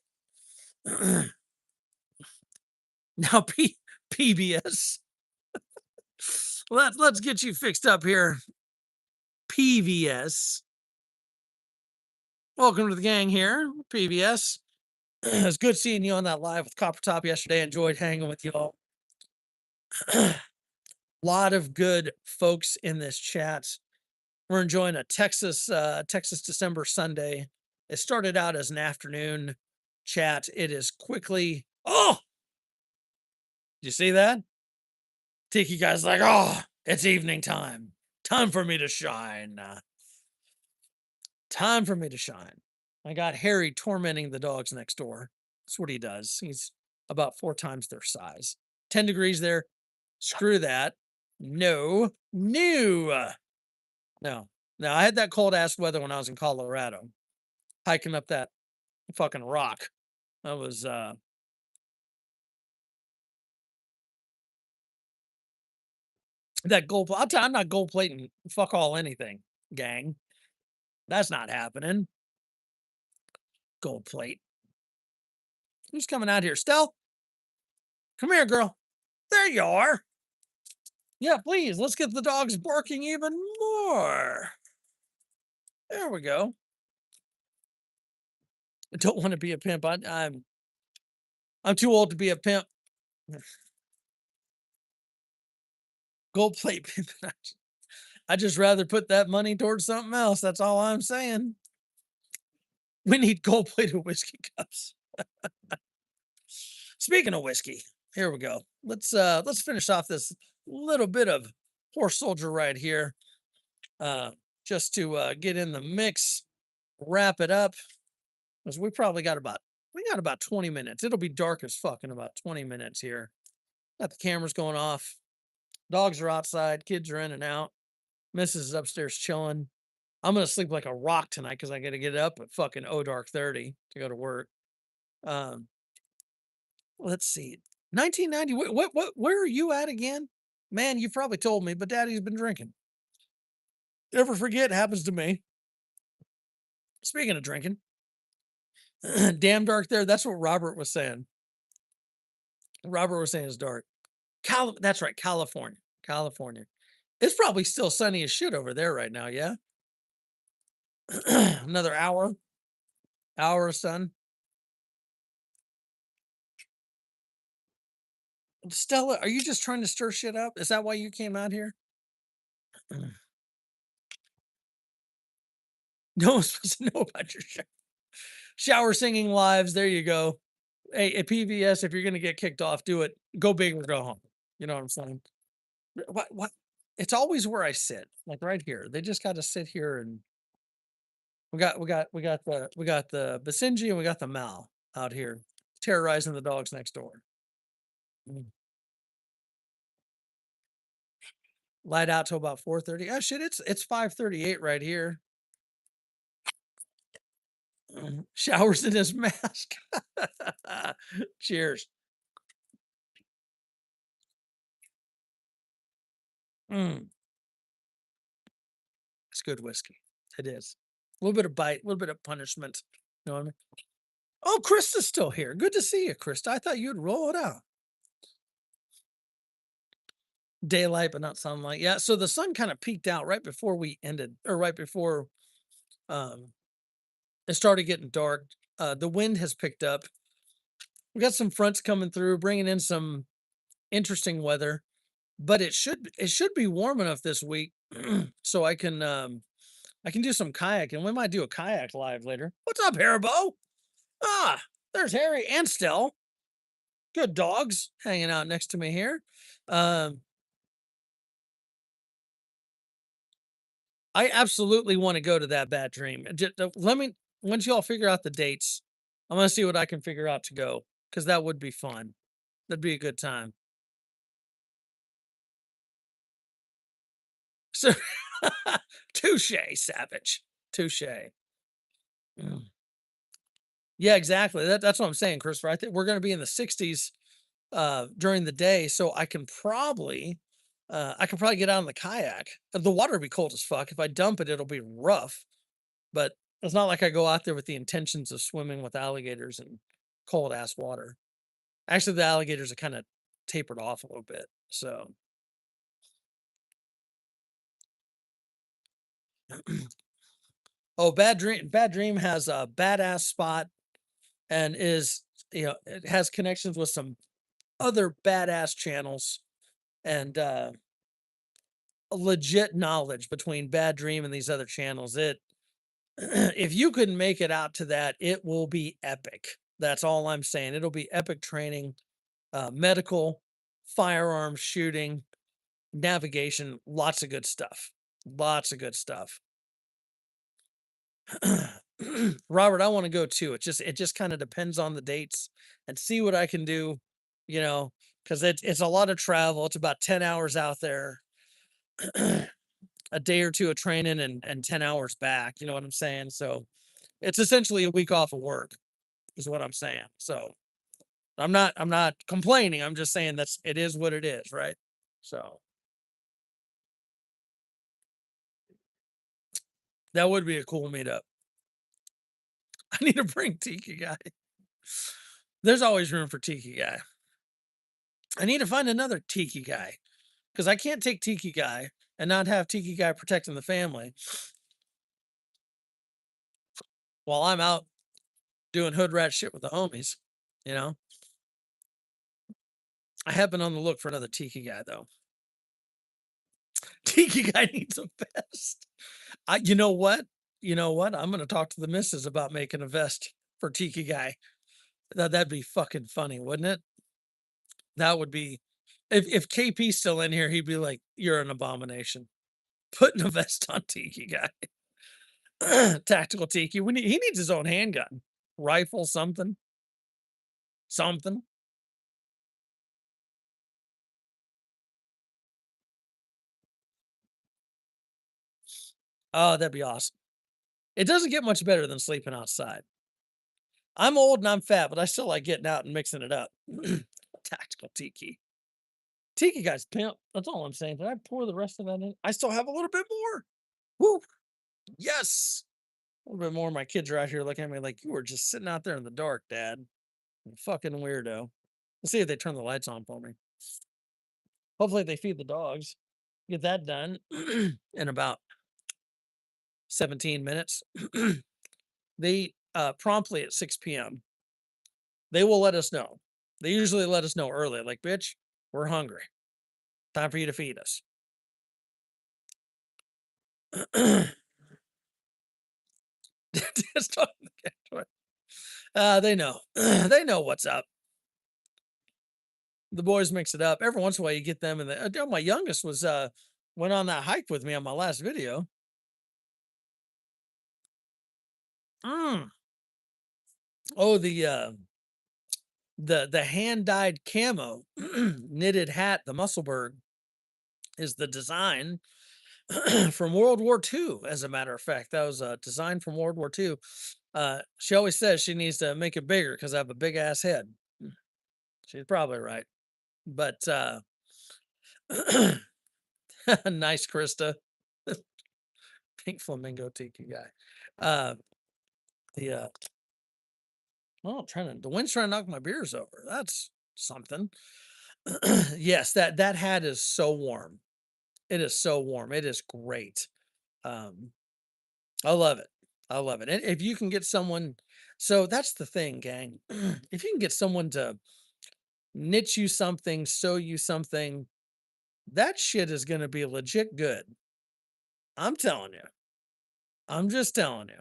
Now PBS. Let's get you fixed up here. PVS. Welcome to the gang here, PBS. It's good seeing you on that live with Copper Top yesterday. Enjoyed hanging with y'all. Lot of good folks in this chat. We're enjoying a Texas December Sunday. It started out as an afternoon chat. It is quickly. Oh, did you see that? Tiki guy's like, oh, it's evening time. Time for me to shine. Time for me to shine. I got Harry tormenting the dogs next door. That's what he does. He's about 4 times their size. 10 degrees there. Screw that. No. No. No. No, I had that cold ass weather when I was in Colorado, hiking up that fucking rock. That was that gold. I'll tell you, I'm not gold plating fuck all anything, gang. That's not happening. Gold plate. Who's coming out here? Stell? Come here, girl. There you are. Yeah, please. Let's get the dogs barking even more. There we go. I don't want to be a pimp. I'm too old to be a pimp. Gold plate pimp. I just rather put that money towards something else. That's all I'm saying. We need gold plated whiskey cups. Speaking of whiskey, here we go. Let's finish off this little bit of horse soldier right here. Just to get in the mix, wrap it up. Because we got about 20 minutes. It'll be dark as fuck in about 20 minutes here. Got the cameras going off. Dogs are outside, kids are in and out. Mrs. is upstairs chilling. I'm gonna sleep like a rock tonight because I gotta get up at fucking dark 30 to go to work. Let's see. 1990. Where are you at again? Man, you probably told me, but Daddy's been drinking. Never forget, happens to me. Speaking of drinking, damn dark there. That's what Robert was saying. Robert was saying it's dark. That's right, California. California. It's probably still sunny as shit over there right now, yeah? Another hour of sun. Stella, are you just trying to stir shit up? Is that why you came out here? No one's supposed to know about your shower singing lives. There you go. Hey, at PVS, if you're gonna get kicked off, do it. Go big or go home. You know what I'm saying? What? It's always where I sit, like right here. They just got to sit here, and we got the Basenji and we got the Mal out here terrorizing the dogs next door. Light out till about 4:30. Oh shit, it's 5:38 right here. Showers in his mask. Cheers. It's good whiskey. It is. A little bit of bite, a little bit of punishment. You know what I mean? Oh, Krista's still here. Good to see you, Krista. I thought you'd roll it out. Daylight, but not sunlight. Yeah, so the sun kind of peaked out right before we ended, or right before it started getting dark. The wind has picked up. We got some fronts coming through, bringing in some interesting weather, but it should be warm enough this week so I can do some kayaking. We might do a kayak live later. What's up, Haribo? Ah, there's Harry and Stell. Good dogs hanging out next to me here. I absolutely want to go to that bad dream. Just, once y'all figure out the dates, I'm gonna see what I can figure out to go because that would be fun. That'd be a good time. So, touche, Savage. Touche. Mm. Yeah, exactly. That's what I'm saying, Christopher. I think we're gonna be in the 60s during the day, so I can probably get out on the kayak. The water will be cold as fuck. If I dump it, it'll be rough. But it's not like I go out there with the intentions of swimming with alligators in cold ass water. Actually, the alligators are kind of tapered off a little bit. So, oh, Bad Dream has a badass spot and is, it has connections with some other badass channels and legit knowledge between Bad Dream and these other channels. It if you can make it out to that, it will be epic. That's all I'm saying. It'll be epic training, medical, firearms shooting, navigation, lots of good stuff. Lots of good stuff. Robert, I want to go too. It just kind of depends on the dates and see what I can do, because it's a lot of travel. It's about 10 hours out there, a day or two of training and 10 hours back. You know what I'm saying? So it's essentially a week off of work, is what I'm saying. So I'm not complaining. I'm just saying it is what it is, right? So that would be a cool meetup. I need to bring Tiki Guy. There's always room for Tiki Guy. I need to find another Tiki Guy because I can't take Tiki Guy and not have Tiki Guy protecting the family while I'm out doing hood rat shit with the homies. You know, I have been on the look for another Tiki Guy though. Tiki Guy needs a vest. You know what? You know what? I'm gonna talk to the missus about making a vest for Tiki Guy. That'd be fucking funny, wouldn't it? That would be. If KP's still in here, he'd be like, "You're an abomination." Putting a vest on Tiki Guy. Tactical Tiki. He needs his own handgun, rifle, something, something. Oh, that'd be awesome. It doesn't get much better than sleeping outside. I'm old and I'm fat, but I still like getting out and mixing it up. Tactical Tiki. Tiki Guy's pimp. That's all I'm saying. Did I pour the rest of that in? I still have a little bit more. Woo! Yes. A little bit more. My kids are out here looking at me like you were just sitting out there in the dark, Dad. You fucking weirdo. Let's see if they turn the lights on for me. Hopefully they feed the dogs. Get that done in about 17 minutes. They promptly at 6 p.m. They will let us know. They usually let us know early, like, bitch, we're hungry. Time for you to feed us. Just talking to the cat. They know. They know what's up. The boys mix it up. Every once in a while, you get them. And my youngest was went on that hike with me on my last video. Mm. Oh, the hand dyed camo knitted hat, the Musselburgh, is the design from World War II. As a matter of fact, that was a design from World War II. She always says she needs to make it bigger because I have a big ass head. She's probably right. But nice, Krista. Pink flamingo tiki guy. The oh, the wind's trying to knock my beers over. That's something. Yes, that hat is so warm. It is so warm. It is great. Um, I love it. I love it. And if you can get someone, so that's the thing, gang. If you can get someone to knit you something, sew you something, that shit is going to be legit good. I'm telling you. I'm just telling you.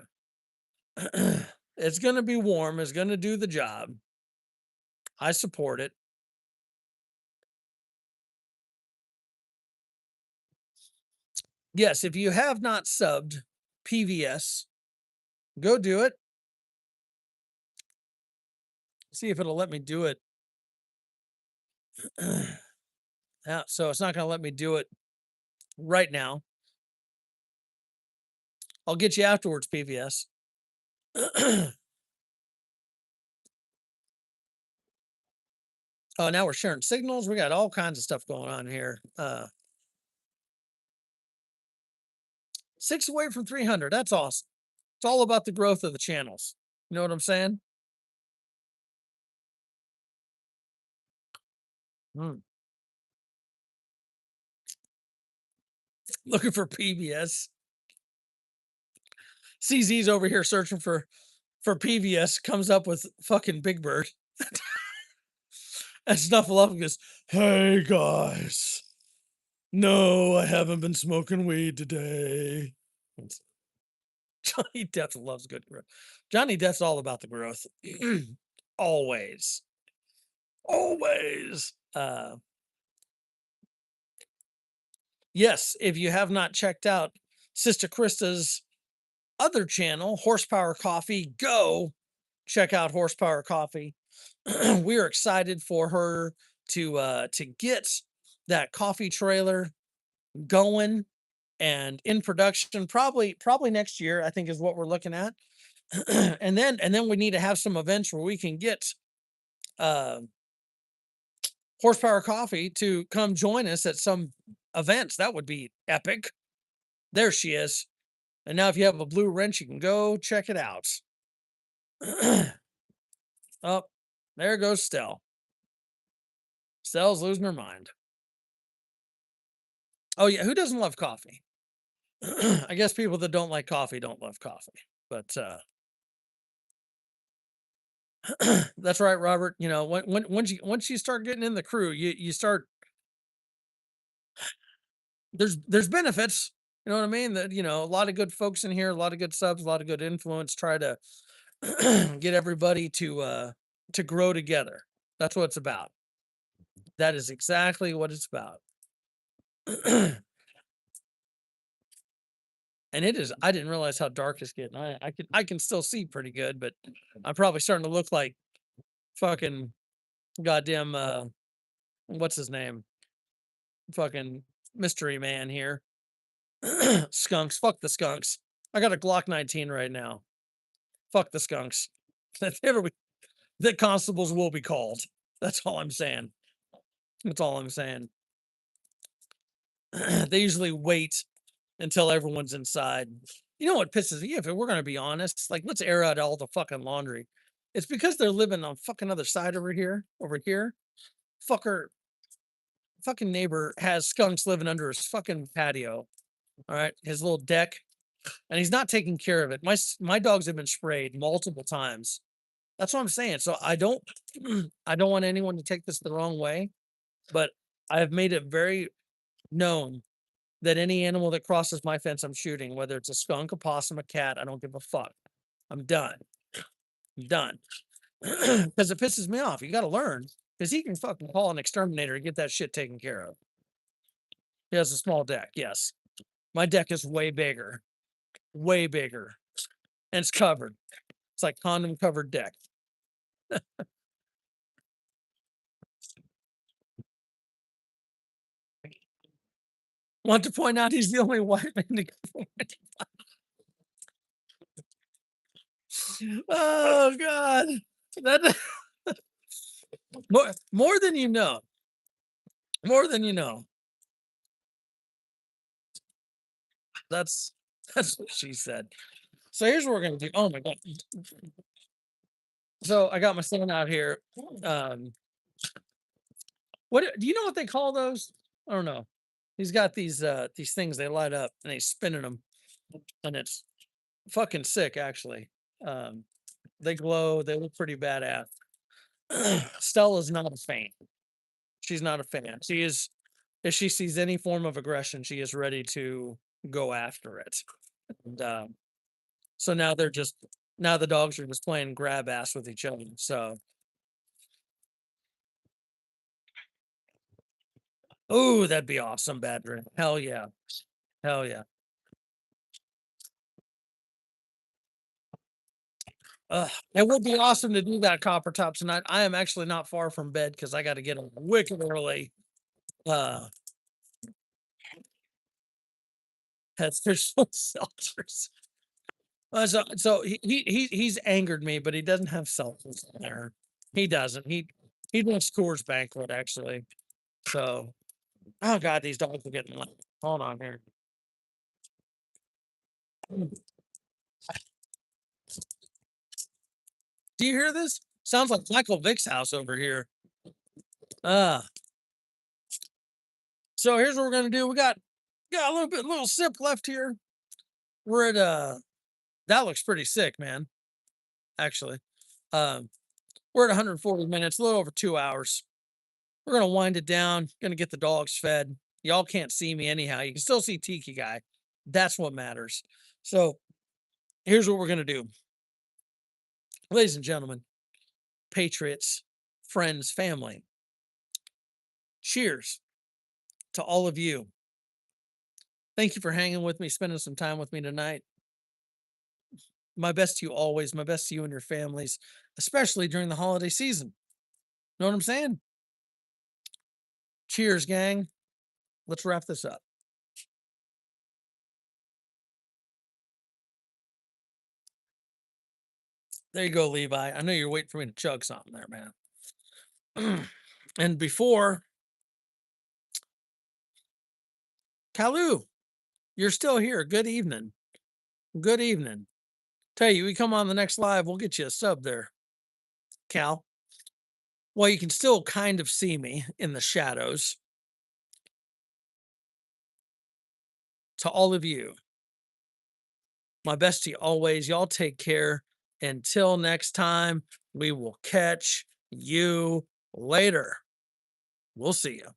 It's going to be warm. It's going to do the job. I support it. Yes, if you have not subbed PVS, go do it. See if it'll let me do it. Yeah, so it's not going to let me do it right now. I'll get you afterwards, PVS. Oh, now we're sharing signals. We got all kinds of stuff going on here. 6 away from 300. That's awesome. It's all about the growth of the channels. You know what I'm saying? Mm. Looking for PBS. CZ's over here searching for PBS, comes up with fucking Big Bird. And Snuffleupagus, "Hey, guys. No, I haven't been smoking weed today." It's Johnny Depp loves good growth. Johnny Depp's all about the growth. Always. Always. Yes, if you have not checked out Sister Krista's other channel, Horsepower Coffee, go check out Horsepower Coffee. We are excited for her to get that coffee trailer going and in production probably next year, I think is what we're looking at. And then we need to have some events where we can get uh Horsepower Coffee to come join us at some events. That would be epic. There she is. And now if you have a blue wrench, you can go check it out. Oh, there goes Stell. Stell's losing her mind. Oh yeah, who doesn't love coffee? I guess people that don't like coffee don't love coffee. But that's right, Robert. You know, once you start getting in the crew, you start there's benefits. You know what I mean? That a lot of good folks in here, a lot of good subs, a lot of good influence. Try to get everybody to grow together. That's what it's about. That is exactly what it's about. And it is. I didn't realize how dark it's getting. I can still see pretty good, but I'm probably starting to look like fucking goddamn what's his name? Fucking mystery man here. Skunks. Fuck the skunks. I got a Glock 19 right now. Fuck the skunks. The constables will be called. That's all I'm saying. That's all I'm saying. They usually wait until everyone's inside. You know what pisses me? If we're gonna be honest, like let's air out all the fucking laundry. It's because they're living on fucking other side over here. Over here, fucker, fucking neighbor has skunks living under his fucking patio. All right, his little deck, and he's not taking care of it. My dogs have been sprayed multiple times. That's what I'm saying. So I don't I don't want anyone to take this the wrong way, but I have made it very known that any animal that crosses my fence, I'm shooting, whether it's a skunk, a possum, a cat, I don't give a fuck. I'm done. I'm done. Because it pisses me off. You got to learn. Because he can fucking call an exterminator and get that shit taken care of. He has a small deck, yes. My deck is way bigger, and it's covered. It's like condom covered deck. Want to point out he's the only white man to go. Oh God, that more than you know. More than you know. That's that's what she said. So here's what we're gonna do. Oh my God. So I got my son out here. Um, what do you know what they call those? I don't know. He's got these things they light up and he's spinning them, and it's fucking sick actually. Um, they glow. They look pretty badass. Stella's not a fan. She's not a fan. She is if she sees any form of aggression, she is ready to go after it. And so now the dogs are just playing grab ass with each other. So oh, that'd be awesome, bad dream. Hell yeah. Hell yeah. It would be awesome to do that copper top tonight. I am actually not far from bed because I got to get up wicked early. Uh, that's there's no seltzers. He's angered me, but he doesn't have seltzers in there. He doesn't. He does Coors Banquet actually. So oh God, these dogs are getting loud. Hold on here. Do you hear this? Sounds like Michael Vick's house over here. Ah. So here's what we're gonna do. We got a little sip left here. We're at that looks pretty sick, man. Actually, um, we're at 140 minutes, a little over 2 hours. We're gonna wind it down. Gonna get the dogs fed. Y'all can't see me anyhow. You can still see Tiki Guy. That's what matters. So here's what we're gonna do, ladies and gentlemen, patriots, friends, family. Cheers to all of you. Thank you for hanging with me, spending some time with me tonight. My best to you always. My best to you and your families, especially during the holiday season. Know what I'm saying? Cheers, gang. Let's wrap this up. There you go, Levi. I know you're waiting for me to chug something there, man. And before Kalu, you're still here. Good evening. Good evening. Tell you, we come on the next live, we'll get you a sub there, Cal. Well, you can still kind of see me in the shadows. To all of you, my best to you always. Y'all take care. Until next time, we will catch you later. We'll see you.